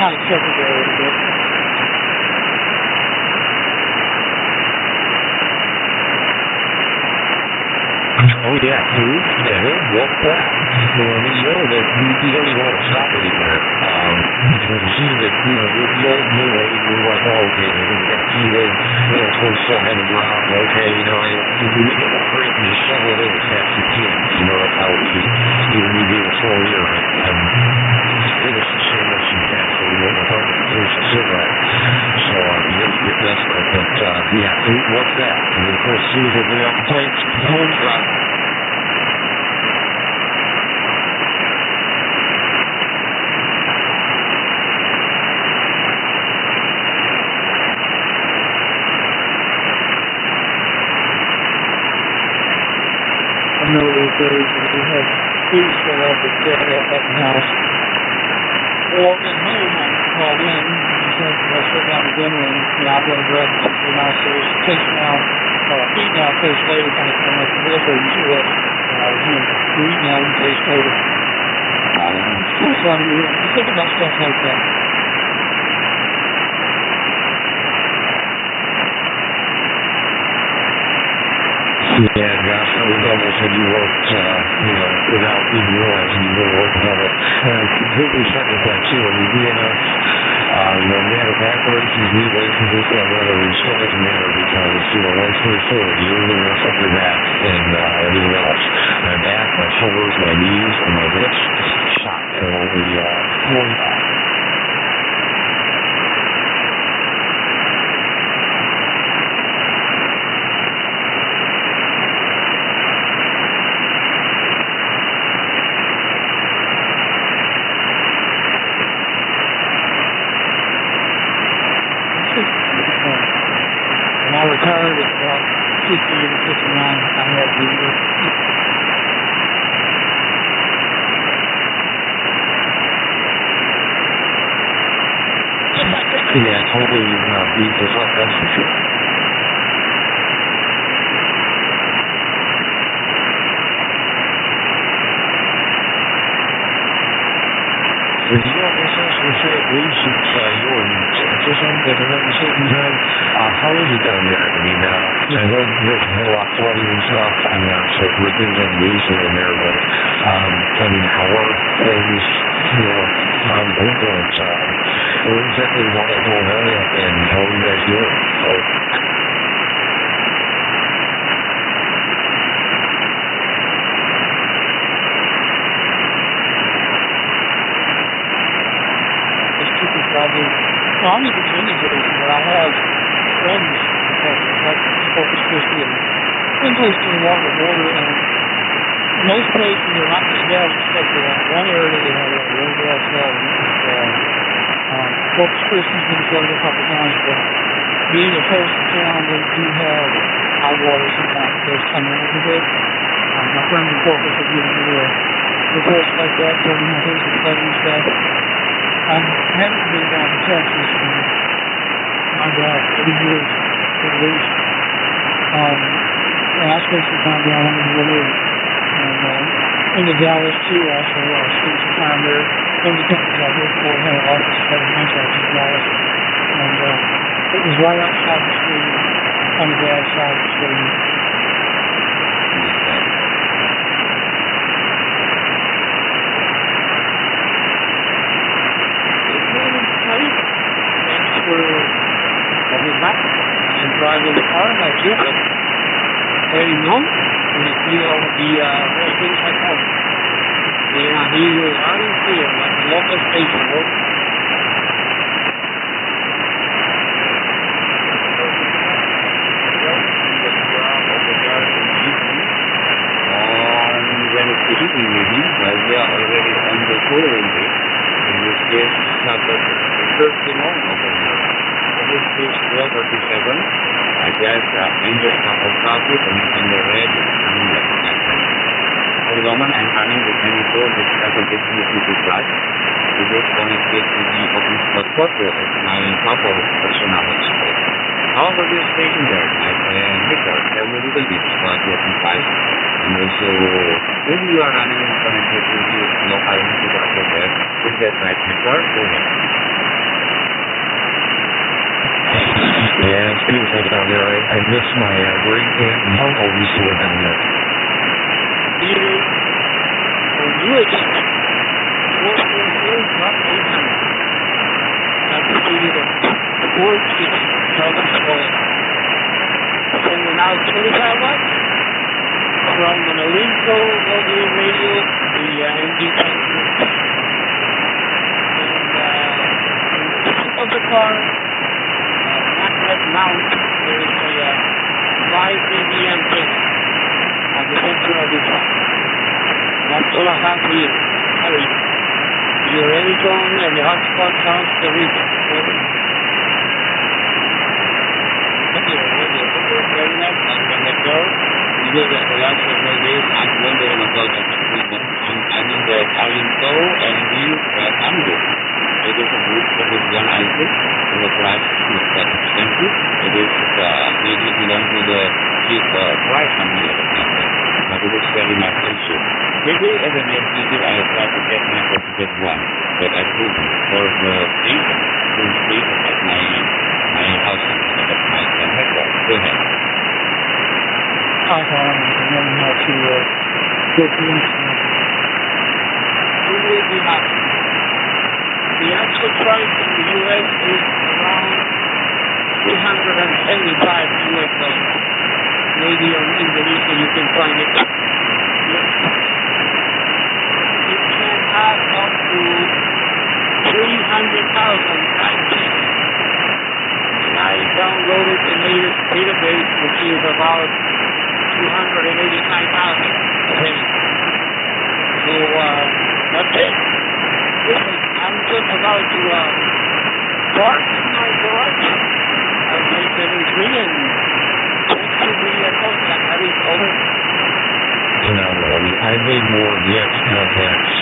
S6: kind of secondary a bit.
S10: Oh yeah, food, dinner, walk back. And you know that you don't even want to stop anywhere. Because you see that, with the old new age, we're like, oh, okay, we got to eat it, towards some end of ground, okay, if we make it great and just shovel it in as fast as you can, that's how it is. Even me being a 4-year, I'm innocent, shameless, and fast, so we won't have to finish the cigarette. So, you have to get desperate, but, yeah, food, what's that? And then, of course, see if everybody off the plates, home drop.
S6: I know those days when we had food set up at the house. Or at home, I called in and said, let's sit down to dinner and, I've got to grab something nice. So it tastes now, eat now, taste later, kind of like the military usually was. You eat now, you taste later. It's kind of funny. You think about stuff like that.
S10: Yeah, gosh, I was almost when you worked, without even realizing you were working on it. And I completely second that too. I mean, DNS, we had a backbreaking, relations, this, that, whatever, it still doesn't matter because, once we're forward, you only mess up your back and everything else. My back, my shoulders, my knees, and my hips, shot. And only, one back.
S6: When I retired at about 50 or 59, I had the
S10: yeah, totally beat this up, that's for sure. How is it down there? I mean, I know there's a whole lot flooding and stuff, and so rippings and leases in there, but, how are things, influence, what exactly is all that going on, and how are you guys doing?
S6: Well, I'm in Virginia today, but I have friends like Corpus Christi and some places along the border, and most places are not as bad except for that one area they have a really bad flood. Corpus Christi's been flooded a couple times, but being a coastal town, they do have high water sometimes. It does come in a little bit. My friends in Corpus are giving me reports like that, telling me how things are flooding and stuff. I haven't been down to Texas in, my God, 30 years at least. And I spent some time down in the river and into Dallas too. Also, I spent some time there. One of the companies I worked for had an office that had contracts in Dallas, and it was right outside the stadium, on the bad side of the stadium. Coming back and driving the car like this, very long, and it will be very things like that. Yeah, he was out in here, like the local station, on Wednesday evening maybe, but we are already on the following day, in this case, Thursday morning over here. This is 12:37. I guess engine of traffic and the red is coming like that. For the moment, I'm running with any door which has a distance to fly. This is connected to the open spot portal of my top of personal hotspot. However, this station there, my meter, have a little bit for the open flight. And also, if you are running connected to the local infrastructure there, with that right meter, go ahead.
S10: Yeah, it's beautiful down there. I miss my great aunt and uncle used to live down there. You expect not 800. That's the board is sending out 25 watts from an Olinco audio radio, the MD transmitter. And in the tip of the car, mount, there is a 5 dB antenna at the center of the truck. That's all I have for you. Hurry. You're ready, John, and the hotspot sounds the region. Very nice. Open the door. You will get the last several days. I'm wondering about the treatment. I'm in the Olinco and view Hamburg. It is a group that is one item. The price is quite expensive. It is maybe belong to the cheap price on the other hand, but it is very much also. Maybe as a near future I will try to get my certificate one, but I told you for the station, at my house at my headquarters. Go ahead.
S6: Python and learning how to go through instruments.
S11: We will be happy. The actual price in the U.S. is around $375 US. Maybe on Indonesia you can find it. Yes. It can have up to 300,000 pages. And I downloaded the latest database, which is about 289,000 pages. So that's it. Listen, I'm just about to park in my garage. I'll take it in free and thanks to the contact. I will over.
S10: I made more of the X contacts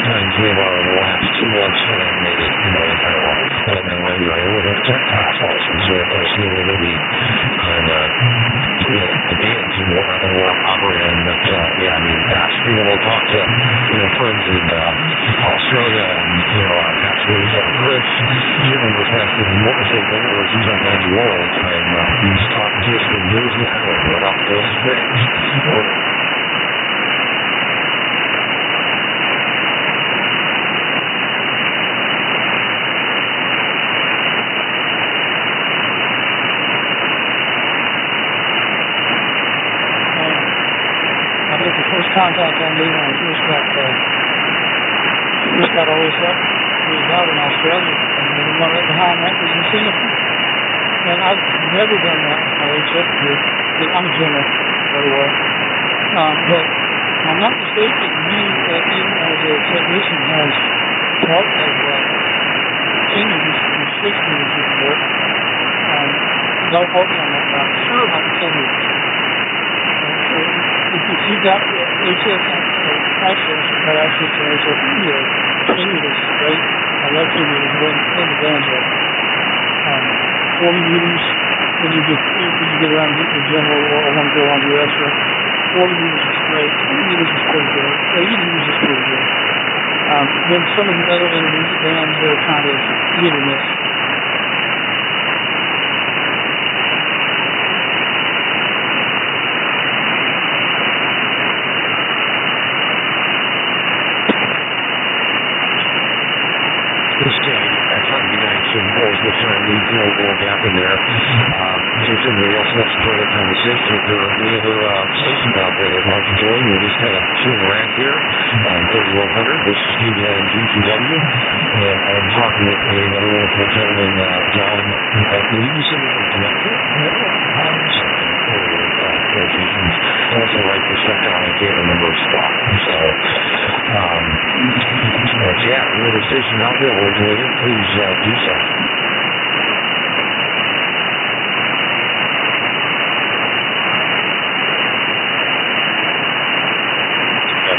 S10: times about the last 2 months than I made it in my entire life. And then anyway, I would have tech class also, so I was really maybe on the band team we're operating. But yeah, I mean, gosh, being able to talk to friends in Australia and actually Chris, even was asking what was it when he's on 91 all the time. He's talking to us from New Zealand about those things.
S6: Contact I made when I first got all this up was out in Australia, and the one right behind that was in Singapore. And I've never done that with my HF group. I'm a general, by the way. But if I'm not mistaken, you, even as a technician, has part of 10 meters and 6 meters of work. Don't quote me on that, but I'm sure about 10 meters. If you got the HF access, that access to HF video, 10 meters is great. I love 10 meters, when the band's up. 40 meters, when you get around the general or want to go on the extra, 40 meters is great. 20 meters is pretty good. 80 meters is pretty good. Then some of the other intermediate bands are kind of hit or miss.
S10: Gap in there. In case anybody else wants to join the conversation, if there are any other stations out there that want to join, we're just kind of shooting around here on 3100. This is Steve and GTW, and I'm talking with another wonderful gentleman, John. I believe you said you're from Connecticut. Locations. I also write this stuff down. I can't remember a spot. So, yeah, if you're the station out there, we're doing it. Please do so.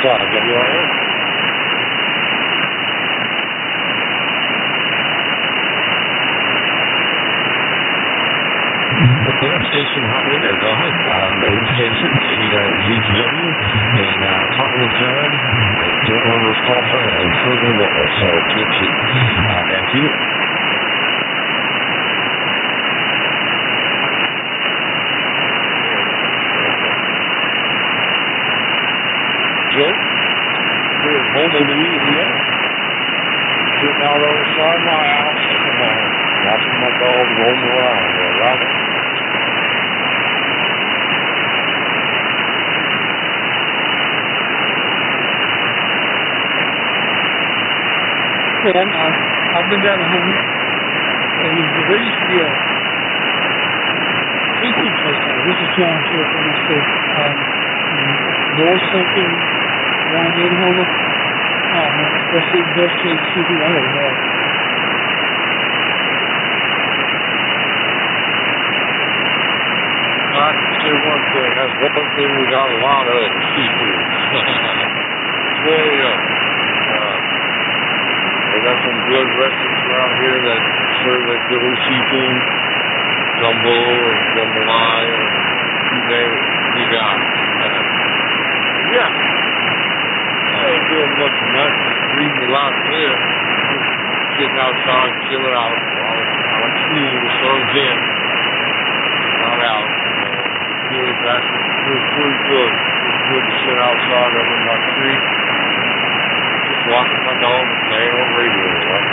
S10: WRN. Station hopping in there, go ahead. Station, GTW, and talking with John. I don't remember his call sign, I'm further away, so can't see. Back to you.
S11: Joe? We're home in Louisiana. Sitting out on the side of my house, watching my dog roam around there, right?
S6: And I've been down to home, and there used to be a seafood place there. This is John here from the state. North something around in Homer. Oh man, that's the best case seafood I ever had.
S11: I can say one thing. That's one thing we got a lot of seafood. Very they got some good restaurants around here that serve that good old seafood, jumbo and jambalaya, you name it, we got it. Yeah. I ain't doing much of that. Just reading a lot clear. Sitting outside, chilling out. While it's cool, the sun's in. Not out. Clear back,
S8: good. It's good to sit outside under my tree, just watching my dog and playing on radio, right?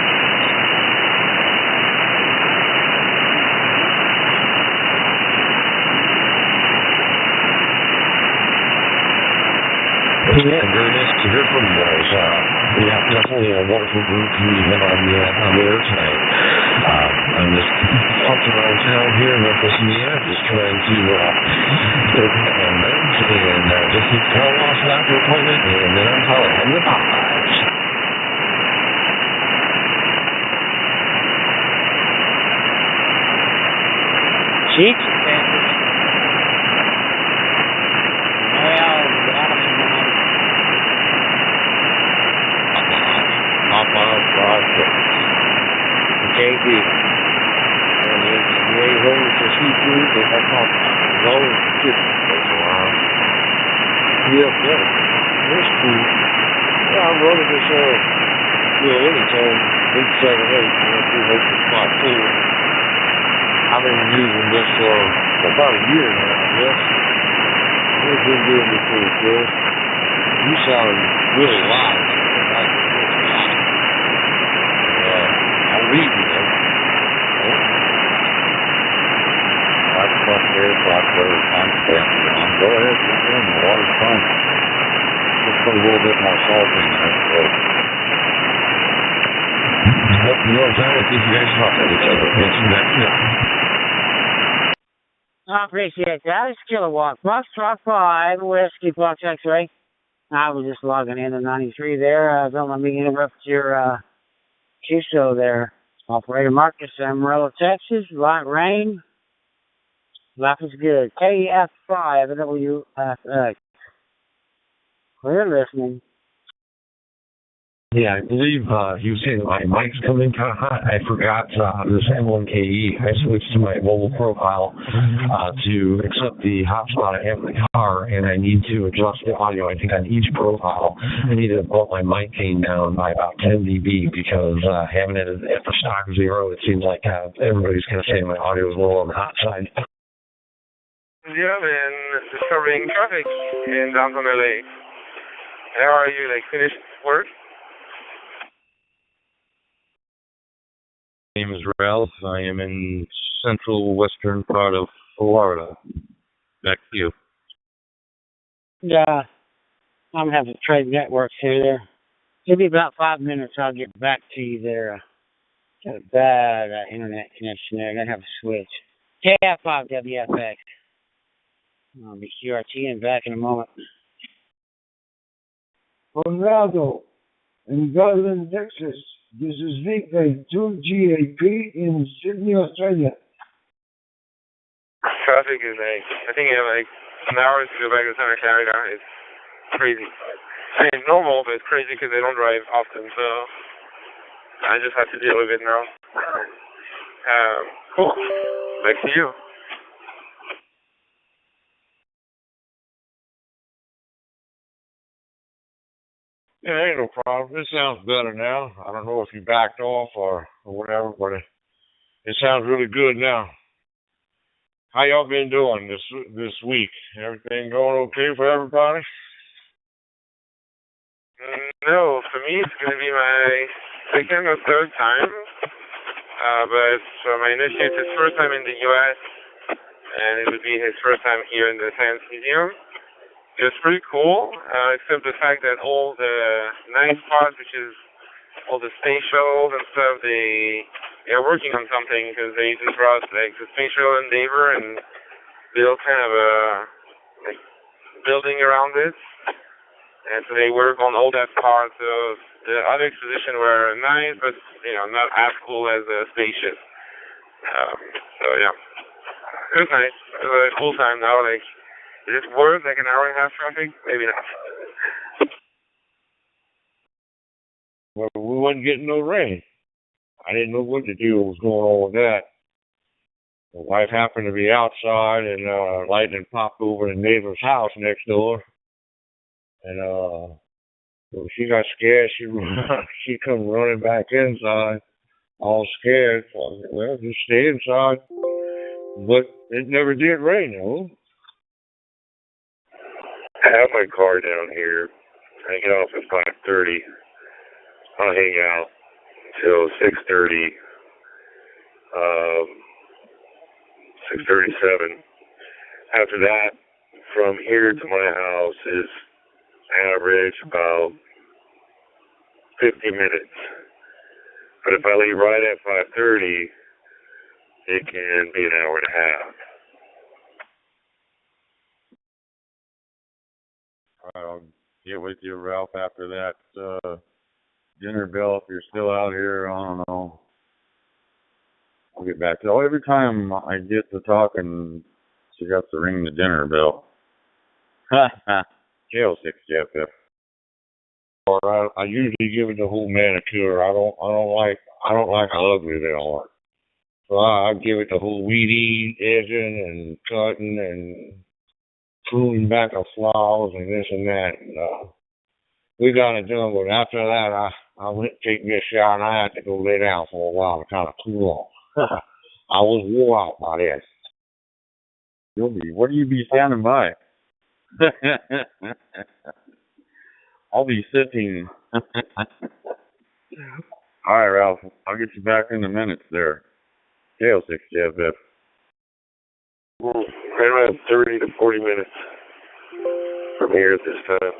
S10: Yeah, very nice to hear from you guys. Yeah, definitely a wonderful group you have on the air tonight. I'm just punching around town here in Memphis, Indiana, just trying to get my meds and just need to call off an after appointment, and then I'm calling him the Popeyes.
S6: Cheeks sandwich.
S8: Popeyes fried chicken. JD. And it's way home for seafood, they have Popeyes. Low for chicken. That's a lot. Yeah, better. There's two. Yeah, I'm running this anytime. 878. I'm going to spot 2. I've been using this for about a year now, I guess. They've been doing it pretty good. You sound really loud. I'll read you though. Blackberry, timestamp. Go ahead, get in. The water's fine. Just put a little bit more salt in there. So. You know what I'm trying to keep you guys talk at each other.
S6: I appreciate that. It's Kilowatt. Foxtrot 5, Whiskey Fox X-Ray. I was just logging in to 93 there. Don't let me interrupt your QSO there. Operator Marcus, Amarillo, Texas. Light rain. Life is good. KF5 WFX. We're listening.
S10: Yeah, I believe he was saying my mic's coming kind of hot. I forgot the M1KE. I switched to my mobile profile to accept the hotspot I have in the car, and I need to adjust the audio. I think on each profile, I need to bump my mic gain down by about 10 dB because having it at the stock 0, it seems like everybody's kind of saying my audio is a little on the hot side.
S9: Yeah, man, disturbing traffic in downtown LA. How are you, finished work?
S8: My name is Ralph. I am in central western part of Florida. Back to you.
S6: Yeah, I'm having trade networks here there. Give me about 5 minutes, I'll get back to you there. Got a bad internet connection there. I gotta have a switch. KF5 WFX. I'll be QRT and back in a moment.
S11: Ronaldo in Garland, Texas. This is Vic, 2GAP in Sydney, Australia.
S9: Traffic is I think you have an hour to go back to Santa Clarita. It's crazy. I mean, it's normal, but it's crazy because they don't drive often, so I just have to deal with it now. Cool. Back to you.
S8: Yeah, ain't no problem. It sounds better now. I don't know if you backed off or whatever, but it sounds really good now. How y'all been doing this week? Everything going okay for everybody?
S9: No, for me it's going to be my second or third time. But for my nephew, it's his first time in the U.S. and it would be his first time here in the Science Museum. It was pretty cool, except the fact that all the nice parts, which is all the space shuttles and stuff, they are working on something because they just brought the space shuttle Endeavour and built kind of a building around it, and so they work on all that part. So the other exposition were nice, but not as cool as a spaceship. So yeah, it was nice. It was a cool time now. Is it worth an hour and a half traffic? Maybe not.
S8: Well, we wasn't getting no rain. I didn't know what the deal was going on with that. My wife happened to be outside and lightning popped over the neighbor's house next door. And when she got scared, she come running back inside, all scared. Well, just stay inside. But it never did rain, though.
S5: I have my car down here. I get off at 5:30. I'll hang out till 6:30, 6:37. After that, from here to my house is average about 50 minutes. But if I leave right at 5:30, it can be an hour and a half.
S7: I'll get with you, Ralph, after that dinner bell. If you're still out here, I don't know. I'll get back to you. Every time I get to talking, she got to ring the dinner bell. Ha ha. Jail 6 Jeff. Or I usually give it the whole manicure. I don't like how ugly they are. So I give it the whole weedy edging and cutting and pruning back the flaws and this and that. And, we got it done, but after that, I went to take me a shower and I had to go lay down for a while to kind of cool off. I was wore out by that. What do you be standing by? I'll be sitting. All right, Ralph. I'll get you back in a minute there. Jail 6 Jeff.
S5: Right around 30 to 40 minutes from here at this time.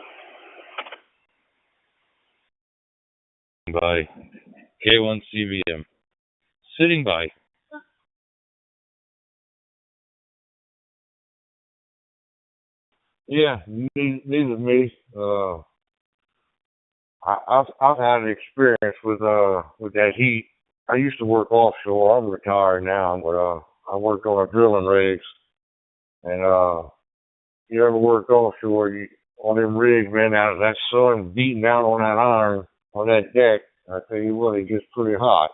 S7: By K1CVM. Sitting by. Yeah, neither me. I've had an experience with that heat. I used to work offshore. I'm retired now, but I worked on a drilling rigs. And you ever worked offshore? On them rigs, man, that sun beating down on that iron on that deck. I tell you what, it gets pretty hot.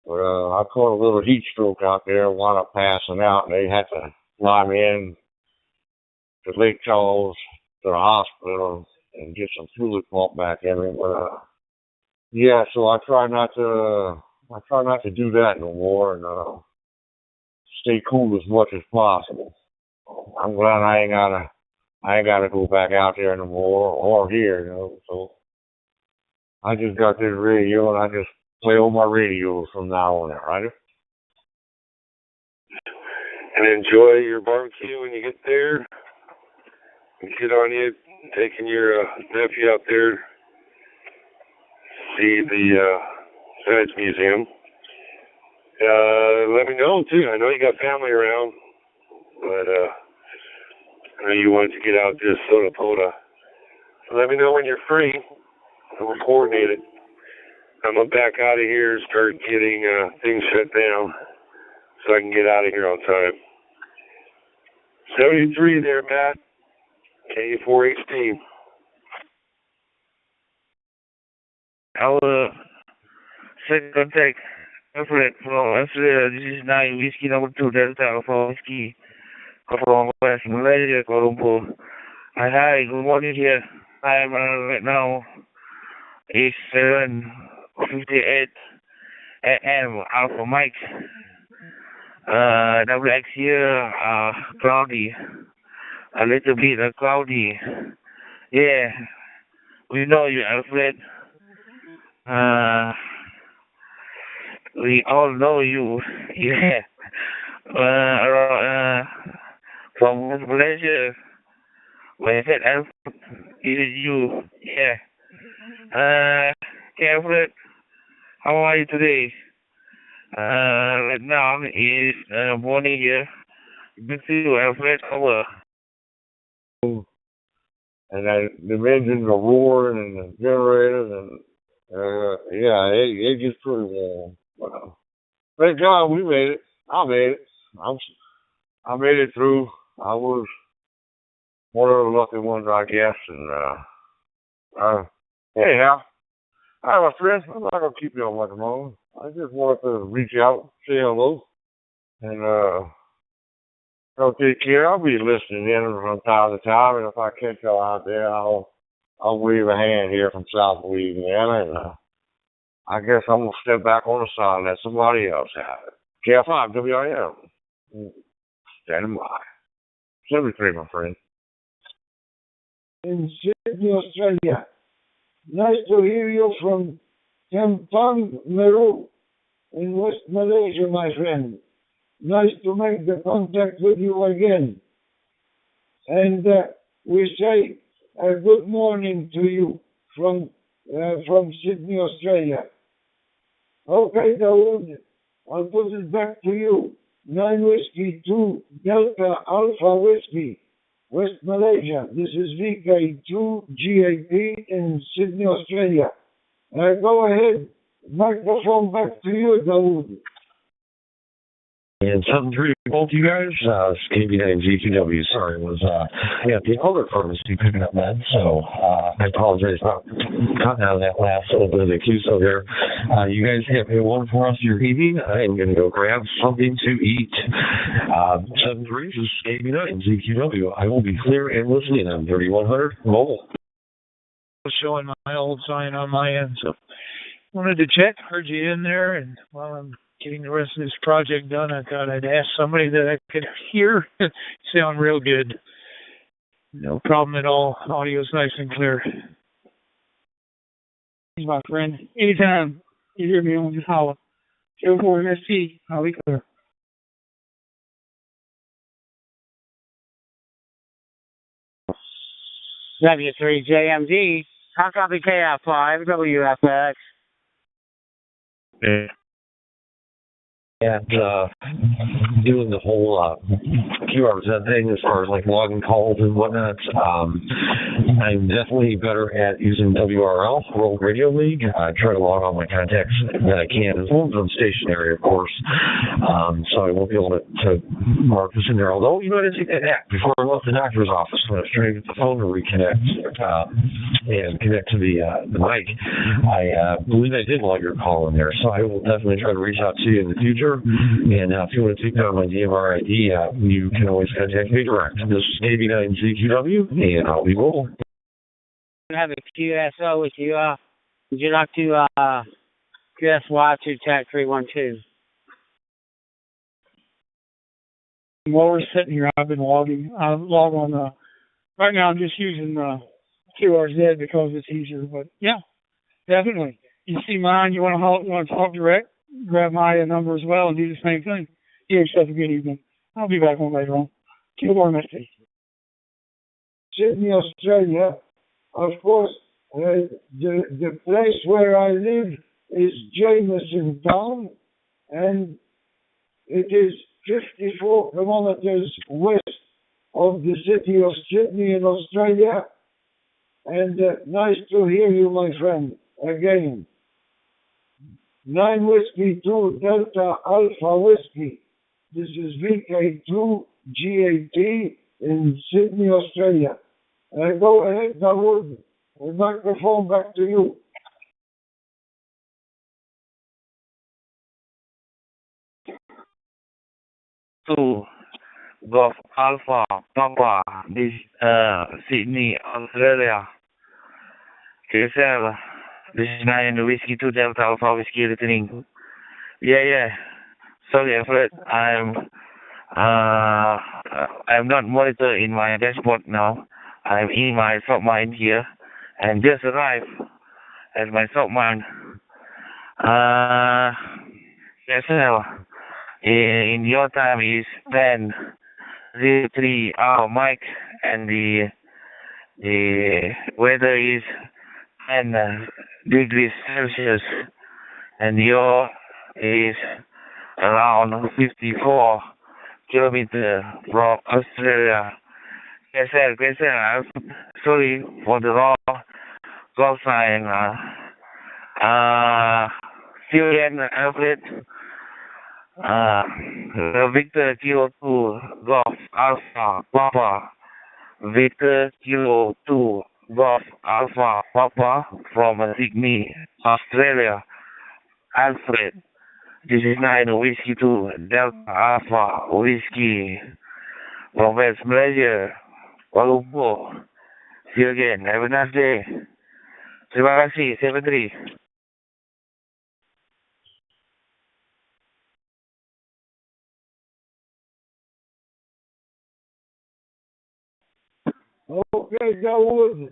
S7: But I caught a little heat stroke out there, wound up passing out, and they had to fly me in to Lake Charles to the hospital and get some fluid pumped back in me. But yeah, so I try not to do that no more and stay cool as much as possible. I'm glad I ain't gotta go back out there no more or here, so I just got this radio and I just play on my radio from now on, right?
S5: And enjoy your barbecue when you get there. And get on you, taking your nephew out there, see the Science Museum. Let me know too. I know you got family around, but I know you wanted to get out to Soda Poda. So let me know when you're free, and we'll coordinate it. I'm gonna back out of here and start getting things shut down so I can get out of here on time. 73 there, Matt. K4HT.
S13: Our second contact, Alfred from Australia. This is 9 Whiskey number 2 Delta for Whiskey from West Malaysia, Kuala Lumpur. Hi, good morning here. I am right now. It's 7:58 a.m. Alpha Mike. WX here, cloudy. A little bit cloudy. Yeah, we know you, Alfred. We all know you. Yeah. From Malaysia. When I said Alfred, it is you. Yeah. Okay, Alfred, how are you today? Right now it's morning here. Good to see you, Alfred. Over.
S2: And the engines are roaring and the generators and yeah, it gets pretty warm. Thank God we made it. I made it. I made it through. I was one of the lucky ones, I guess. And anyhow, all right, my friends, I'm not gonna keep you on much longer. I just wanted to reach out, say hello, and I'll take care. I'll be listening in from time to time, and if I catch y'all out there, I'll wave a hand here from South Louisiana, and I guess I'm gonna step back on the side and let somebody else have it. KF5 WIM. Standing by. 73, my friend.
S11: in Sydney, Australia. Nice to hear you from Kampong Meru in West Malaysia, my friend. Nice to make the contact with you again. And we say a good morning to you from Sydney, Australia. Okay, Dawood, I'll put it back to you. 9 Whiskey 2 Delta Alpha Whiskey, West Malaysia. This is VK2 GAP in Sydney, Australia. Go ahead. Microphone back to you, Dawood.
S10: And something pretty cool to you guys. KB9 GQW, sorry, was the other pharmacy picking up meds, so I apologize about cutting out of that last little bit of the QSO there. You guys have a one for us your evening. I am going to go grab something to eat. 7-3 is KB9 GQW. I will be clear and listening on 3100 mobile.
S6: Showing my old sign on my end, so wanted to check. Heard you in there, and while I'm getting the rest of this project done, I thought I'd ask somebody that I could hear. Sound real good. No problem at all. Audio's nice and clear. My friend, anytime you hear me on, just holler. 04MST, I'll be clear.
S14: 3JMD, how copy KF5, WFX?
S10: And doing the whole QRZ thing as far as like logging calls and whatnot. I'm definitely better at using WRL, World Radio League. I try to log all my contacts that I can, as long as I'm stationary, of course. So I won't be able to mark this in there. Although, you know, I did take that app before I left the doctor's office when I was trying to get the phone to reconnect and connect to the mic. I believe I did log your call in there, so I will definitely try to reach out to you in the future. And if you want to take down my DMR ID, you can always contact me direct. This is KB9ZQW, and I'll be rolling.
S14: I have a QSO with you. Would you like to QSY to TAC 312?
S6: While we're sitting here, I've been logging. I log on. Right now, I'm just using QRZ because it's easier. But yeah, definitely. You see mine. You want to talk direct? Grab my number as well and do the same thing. You have yourself a good evening. I'll be back on later on. QRMST.
S11: Sydney, Australia. Of course, the place where I live is Jameson Town, and it is 54 kilometers west of the city of Sydney in Australia. And nice to hear you, my friend, again. 9 Whiskey 2 Delta Alpha Whiskey. This is VK2 GAP in Sydney, Australia. Go ahead, Dawood. The microphone back to you.
S13: To Golf Alpha Papa, this Sydney, Australia. KSL, this is 9 Whiskey 2 Delta Alpha Whiskey returning. Yeah. Sorry, Alfred. I'm not monitor in my dashboard now. I'm in my submine here and just arrived at my submine. KSL, in your time is 10:03 hour Mike, and the weather is 10 degrees Celsius, and your is around 54 kilometers from Australia. KSL, sorry for the wrong golf sign. Julian Alfred, Victor Kilo 2 Golf Alpha Papa, Victor Kilo 2 Golf Alpha Papa from Sydney, Australia. Alfred, this is 9 Whiskey 2 Delta Alpha Whiskey from West Malaysia, Kuala Lumpur. See you again. Have a nice day. Terima kasih, 73.
S11: Okay, Dawood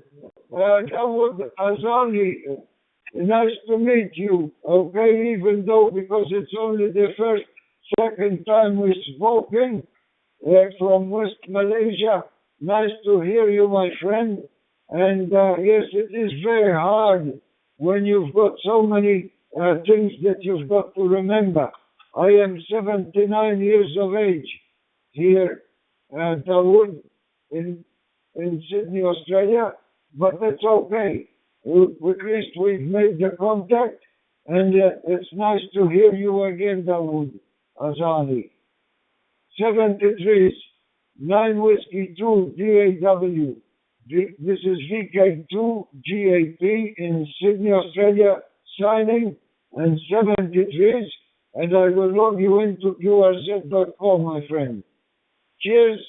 S11: Azani, nice to meet you. Okay, even though because it's only the second time we've spoken from West Malaysia. Nice to hear you, my friend. And yes, it is very hard when you've got so many things that you've got to remember. I am 79 years of age here at Dawood in Sydney, Australia, but that's okay. At least we've made the contact, and it's nice to hear you again, Dawood Azani. 73, 9 Whiskey 2 DAW. This is VK2 GAP in Sydney, Australia, signing, and 73, and I will log you into QRZ.com, my friend. Cheers,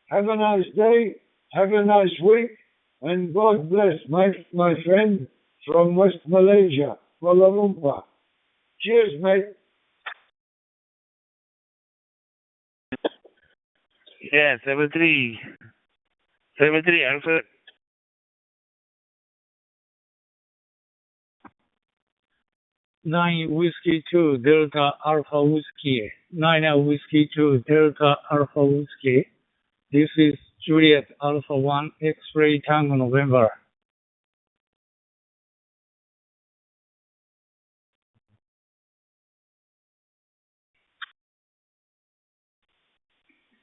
S11: have a nice day, have a nice week, and God bless my friend from West Malaysia, Kuala Lumpur. Cheers, mate.
S13: Yeah, 73. 73, Alfred.
S6: Nine Whiskey 2 Delta Alpha Whiskey. 9 Whiskey 2 Delta Alpha Whiskey. This is Juliet Alpha 1 X-Ray Tango November.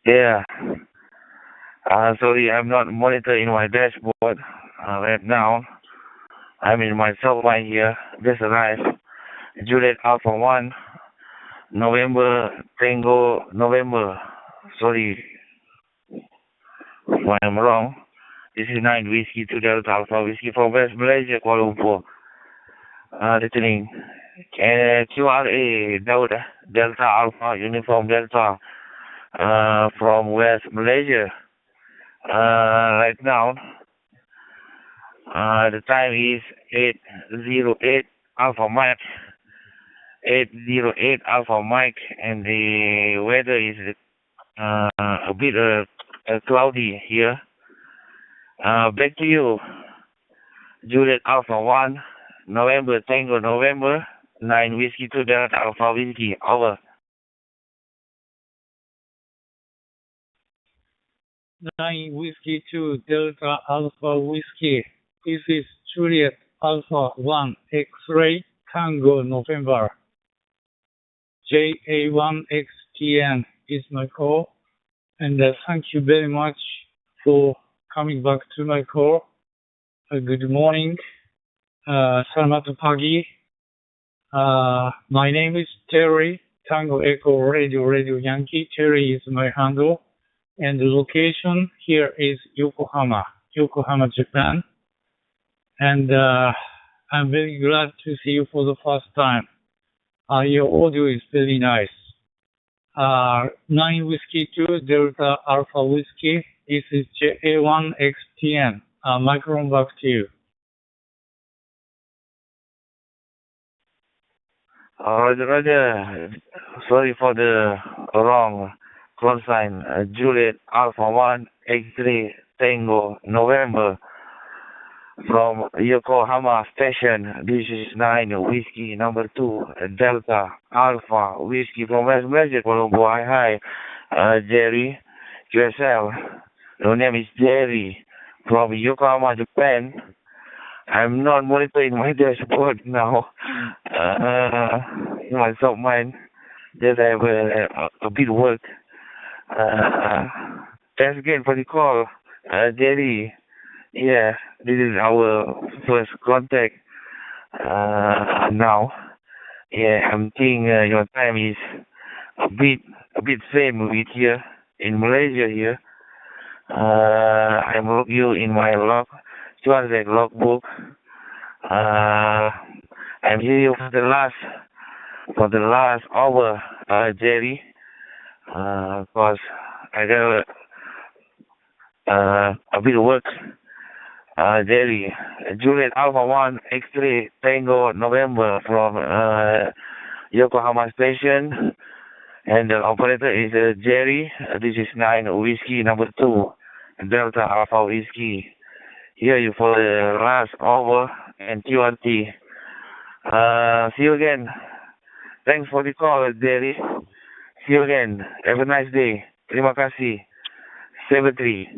S13: Yeah. Sorry, I'm not monitoring my dashboard right now. I'm in my subline here. Just arrived. Juliet Alpha 1, November, Tango, November. Sorry if I'm wrong. This is 9 Whiskey 2 Delta Alpha Whiskey from West Malaysia, Kuala Lumpur. Returning. QRA Delta Alpha Uniform Delta from West Malaysia. Right now, the time is 8:08 Alpha Mike. 8:08 Alpha Mike, and the weather is a bit cloudy here. Back to you. Juliet Alpha 1, November Tango November, 9 Whiskey 2 Delta Alpha Whiskey. Over.
S6: 9 Whiskey 2 Delta Alpha Whiskey. This is Juliet Alpha 1 X-Ray Tango November. JA1XTN is my call, and thank you very much for coming back to my call. Good morning. Selamat pagi. My name is Terry, Tango Echo Radio Yankee. Terry is my handle. And the location here is Yokohama, Japan. And I'm very glad to see you for the first time. Your audio is very nice. 9 Whiskey 2 Delta Alpha Whiskey. This is JA1XTN. Microphone back to you.
S13: Roger. Sorry for the wrong call sign. Juliet Alpha 1 X3 Tango November from Yokohama Station. This is 9 Whiskey number 2 Delta Alpha Whiskey from West Malaysia, Kuala Lumpur. Hi, Jerry QSL. Your name is Jerry from Yokohama, Japan. I'm not monitoring my dashboard now. In my submind, just have a bit of work. Thanks again for the call, Jerry. Yeah, this is our first contact now. Yeah, I'm thinking your time is a bit same with here in Malaysia here. I log you in my logbook. I'm here for the last hour, Jerry. Cause I got a bit of work. Jerry, Juliet Alpha 1 X3 Tango November from Yokohama Station, and the operator is Jerry. This is 9 Whiskey number 2 Delta Alpha Whiskey. Hear you for the last hour and QRT. See you again. Thanks for the call, Jerry. See you again. Have a nice day. Terima kasih. 73.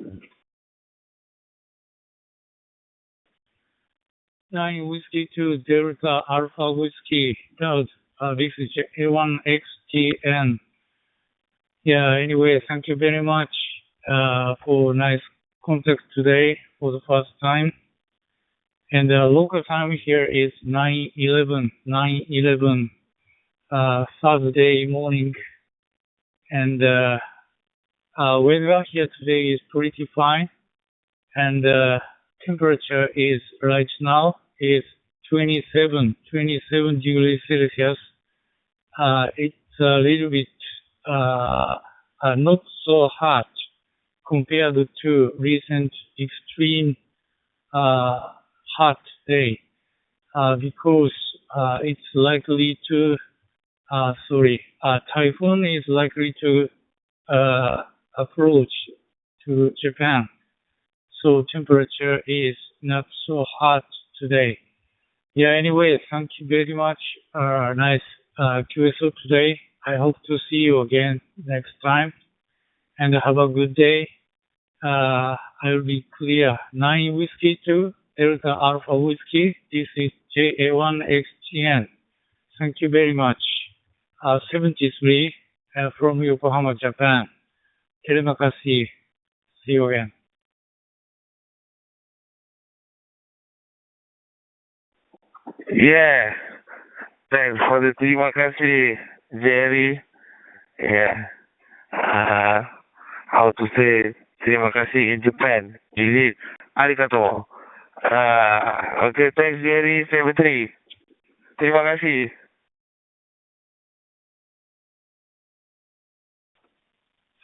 S1: 9 Whiskey 2 Delta Alpha Whiskey. This is A1XTN. Yeah, anyway, thank you very much for nice contact today for the first time. And local time here is 9:11 Thursday morning. And weather here today is pretty fine. And temperature is right now is 27 degrees Celsius. It's a little bit not so hot compared to recent extreme hot day because it's likely to typhoon is likely to approach to Japan. So temperature is not so hot today. Yeah, anyway, thank you very much. Nice QSO today. I hope to see you again next time. And have a good day. I'll be clear. 9 Whiskey 2, Delta Alpha Whiskey. This is JA1XTN. Thank you very much. 73 from Yokohama, Japan. Terima kasih. See you again.
S13: Yeah. Thanks for the terima kasih, Jerry. Yeah. How to say terima kasih in Japan? Jilid. Arigato. Okay, thanks, Jerry. 73. Terima kasih.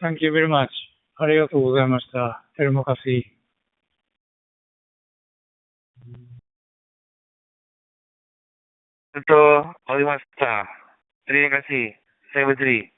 S1: Thank you very much. ありがとうございました。terima kasih.
S13: Betul, orimashita. Terima kasih. 73.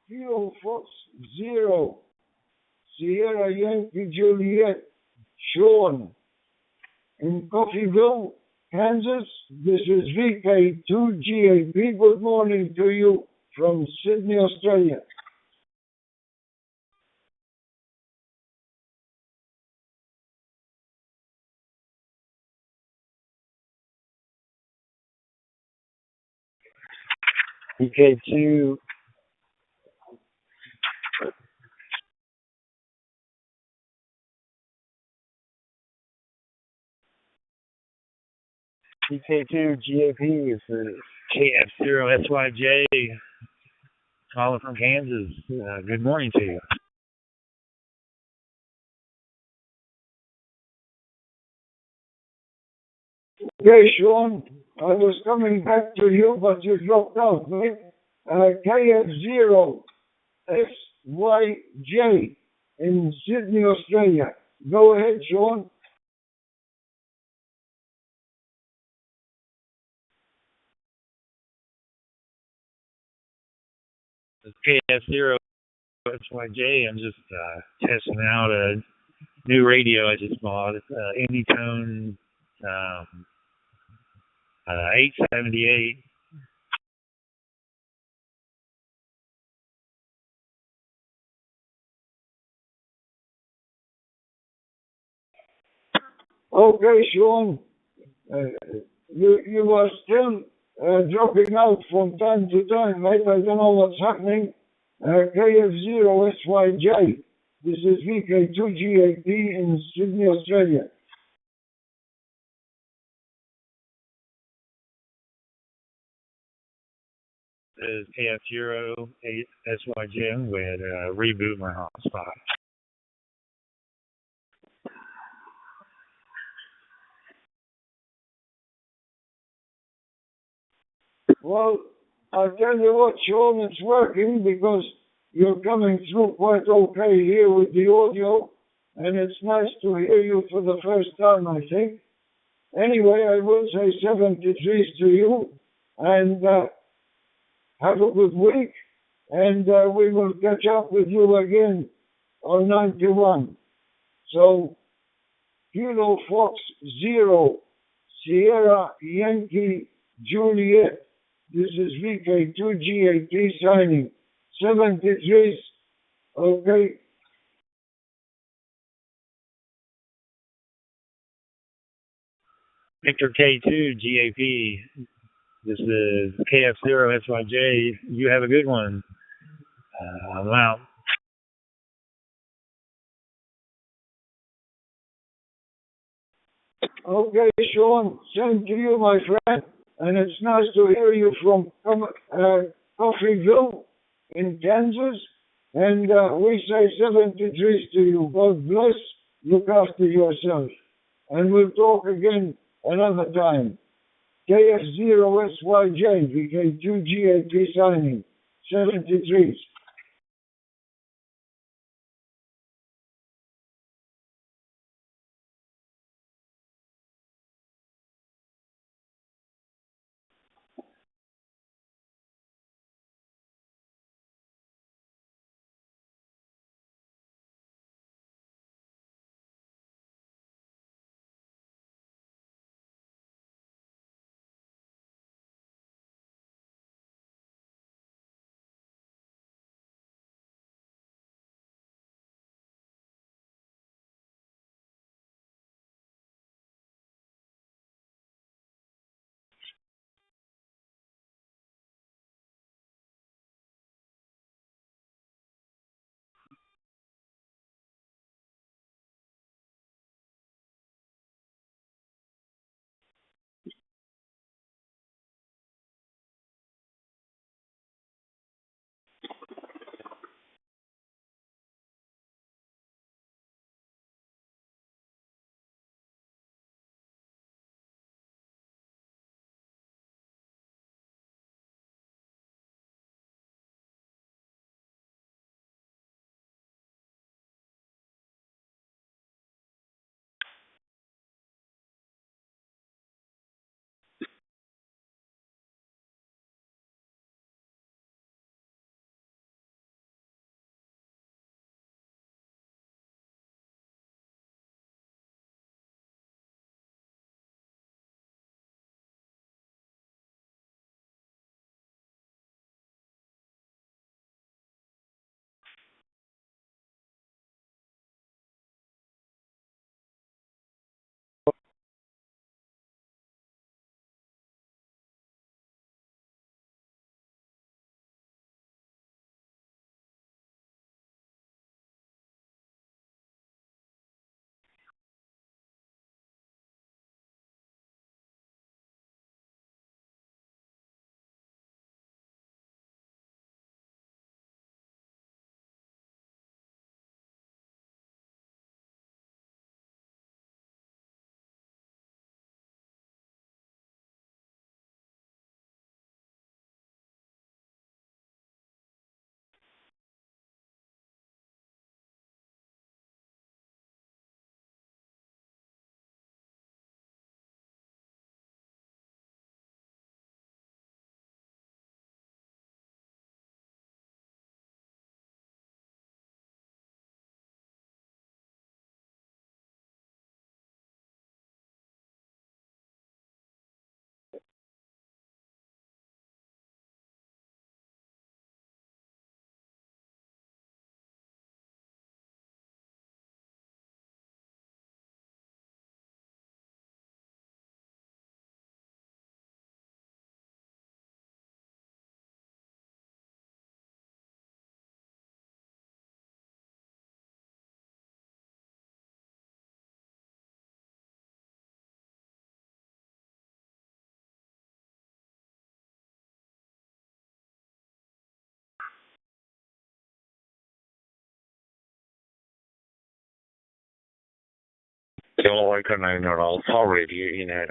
S11: Kilo Fox 0, Sierra Yankee Juliet, Sean. In Coffeyville, Kansas, this is VK2GAP. Good morning to you from Sydney, Australia.
S2: VK2 GAP is
S15: KF0SYJ, calling from Kansas. Good morning to you.
S11: Okay, Sean, I was coming back to you, but you dropped out, mate. KF0SYJ in Sydney, Australia. Go ahead, Sean.
S15: The KF0 XYJ. I'm just testing out a new radio I just bought. It's Anytone 878.
S11: Okay, Sean. You are still dropping out from time to time, mate. I don't know what's happening. KF0SYJ. This is VK2GAP in Sydney, Australia.
S15: Is KF0 8SYJ. I'm going to reboot my hotspot.
S11: Well, I'll tell you what, Sean, it's working because you're coming through quite okay here with the audio, and it's nice to hear you for the first time, I think. Anyway, I will say 73 to you, and have a good week, and we will catch up with you again on 91. So, Kilo Fox 0, Sierra Yankee Juliet. This is VK2GAP signing. 73. Okay.
S15: Victor K2 GAP. This is KF0 SYJ. You have a good one. I'm out.
S11: Okay, Sean. Same to you, my friend. And it's nice to hear you from Coffeeville in Kansas. And we say 73 to you. God bless. Look after yourself. And we'll talk again another time. KF0SYJ, VK2GAP signing. 73.
S12: Illinois cái này nó authority in it.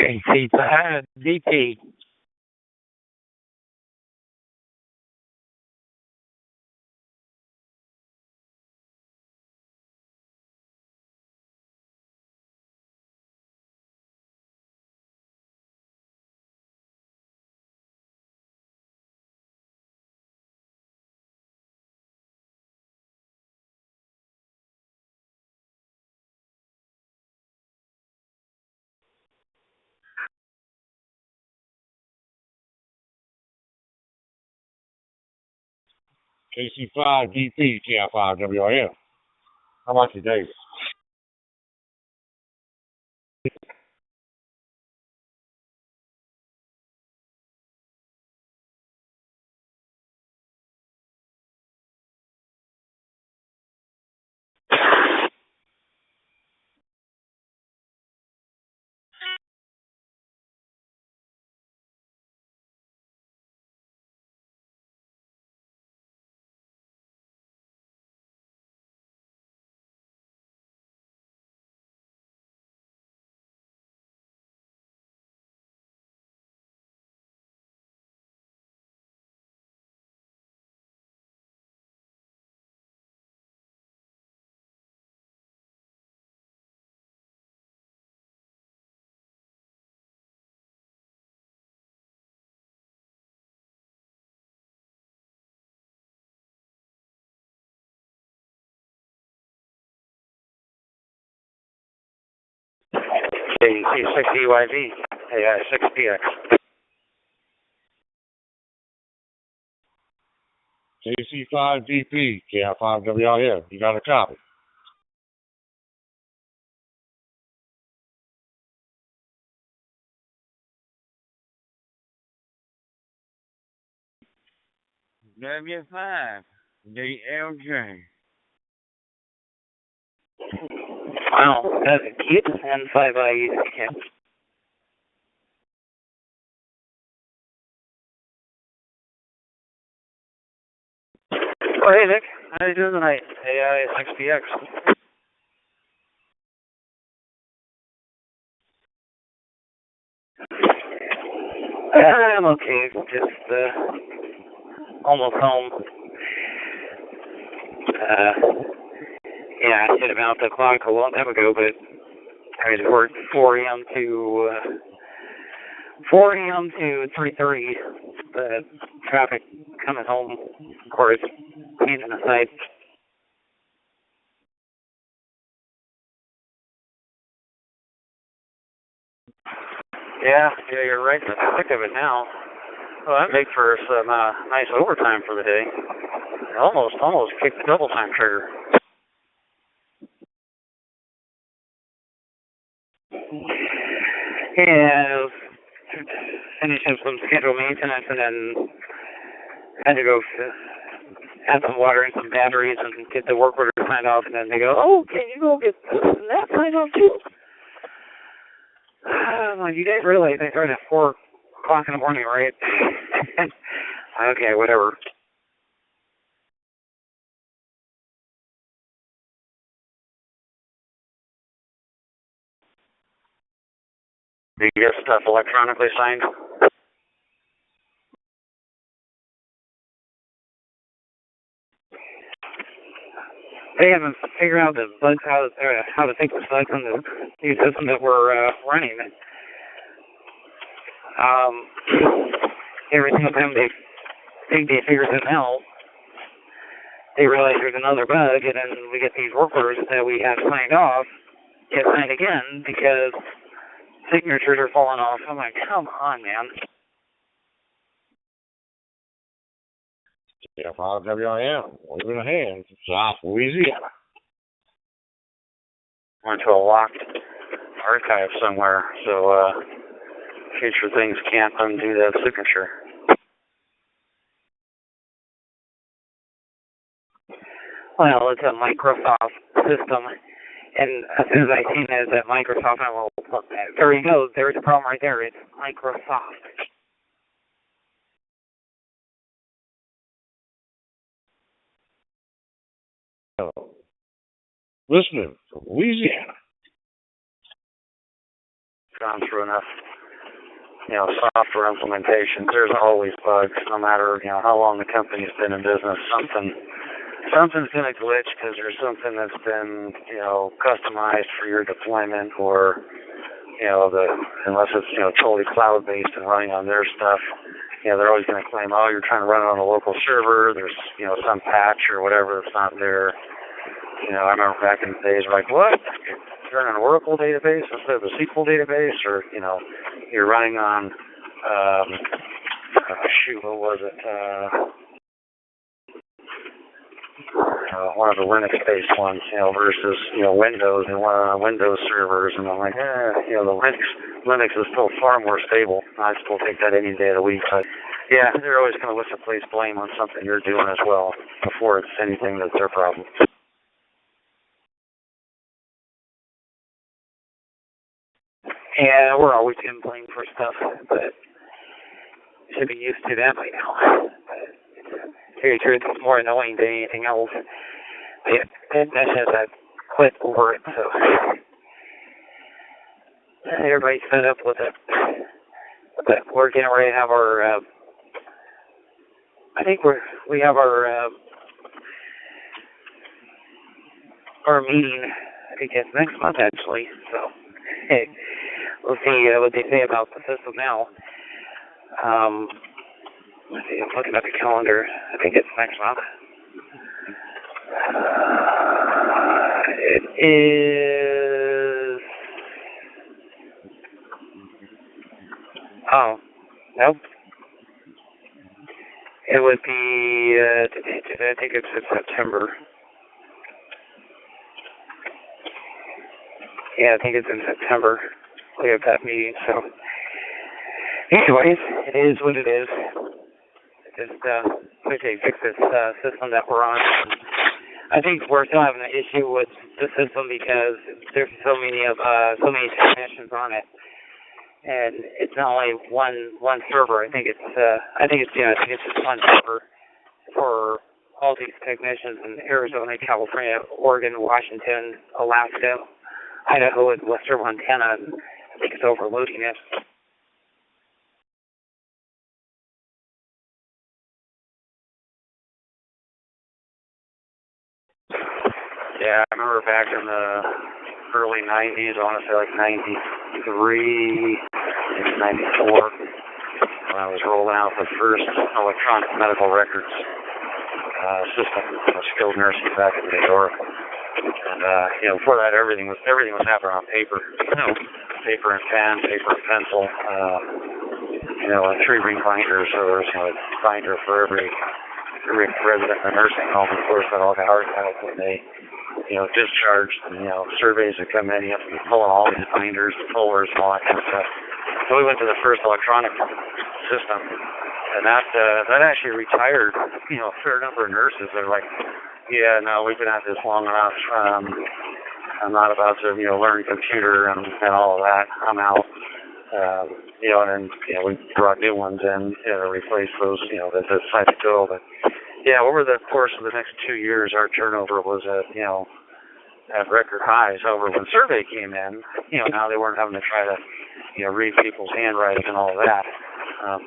S13: AC DP.
S8: AC5 DP TF5 WRM. How about you, Dave?
S13: C6EYV, AI 6PX.
S16: AC5DP, KI5WIF. You got a copy?
S14: W5, DLJ.
S13: Wow, that's a cute N5IU. Oh, hey, Nick. How you doing tonight? AI 6PX. I'm okay. Just, almost home. Yeah, I hit about the clock a long time ago, but I had to work 4 a.m. to 3:30. The traffic coming home, of course, pain in the side. Yeah, you're right. In the thick of it now. Well, that makes for some nice overtime for the day. Almost kicked the double time trigger. Yeah, finishing some scheduled maintenance and then had to go add some water and some batteries and get the work order signed off, and then they go, oh, can you go get this and that signed off too? You guys realize they start at 4 o'clock in the morning, right? Okay, whatever. Do you get stuff electronically signed? They haven't figured out the bugs, how to fix the bugs in the new system that we're running. Every single time they think they figure something out, they realize there's another bug, and then we get these work orders that we have signed off, get signed again because signatures are falling off. I'm like, come on, man.
S16: KI5WIF. Leave it in hands. South Louisiana.
S13: Went to a locked archive somewhere, so future things can't undo that signature. Well, it's a Microsoft system, and as soon as I seen it as at Microsoft, I will look at it. There you go. There's a problem right there. It's Microsoft.
S16: Listening from Louisiana.
S13: Gone through enough, software implementations. There's always bugs, no matter, how long the company's been in business. Something's going to glitch because there's something that's been, customized for your deployment, or, unless it's, totally cloud-based and running on their stuff, they're always going to claim, oh, you're trying to run it on a local server, there's, some patch or whatever that's not there. I remember back in the days, like, what? You're running an Oracle database instead of a SQL database, or, you're running on, what was it? One of the Linux-based ones, versus, Windows and one of the Windows servers, and I'm like, the Linux is still far more stable. I still take that any day of the week, but yeah, they're always going to place blame on something you're doing as well before it's anything that's their problem. Yeah, we're always getting blamed for stuff, but should be used to that by now. To tell you the truth, it's more annoying than anything else. That says I've quit over it, so everybody's fed up with it. But we're getting ready to have our, I think we have our meeting, I think it's next month actually, so hey, we'll see what they say about the system now. Let's see, I'm looking at the calendar. I think it's next month. It is Oh, nope. It would be, I think it's in September. Yeah, I think it's in September. We have that meeting, so. Anyways, it is what it is. Just, we can fix this system that we're on. I think we're still having an issue with the system because there's so many technicians on it. And it's not only one server. I think it's just one server for all these technicians in Arizona, California, Oregon, Washington, Alaska, Idaho, and Western Montana. And I think it's overloading it. Yeah, I remember back in the early 90s, I want to say like 93, maybe 94, when I was rolling out the first electronic medical records system for skilled nursing back in New York. And, before that, everything was happening on paper. Paper and pen, paper and pencil, a 3-ring binder, so there was a binder for every resident in a nursing home. Of course, that all got archived when they discharged, and, surveys would come in, you have to be pulling all these binders, folders, and all that kind of stuff. So we went to the first electronic system, and that actually retired, a fair number of nurses. They're like, yeah, no, we've been at this long enough. I'm not about to, learn computer and all of that. I'm out. And then, we brought new ones in to replace those, that decided to go. But, yeah, over the course of the next 2 years, our turnover was at record highs. However, when survey came in, now they weren't having to try to, read people's handwriting and all of that.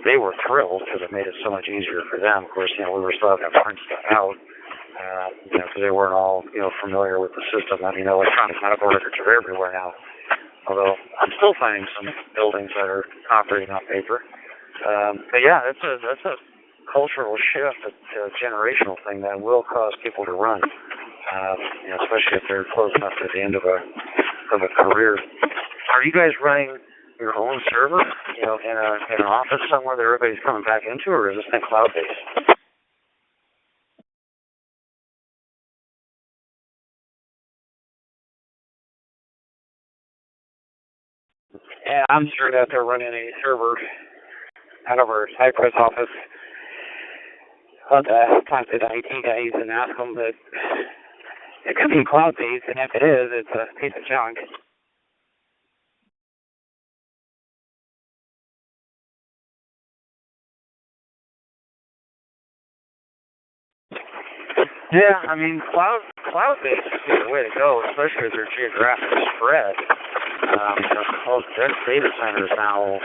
S13: They were thrilled because it made it so much easier for them. Of course, we were still having to print stuff out, because they weren't all, familiar with the system. I mean, electronic medical records are everywhere now. Although I'm still finding some buildings that are operating on paper. But yeah, that's a cultural shift, a generational thing that will cause people to run, especially if they're close enough to the end of a career. Are you guys running your own server, in an office somewhere that everybody's coming back into, or is this thing cloud-based? Yeah, I'm sure that they're running a server out of our Cypress office. I'll talk to the IT guys and ask them, but it could be cloud-based, and if it is, it's a piece of junk. Yeah, I mean, cloud-based is the way to go, especially with their geographic spread. Most data centers now,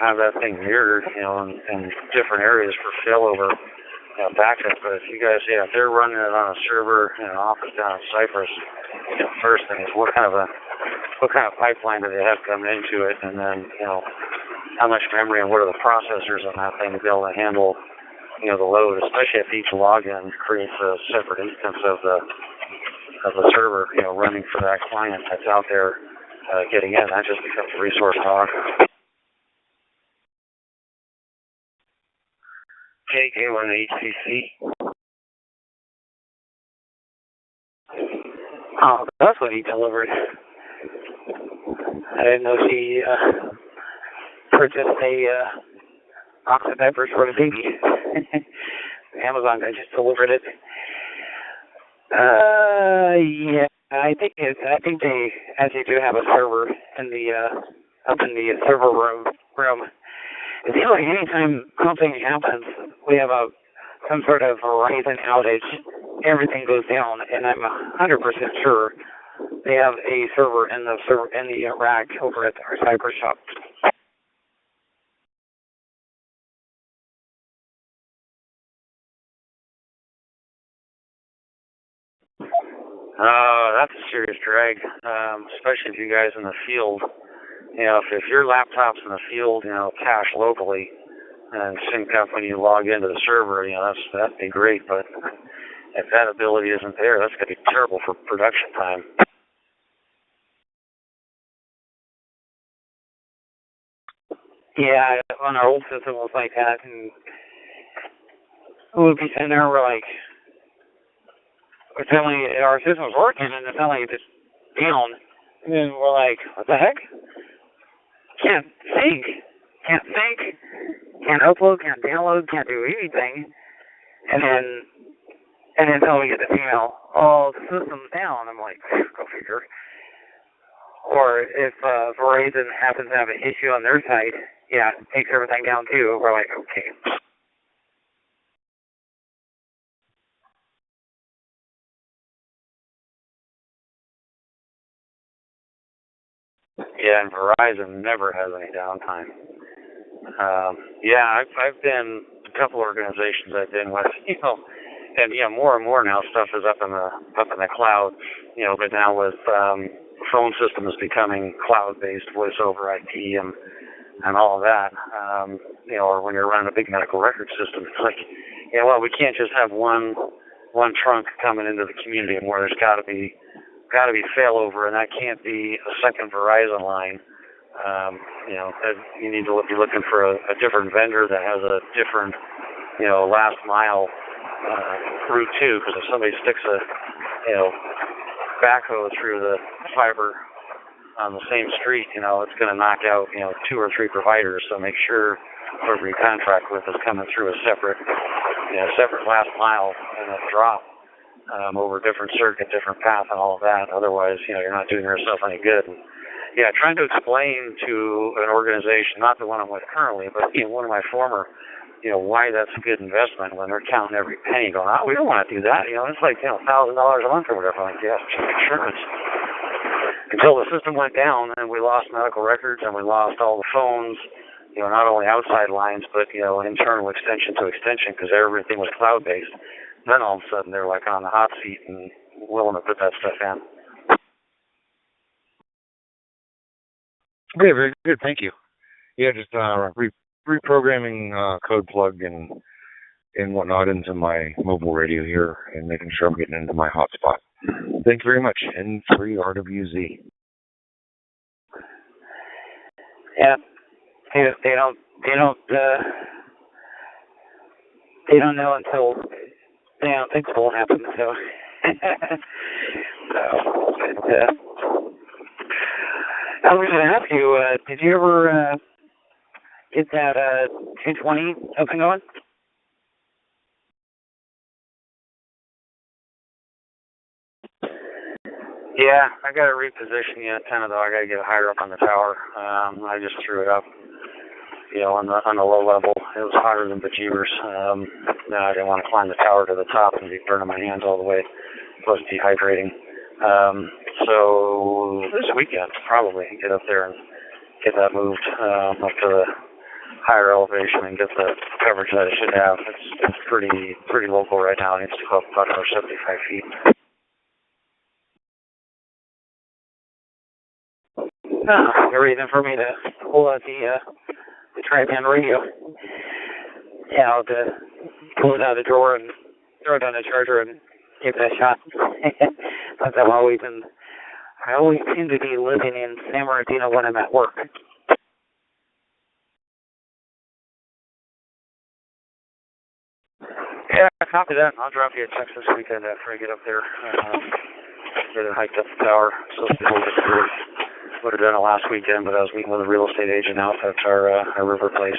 S13: have that thing mirrored, in different areas for failover, backup. But if you guys, if they're running it on a server in an office down in Cypress, first thing is what kind of pipeline do they have coming into it, and then, how much memory and what are the processors on that thing to be able to handle, the load, especially if each login creates a separate instance of the server, running for that client that's out there getting in. That just becomes a resource hog. KK1 HCC. Oh, that's what he delivered. I didn't know she purchased a box of diapers for the baby. Amazon guy just delivered it. Yeah, I think they actually do have a server in the up in the server room. It seems like anytime something happens, we have some sort of Verizon outage, everything goes down, and I'm 100% sure they have a server in the rack over at our cyber shop. That's a serious drag, especially if you guys in the field. If your laptop's in the field, cache locally and sync up when you log into the server, that'd be great. But if that ability isn't there, that's going to be terrible for production time. Yeah, on our old system it was like that, and we'd be sitting there, we're like, our system was working, and it's telling it's down, and then we're like, what the heck? Can't think, can't upload, can't download, can't do anything, and then tell me get this email, oh, the system's down. I'm like, go figure. Or if Verizon happens to have an issue on their side, yeah, it takes everything down too. We're like, okay. Yeah, and Verizon never has any downtime. Yeah, I've been a couple organizations I've been with, and more and more now stuff is up in the cloud, but now with phone systems becoming cloud-based, voice over IP and all of that, or when you're running a big medical record system, it's like, we can't just have one trunk coming into the community anymore. There's got to be failover, and that can't be a second Verizon line. You need to be looking for a different vendor that has a different, last mile route too, because if somebody sticks a, backhoe through the fiber on the same street, it's going to knock out, 2 or 3 providers. So make sure whoever you contract with is coming through a separate last mile and a drop over a different circuit, different path, and all of that. Otherwise, you're not doing yourself any good. And, trying to explain to an organization, not the one I'm with currently, but one of my former, why that's a good investment when they're counting every penny, going, we don't want to do that. It's like $1,000 a month or whatever. I'm like, yeah, insurance. Until the system went down and we lost medical records and we lost all the phones, not only outside lines, but internal extension to extension, because everything was cloud-based. Then all of a sudden they're like on the hot seat and willing to put that stuff in.
S3: Okay, very good. Thank you. Yeah, just reprogramming code plug and whatnot into my mobile radio here and making sure I'm getting into my hotspot. Thank you very much. N3RWZ.
S13: Yeah, they don't know until things will happen. So, I was going to ask you, did you ever get that 220 up and going? Yeah, I got to reposition the antenna though. I got to get it higher up on the tower. I just threw it up, on the low level. It was hotter than bejeebers. No, I didn't want to climb the tower to the top and be burning my hands all the way, plus dehydrating. So this weekend, probably get up there and get that moved up to the higher elevation and get the coverage that it should have. It's pretty local right now. It needs to go up about another 75 feet. You're reason for me to pull out the tri-band radio. Yeah, I'll pull it out of the drawer and throw it on the charger and give that a shot. But I always seem to be living in San Bernardino when I'm at work. Yeah, copy that. I'll drop you a text this weekend after I get up there. Get it hiked up the tower. So people get through. Would have done it last weekend, but I was meeting with a real estate agent out at our river place.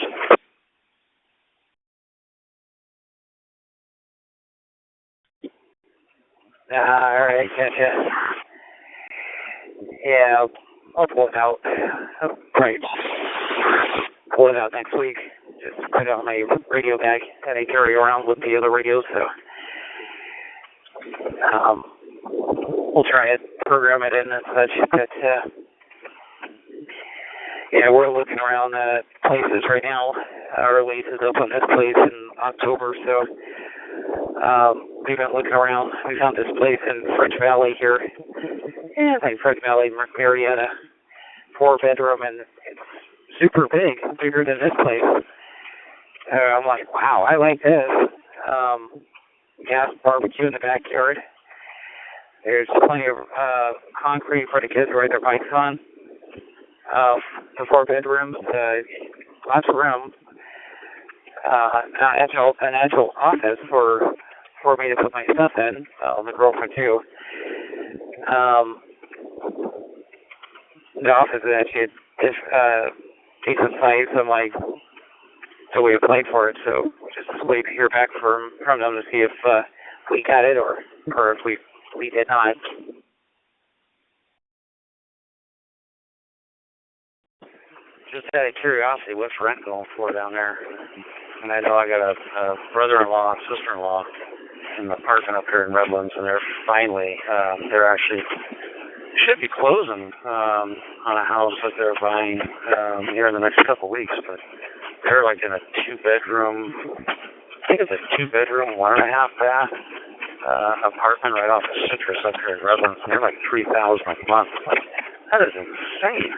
S13: All right, gotcha. Yeah, I'll pull it out. Right. Pull it out next week. Just put out my radio bag that I carry around with the other radios, so we'll try it, program it in and such. But yeah, we're looking around places right now. Our lease is up on this place in October, so we've been looking around. We found this place in French Valley here. Yeah, I think French Valley, Marietta, 4-bedroom, and it's super big, bigger than this place. I'm like, wow, I like this. Gas barbecue in the backyard. There's plenty of concrete for the kids to ride their bikes on. The 4 bedrooms,
S17: lots of room. An actual office for me to put my stuff in. The girlfriend too. The office is actually a decent size. I'm like, so we applied for it. So just wait to hear back from them to see if we got it or if we did not. Just out of curiosity, what's rent going for down there? And I know I got a brother-in-law, sister-in-law in the apartment up here in Redlands, and they're actually should be closing on a house that they're buying here in the next couple of weeks, but they're like in a 2-bedroom, I think it's a 2-bedroom, 1.5 bath apartment right off of Citrus up here in Redlands, and they're like $3,000 a month. Like, that is insane.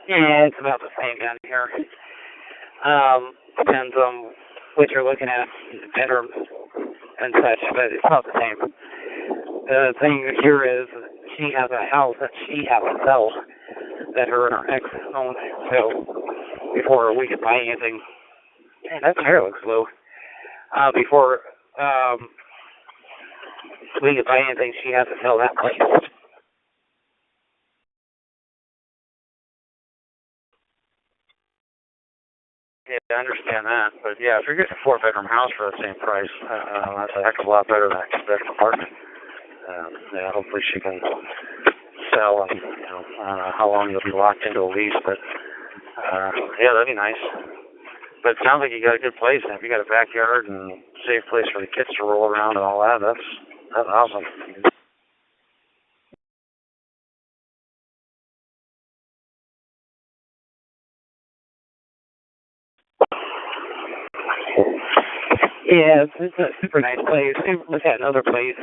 S17: Yeah, it's about the same down here. Depends on what you're looking at, bedrooms and such, but it's about the same. The thing here is she has a house that she has to sell that her and her ex own. So before we could buy anything, man, that tire looks low. Before we could buy anything, she has to sell that place. Yeah, I understand that, but yeah, if you're getting a 4-bedroom house for the same price, that's a heck of a lot better than a 2-bedroom apartment. Yeah, hopefully she can sell, and I don't know how long you'll be locked into a lease, but yeah, that'd be nice. But it sounds like you got a good place, and if you got a backyard and safe place for the kids to roll around and all that, that's awesome. Yeah, it's a super nice place. We had another place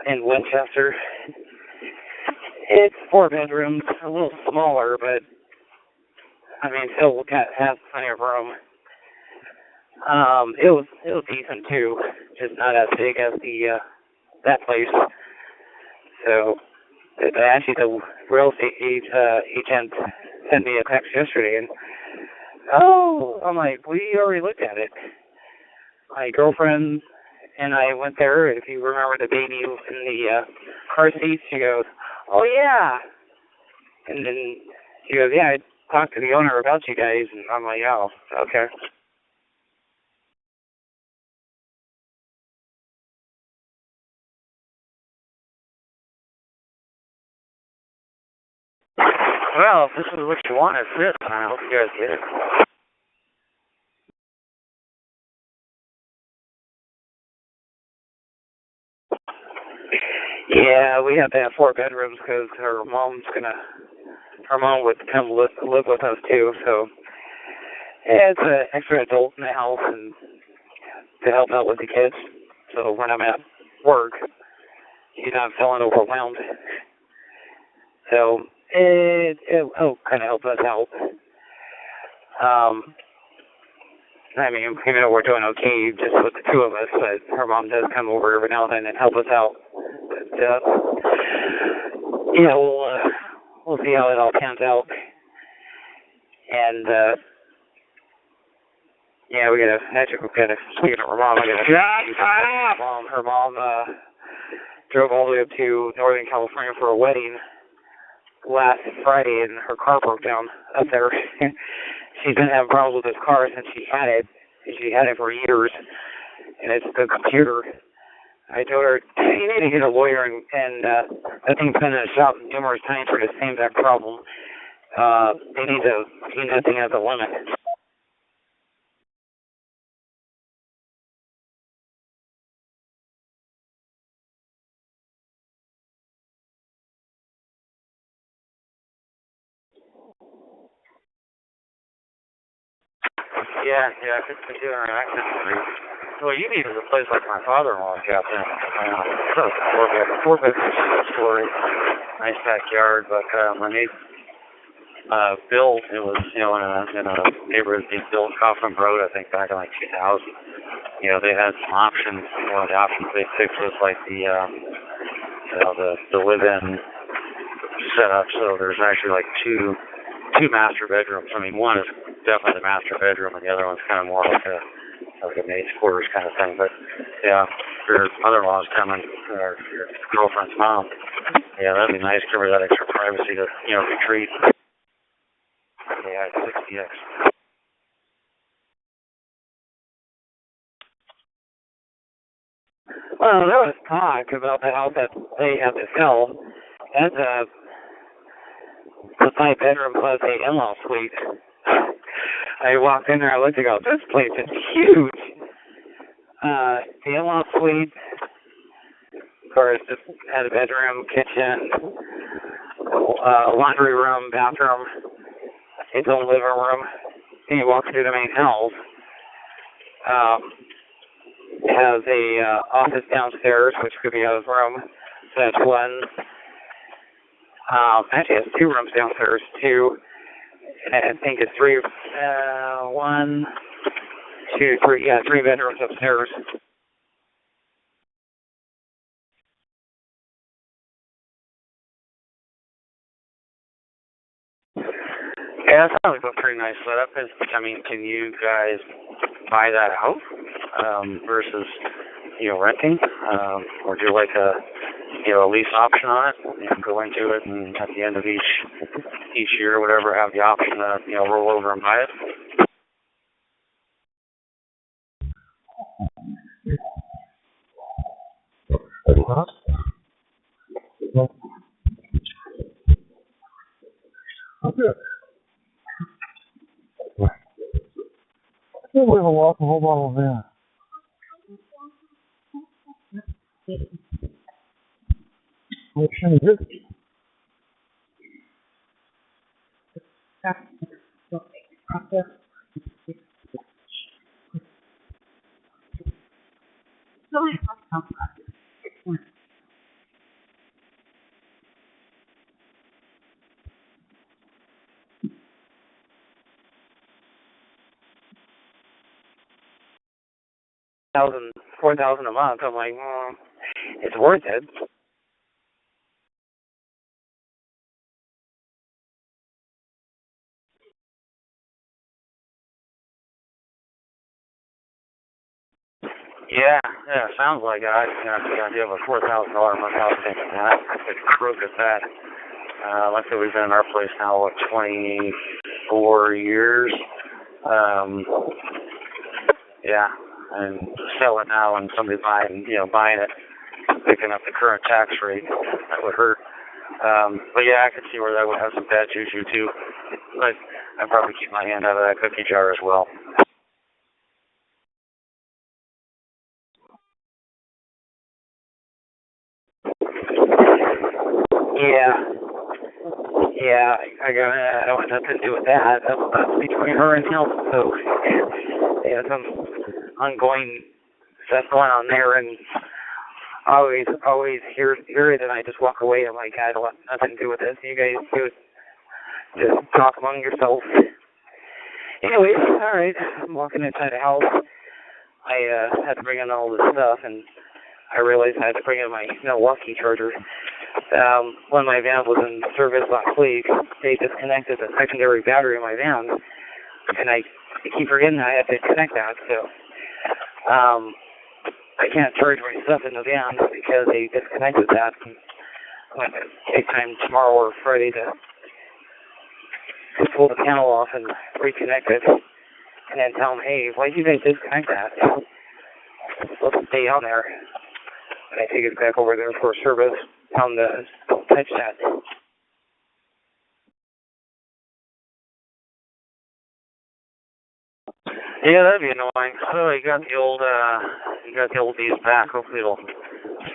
S17: in Winchester. It's 4 bedrooms, a little smaller, but I mean, still has plenty of room. It was decent too, just not as big as that place. So actually, the real estate agent sent me a text yesterday, and I'm like, we already looked at it. My girlfriend and I went there. If you remember the baby in the car seat, she goes, "Oh yeah," and then she goes, "Yeah, I talked to the owner about you guys," and I'm like, "Oh, okay." Well, if this is what you want, it's this. I hope you guys get it. Yeah, we have to have 4 bedrooms because her mom would come live with us too. So yeah, it's an extra adult in the house and to help out with the kids. So when I'm at work, she's not feeling overwhelmed. So it'll kind of help us out. I mean, even though we're doing okay just with the 2 of us, but her mom does come over every now and then and help us out. But yeah, we'll see how it all pans out. And yeah, we gotta speaking of her mom, her mom drove all the way up to Northern California for a wedding last Friday, and her car broke down up there. She's been having problems with this car since she had it. She had it for years, and it's the computer. I told her, you need to get a lawyer, and I think it's been in the shop numerous times for the same exact problem. They need to clean that thing at the limit. Yeah, it's been doing an accident. Well, you need a place like my father-in-law got there. Four-bedroom story, nice backyard. But when they built, it was in a neighborhood they built Coffin Road, I think back in like 2000. They had some options. One of the options they picked was like the live-in set up so there's actually like two master bedrooms. I mean, one is definitely the master bedroom, and the other one's kind of more like a maid's quarters kind of thing. But yeah, if your mother-in-law's coming, or your girlfriend's mom, yeah, that'd be nice. Give her that extra privacy to, retreat. Yeah, 60X. Well, there was talk about the house that they have to sell. That's a 5-bedroom plus a in-law suite. I walked in there, I looked and go, this place is huge. The in-law suite, of course, just had a bedroom, kitchen, laundry room, bathroom, its own living room. And you walk through the main house. Has a office downstairs, which could be a room. So that's one. Actually, it has 2 rooms downstairs, 2. I think it's 3. 1, 2, 3. Yeah, 3 bedrooms upstairs. Yeah, that sounds like a pretty nice setup. Can you guys buy that house versus, renting? Or do like a lease option on it? You can go into it and at the end of each year or whatever, have the option to, roll over and buy it.
S6: We have a whole bottle of that. Which is good.
S17: $4,000 a month. I'm like, it's worth it. Yeah, sounds like it. You have a $4,000 a month house. It's crook at that. Like I said, we've been in our place now, 24 years. Yeah, and sell it now and somebody buying it, picking up the current tax rate, that would hurt. But yeah, I could see where that would have some bad juju too. But I'd probably keep my hand out of that cookie jar as well. Yeah, I don't have nothing to do with that. That's between her and him. So, yeah, some ongoing stuff going on there, and always hear it, and I just walk away. I'm like, I don't want nothing to do with this. You guys just talk among yourselves. Anyway, all right. I'm walking inside the house. I had to bring in all this stuff, and I realized I had to bring in my Milwaukee charger. When my van was in service last week, they disconnected the secondary battery in my van, and I keep forgetting I have to connect that, so I can't charge my stuff in the van because they disconnected that. I'm going to take time tomorrow or Friday to pull the panel off and reconnect it, and then tell them, hey, why did you guys disconnect that? Let's stay on there. And I take it back over there for service. Tell them to touch that. Yeah, that'd be annoying. Oh, you got the old D's back. Hopefully it'll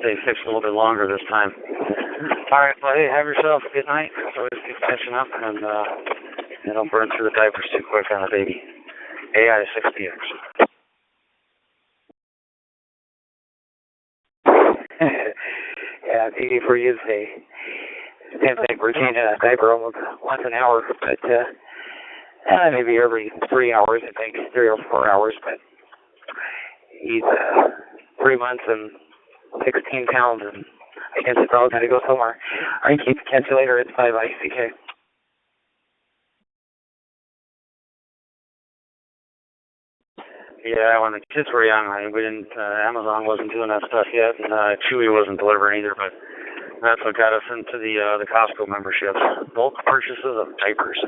S17: stay fixed a little bit longer this time. All right, well, hey, have yourself a good night. It's always good catching up, and don't burn through the diapers too quick on the baby. AI 60X. Yeah, it's easy for you to say. Same thing, we're changing a diaper almost once an hour, but maybe every 3 hours, I think, 3 or 4 hours, but he's 3 months and 16 pounds, and I Can't sit wrong, gotta go somewhere. Alright, Keith, catch you later. It's bye-bye. CK. Yeah, when the kids were young, we didn't, Amazon wasn't doing that stuff yet, and Chewy wasn't delivering either, but that's what got us into the Costco memberships. Bulk purchases of diapers.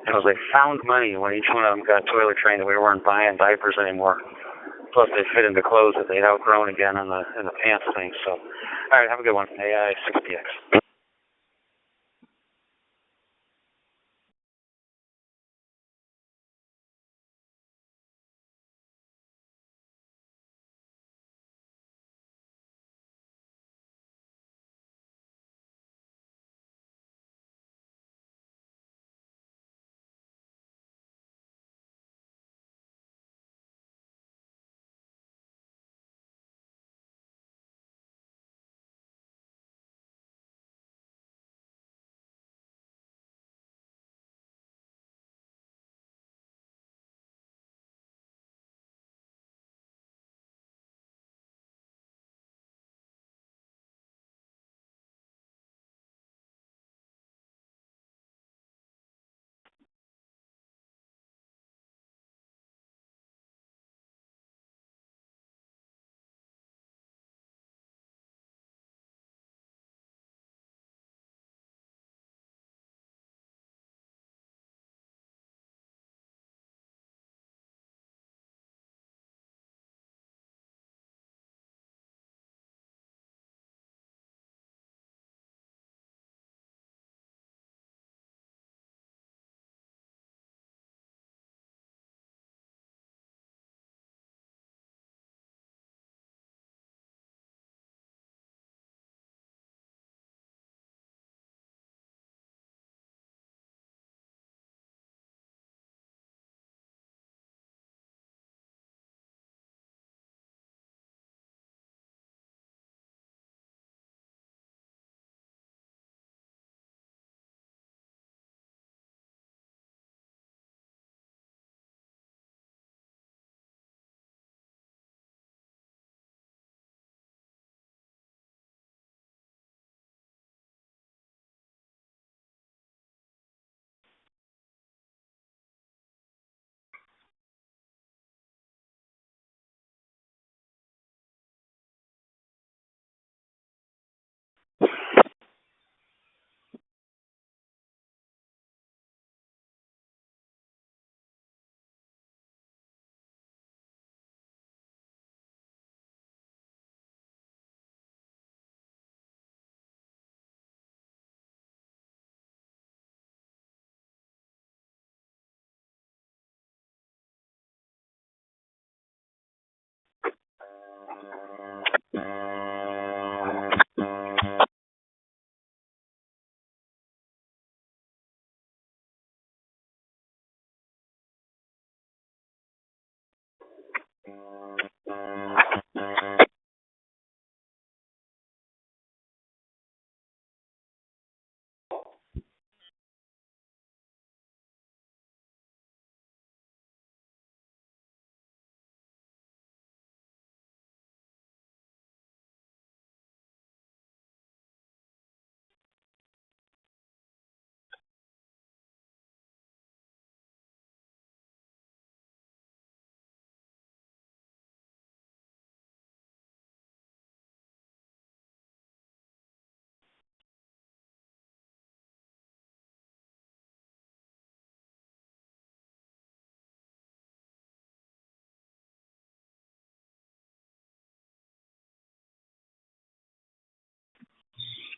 S17: It was like found money when each one of them got toilet trained that we weren't buying diapers anymore. Plus they fit into clothes that they'd outgrown again in the pants thing. So, all right, have a good one. AI 60X.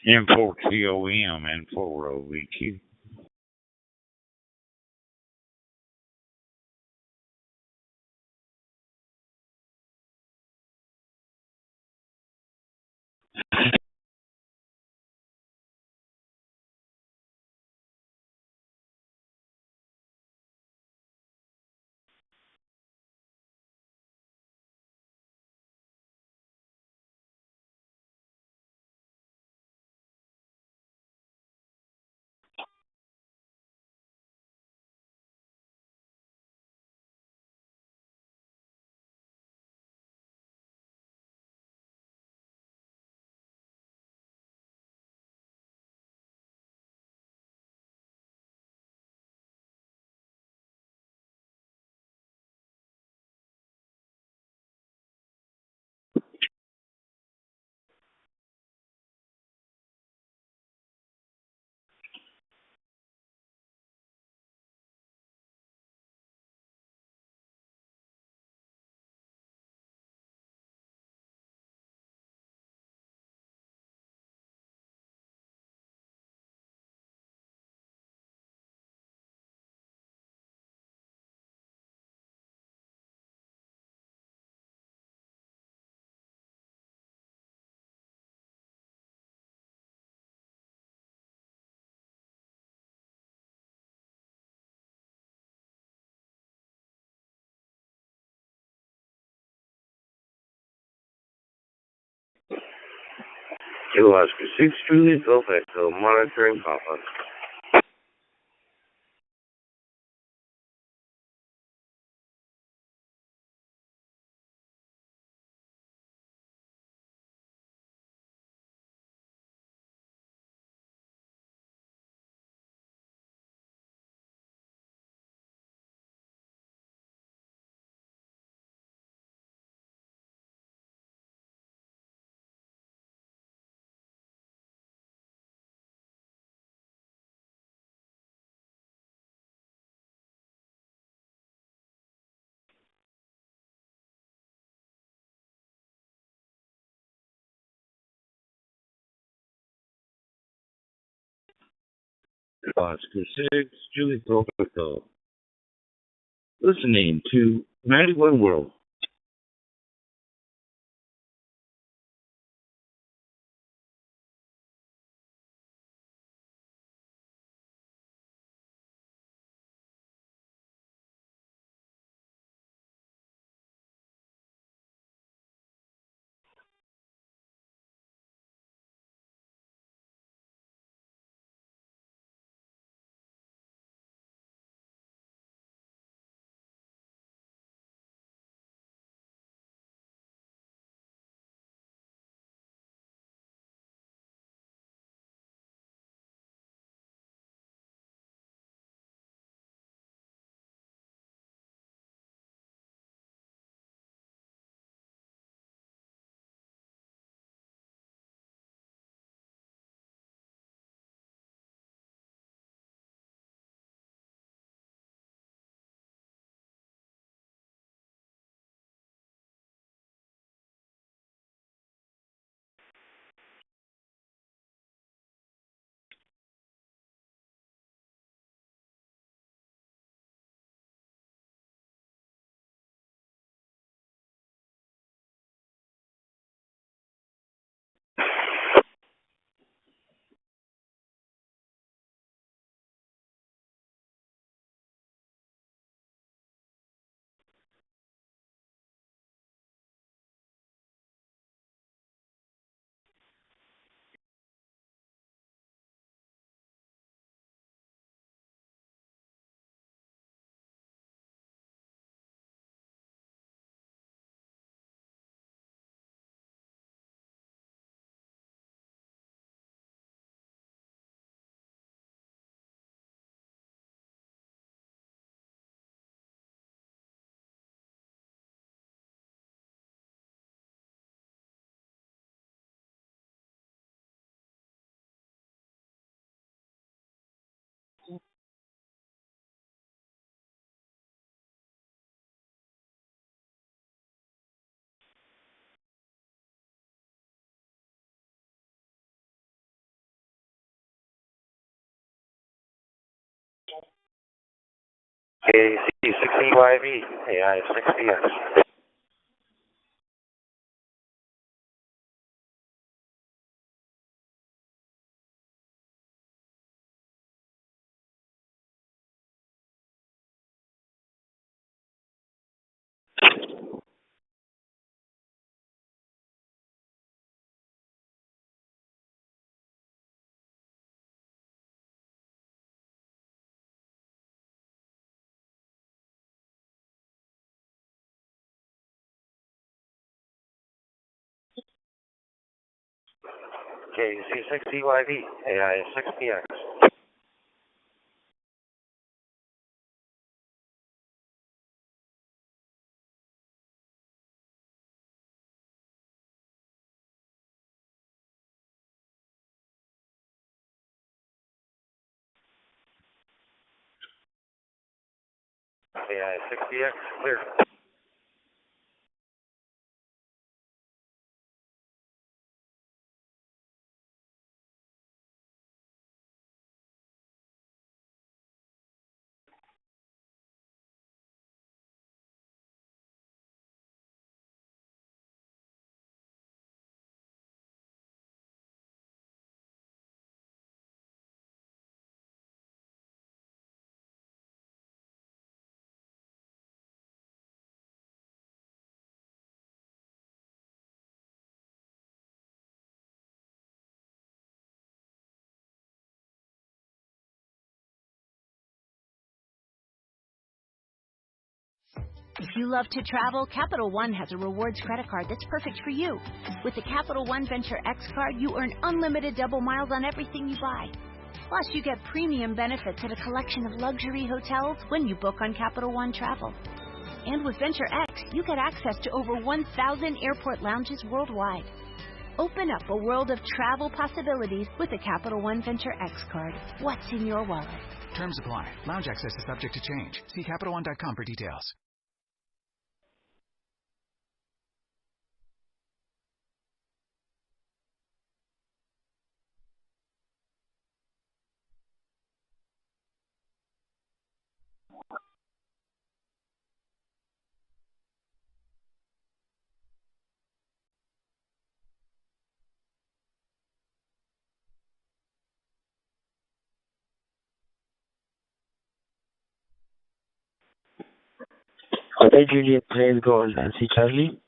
S16: M4TOM and 4OVQ. It was six truly perfecto monitoring pop-up. Oscar 6, Julie Perfecto. Listening to 91 World.
S13: KC60YV, AI6DX. KC60YV, AI6DX. AI6DX, clear.
S18: If you love to travel, Capital One has a rewards credit card that's perfect for you. With the Capital One Venture X card, you earn unlimited double miles on everything you buy. Plus, you get premium benefits at a collection of luxury hotels when you book on Capital One Travel. And with Venture X, you get access to over 1,000 airport lounges worldwide. Open up a world of travel possibilities with the Capital One Venture X card. What's in your wallet?
S19: Terms apply. Lounge access is subject to change. See CapitalOne.com for details.
S13: Hotel Juliet 3 Gold, Nancy Charlie.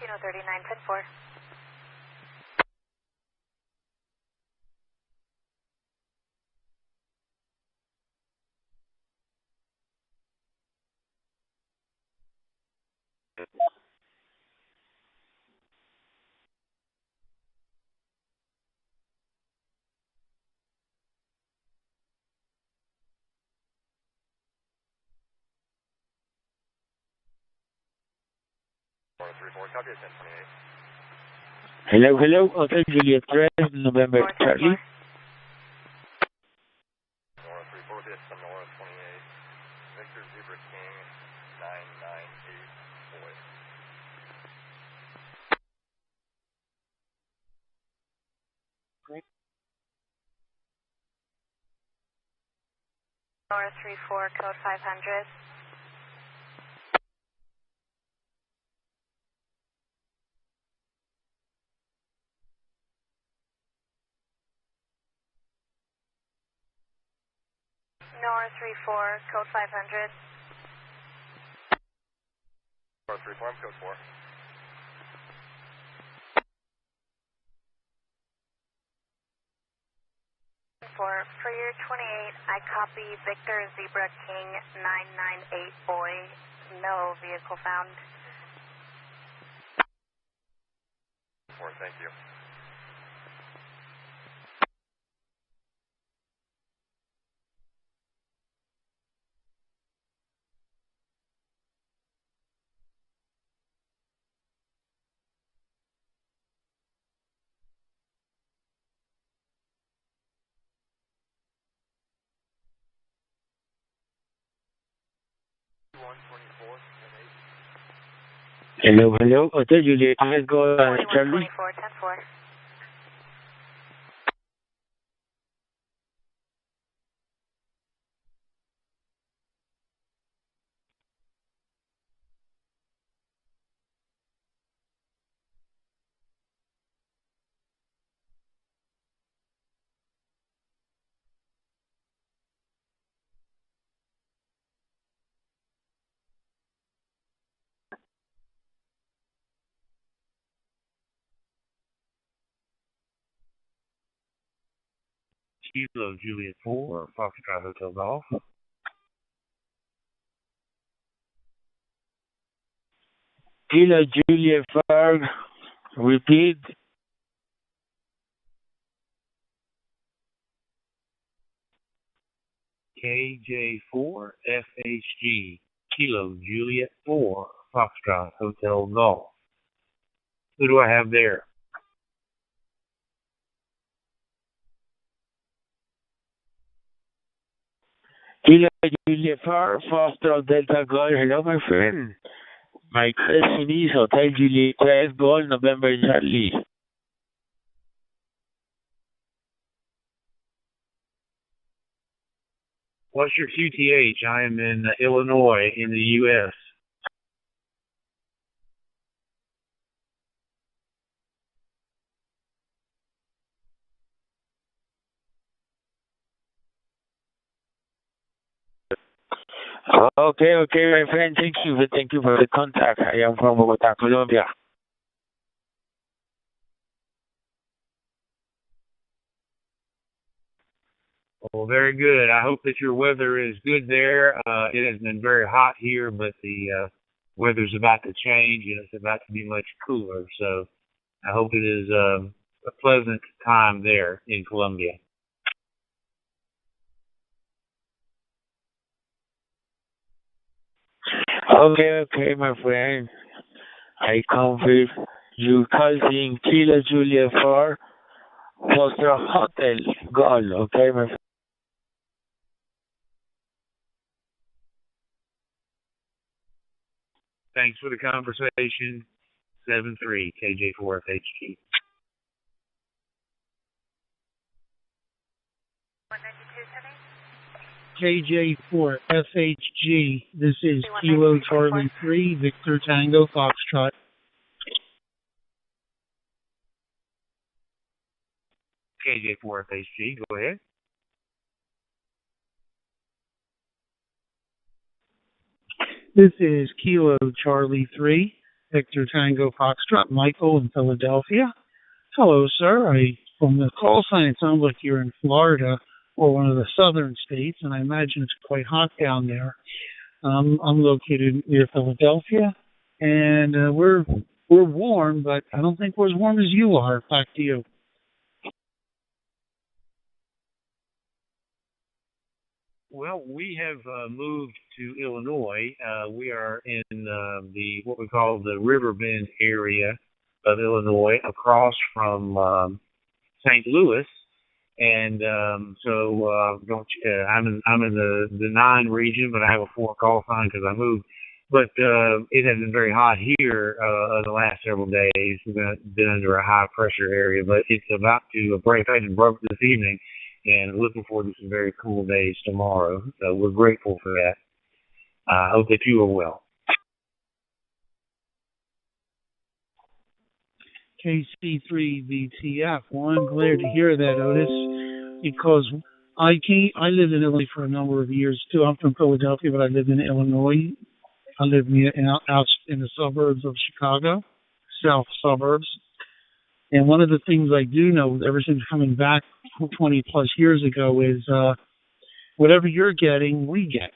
S20: CHINO 39-10-4.
S13: Hello, hello, Hotel Juliet 3, November Charlie.
S20: Nora 34, code 500. Nora 34, code 500.
S21: Nora 34, I'm code 4.
S20: For your 28, I copy Victor Zebra King 998 boy. No vehicle found.
S21: 4, thank you.
S13: Hello, hello, Hotel Juliet 3 Gold, Charlie.
S20: 24, 10-4.
S8: Kilo Juliet 4, Foxtrot Hotel Golf.
S13: Kilo Juliet 4, repeat.
S8: KJ4 FHG, Kilo Juliet 4, Foxtrot Hotel Golf. Who do I have there?
S13: Kilo Juliet 4, Foxtrot Delta Golf. Hello, my friend. My question is Hotel Juliet 12 Golf, November Charlie.
S8: What's your QTH? I am in Illinois, in the U.S.
S13: Okay, my friend. Thank you for the contact. I am from Bogota, Colombia.
S8: Well, very good. I hope that your weather is good there. It has been very hot here, but the weather's about to change and it's about to be much cooler. So I hope it is a pleasant time there in Colombia.
S13: Okay, my friend. I confirm you calling Kilo Juliet 4 Foster Hotel Golf. Okay, my friend.
S8: Thanks for the conversation. 7-3 KJ4FHG.
S6: KJ4FHG. This is Kilo Charlie 3, Victor Tango Foxtrot.
S8: KJ4FHG, go ahead.
S6: This is Kilo Charlie 3, Victor Tango Foxtrot, Michael in Philadelphia. Hello, sir. From the call sign, it sounds like you're in Florida or one of the southern states, and I imagine it's quite hot down there. I'm located near Philadelphia, and we're warm, but I don't think we're as warm as you are. Back to you.
S8: Well, we have moved to Illinois. We are in the what we call the Riverbend area of Illinois, across from St. Louis, and so I'm in the 9 region, but I have a 4 call sign because I moved. But it has been very hot here the last several days. We've been under a high pressure area, but it's about to break. I just broke this evening. And looking forward to some very cool days tomorrow. So we're grateful for that. I hope that you are well.
S6: KC3VTF. Well, I'm glad to hear that, Otis, because I lived in Illinois for a number of years too. I'm from Philadelphia, but I lived in Illinois. I lived out in the suburbs of Chicago, south suburbs. And one of the things I do know, ever since coming back 20 plus years ago, is whatever you're getting, we get.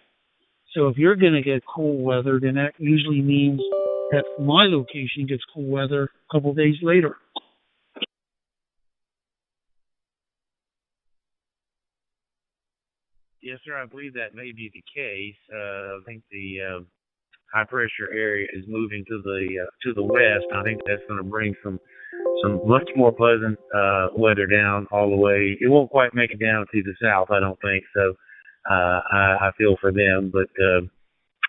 S6: So if you're going to get cool weather, then that usually means that my location gets cool weather a couple of days later.
S8: Yes, sir. I believe that may be the case. I think the high pressure area is moving to the west. I think that's going to bring some much more pleasant weather down all the way. It won't quite make it down to the south, I don't think. So I feel for them, but I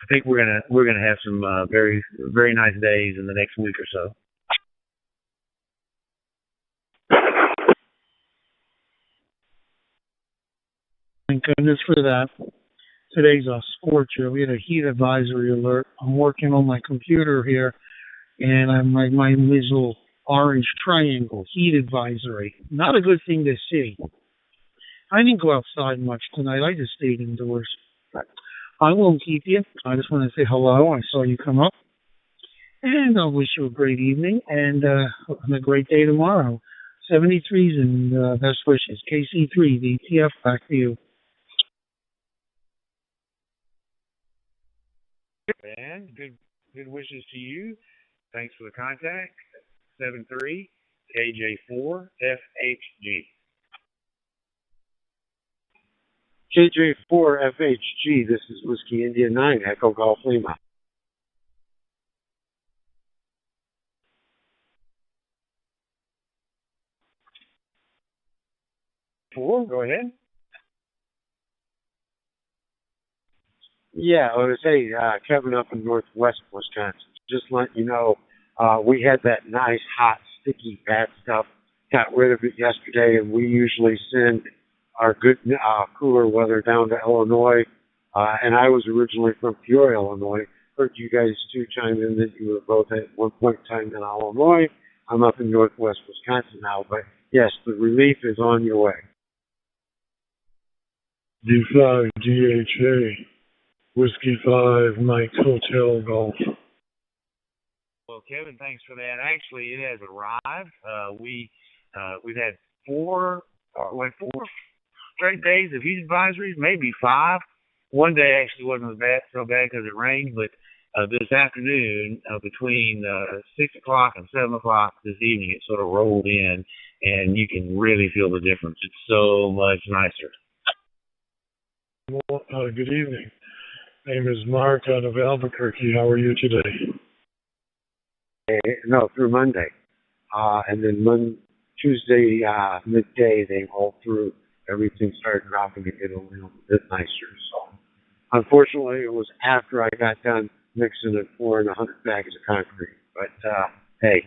S8: think we're gonna have some very very nice days in the next week or so.
S6: Thank goodness for that. Today's a scorcher. We had a heat advisory alert. I'm working on my computer here, and I'm like my little orange triangle, heat advisory. Not a good thing to see. I didn't go outside much tonight. I just stayed indoors. But I won't keep you. I just want to say hello. I saw you come up. And I wish you a great evening and a great day tomorrow. 73s and best wishes. KC3, the ETF, back to you.
S15: Man, good wishes to you. Thanks for the contact. 73 KJ4 FHG.
S4: KJ4 FHG, this is Whiskey India 9, Echo Golf Lima.
S15: Go ahead.
S4: Yeah, I was saying, Kevin up in northwest Wisconsin. Just letting you know, we had that nice, hot, sticky, bad stuff. Got rid of it yesterday, and we usually send our good, cooler weather down to Illinois. And I was originally from Peoria, Illinois. Heard you guys two chime in that you were both at one point in time in Illinois. I'm up in northwest Wisconsin now, but yes, the relief is on your way.
S7: D5 DHA, Whiskey 5, Mike Hotel Golf.
S15: Well, Kevin, thanks for that. Actually, it has arrived. We've had four straight days of heat advisories, maybe 5. One day actually wasn't so bad because it rained, but this afternoon, between 6 o'clock and 7 o'clock this evening, it sort of rolled in, and you can really feel the difference. It's so much nicer.
S7: Well, good evening. Name is Mark out of Albuquerque. How are you today?
S4: No, through Monday. And then Tuesday, midday, they rolled through. Everything started dropping to get a little bit nicer. So, unfortunately, it was after I got done mixing and pouring 100 bags of concrete. But, hey,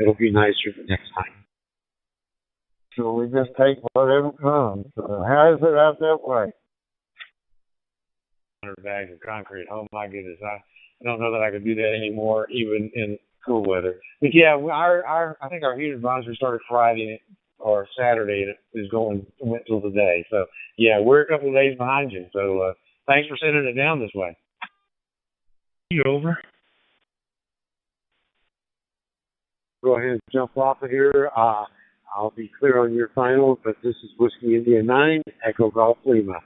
S4: it'll be nicer the next time.
S11: So we just take whatever comes. How is it out that way?
S15: 100 bags of concrete. Oh my goodness, I don't know that I could do that anymore, even in cool weather. But yeah, I think our heat advisory started Friday or Saturday, and it went till today. So yeah, we're a couple of days behind you. So thanks for sending it down this way.
S7: Over.
S4: Go ahead and jump off of here. I'll be clear on your final, but this is Whiskey India 9, Echo Golf Lima.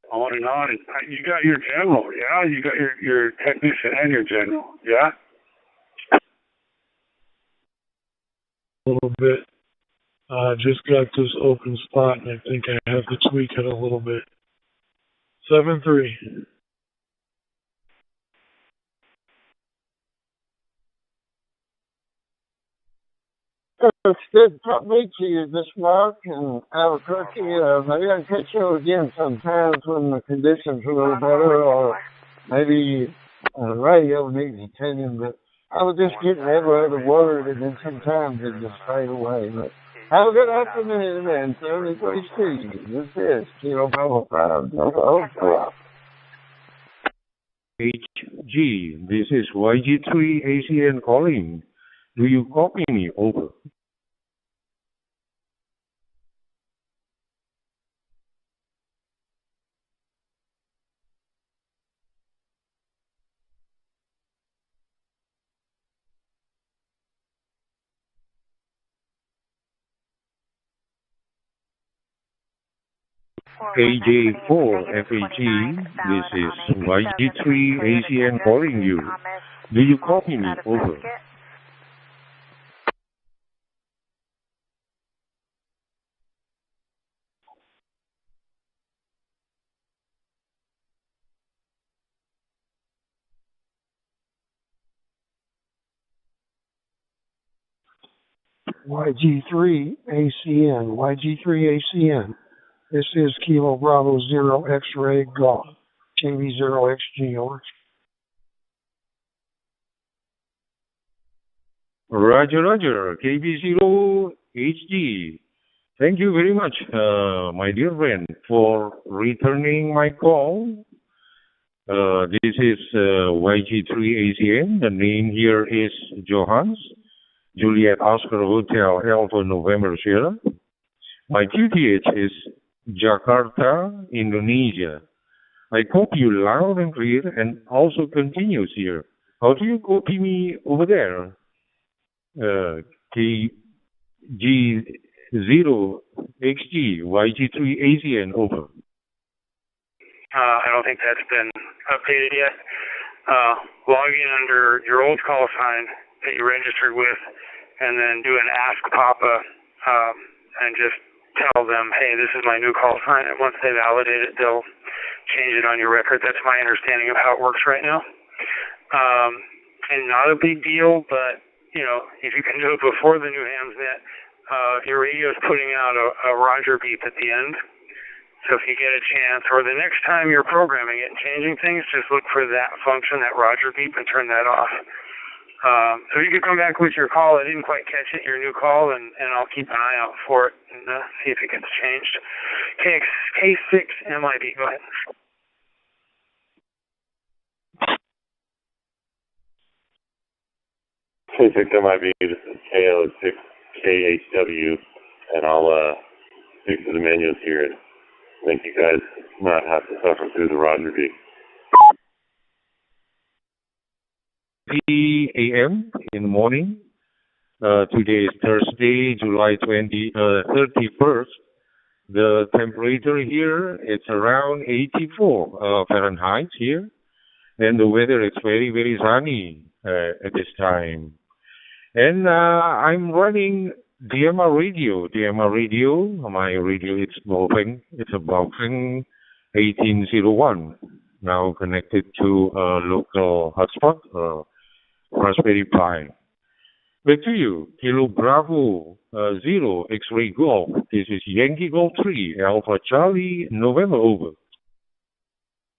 S22: On and on. You got your general, yeah? You got your technician and your general, yeah?
S7: A little bit. Just got this open spot, and I think I have to tweak it a little bit. 7-3.
S11: It's good to meet you this Mark and Albuquerque. Maybe I'll catch you again sometimes when the conditions are a little better, or maybe radio needs attending. But I was just getting every other word, and then sometimes it just fade away. But have a good afternoon, and 73 This is Kilo Bravo 5.
S23: HG, this is YG3 ACN calling. Do you copy me? Over. KJ4 FAG, this is YG3 ACN calling you. Do you copy me? Over.
S6: YG3 ACN, YG3 ACN. This is Kilo Bravo 0 X-Ray Golf, KB0XG, over.
S23: Roger, KB0HG. Thank you very much, my dear friend, for returning my call. This is YG3 ACN. The name here is Johans, Juliet Oscar Hotel, Alpha November Sierra. My QTH is Jakarta, Indonesia. I copy you loud and clear and also continues here. How do you copy me over there? KG0XG YG3ACN over.
S5: I don't think that's been updated yet. Log in under your old call sign that you registered with, and then do an Ask Papa, and just tell them, hey, this is my new call sign. And once they validate it, they'll change it on your record. That's my understanding of how it works right now. And not a big deal, but, you know, if you can do it before the new hams net, your radio is putting out a Roger beep at the end. So if you get a chance, or the next time you're programming it and changing things, just look for that function, that Roger beep, and turn that off. So you can come back with your call. I didn't quite catch it, your new call, and I'll keep an eye out for it and see if it gets changed. K6MIB, go ahead.
S9: K6MIB, this is KO6KHW, and I'll speak to the manuals here and make you guys not have to suffer through the Roger beep.
S23: p.m. in the morning. Today is Thursday, July 31st. The temperature here is around 84 Fahrenheit here, and the weather is very, very sunny at this time. And I'm running DMR radio. My radio is Boeing. It's a Boeing 1801. Now connected to a local hotspot, Raspberry Pi. Back to you. Kilo Bravo 0 X-ray Golf. This is Yankee Golf 3 Alpha Charlie November over.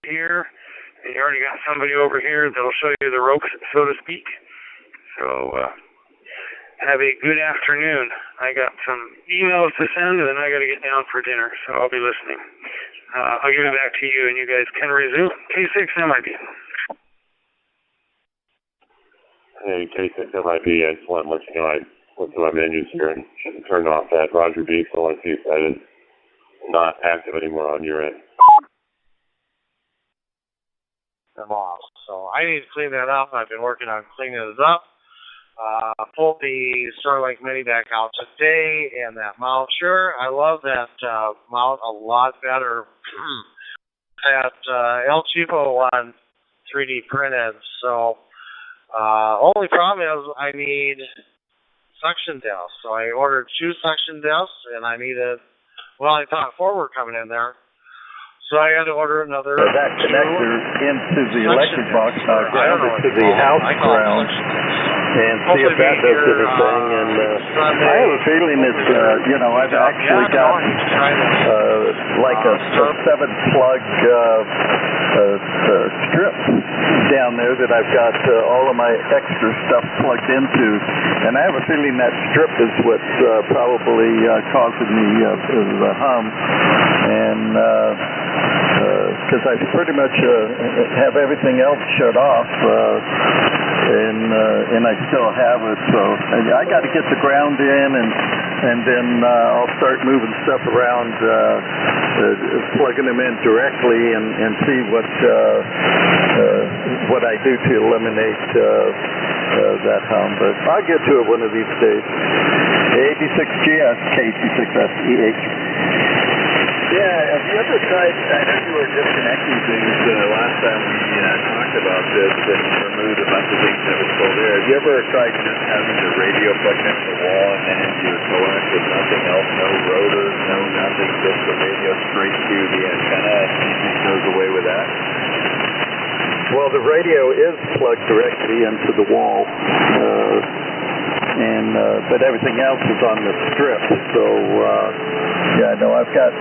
S5: Here, and you already got somebody over here that'll show you the ropes, so to speak. So, have a good afternoon. I got some emails to send, and then I got to get down for dinner, so I'll be listening. I'll give it back to you, and you guys can resume. K6MIB.
S9: Hey, K6MIB, I just want to let you know I went to my menus here and turned off that Roger beep, so I want to see if that is not active anymore on your end.
S8: I'm off. So I need to clean that up. I've been working on cleaning it up. Pulled the Starlink Mini back out today, and that mount, sure, I love that mount a lot better. That El Cheapo one 3D printed, so only problem is I need suction desks. So I ordered 2 suction desks, and I needed, well, I thought 4 were coming in there. So I had to order another.
S10: So that connector into the electric box, ground it to the house ground, and see if that does anything. And I have a feeling it's, you know, I've actually got like a 7-plug strip down there that I've got all of my extra stuff plugged into, and I have a feeling that strip is what's probably causing the hum. And because I pretty much have everything else shut off, and I still have it. So I got to get the ground in, and then I'll start moving stuff around, plugging them in directly, and see what I do to eliminate that hum. But I'll get to it one of these days. 86GS KC6SEH.
S24: Yeah, have you ever tried, I know you were disconnecting things last time we talked about this and removed a bunch of things that were still there. Have you ever tried just having the radio plugged into the wall and then into your coax with nothing else, no rotors, no nothing, just the radio straight to the antenna, and anything goes away with that?
S10: Well, the radio is plugged directly into the wall, but everything else is on the strip. So, yeah, no, I've got,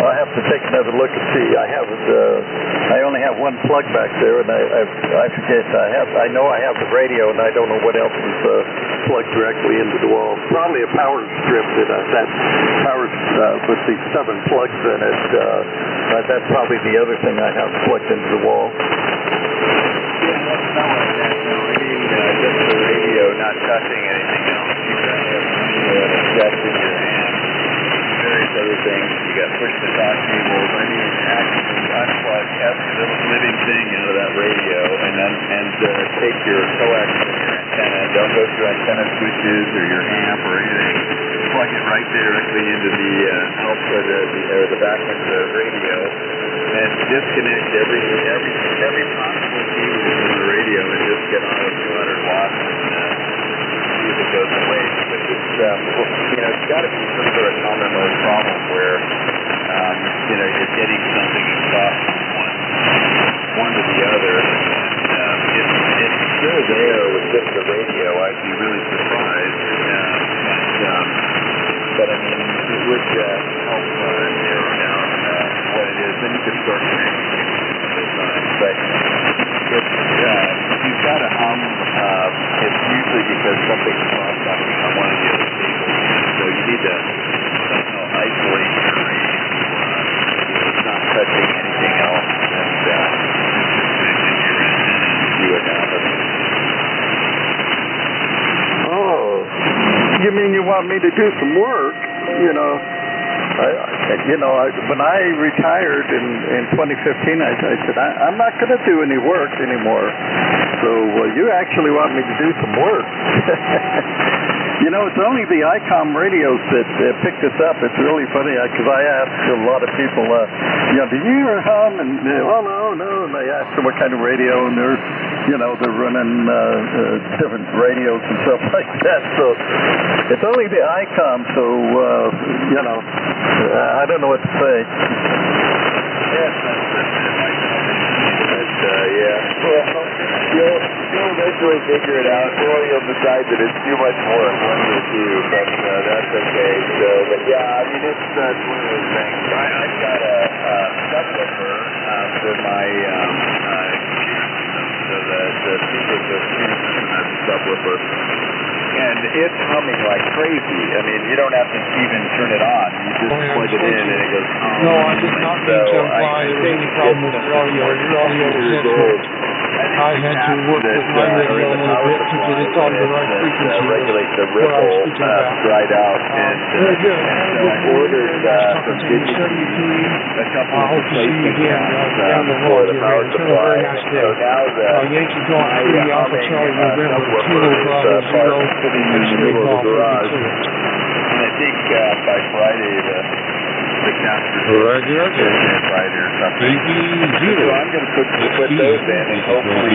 S10: I'll have to take another look and see. I only have one plug back there, and I forget, I know I have the radio, and I don't know what else is plugged directly into the wall. Probably a power strip that power with the 7 plugs in it. That's probably the other thing I have plugged into the wall.
S24: Yeah, that's not like that. No, I mean just the radio, not touching anything else. You got jack in your hand, various other things. You got push-to-talk cables. I mean, actually unplug every little living thing into that radio, and take your coax from your antenna. Don't go through antenna switches or your amp or anything, plug it right directly into the output or the back of the radio, and disconnect every possible cable from the radio and just get on with 200 watts and see if it goes away. Because it's got to be some sort of common mode problem where you're getting something across from one to the other. If you're there with just the radio, I'd be really surprised. But I mean, it would help narrow down what it is. Then you could start connecting the time. But if you've got a hum, it's usually because something's crossed on one of the other cables. So you need to somehow isolate your radio so it's not touching anything else. And disconnecting your antenna and see what happens.
S10: Oh, you mean you want me to do some work? When I retired in 2015, I said, I'm not going to do any work anymore. So you actually want me to do some work. It's only the ICOM radios that pick this up. It's really funny because I asked a lot of people, do you hear a hum? And no. And I asked them what kind of radio, and they're running different radios and stuff like that. So it's only the ICOM. So I don't know what to say.
S24: Yes, you'll eventually figure it out, or you'll decide that it's too much work, one of the two, but that's okay. So, but yeah, I mean, it's one of those things. I've got a subwoofer for my computer system, so the speakers are tuning in that subwoofer, and it's humming like crazy. I mean, you don't have to even turn it on. You just plug it in and it goes hum.
S11: No, I did not mean to imply there was any problem with your audio. Your audio was excellent. I had to work with my radio a little bit to get it on the right frequency.
S24: Regulate the
S11: what I was
S24: ripple
S11: speaking about.
S24: dried out.
S11: Very good.
S24: So I ordered from Digital
S11: I
S24: a couple
S11: hope
S24: of
S11: to see you again down the
S24: for
S11: road.
S24: the
S11: You're
S24: power
S11: going to have a
S24: supply.
S11: very nice day.
S24: So now
S11: Yankee Golf 3 Alpha Charlie November Kilo Bravo 0 X-ray Golf 32.
S24: And I think by Friday the caster Friday or something. So I'm going to put those in and hopefully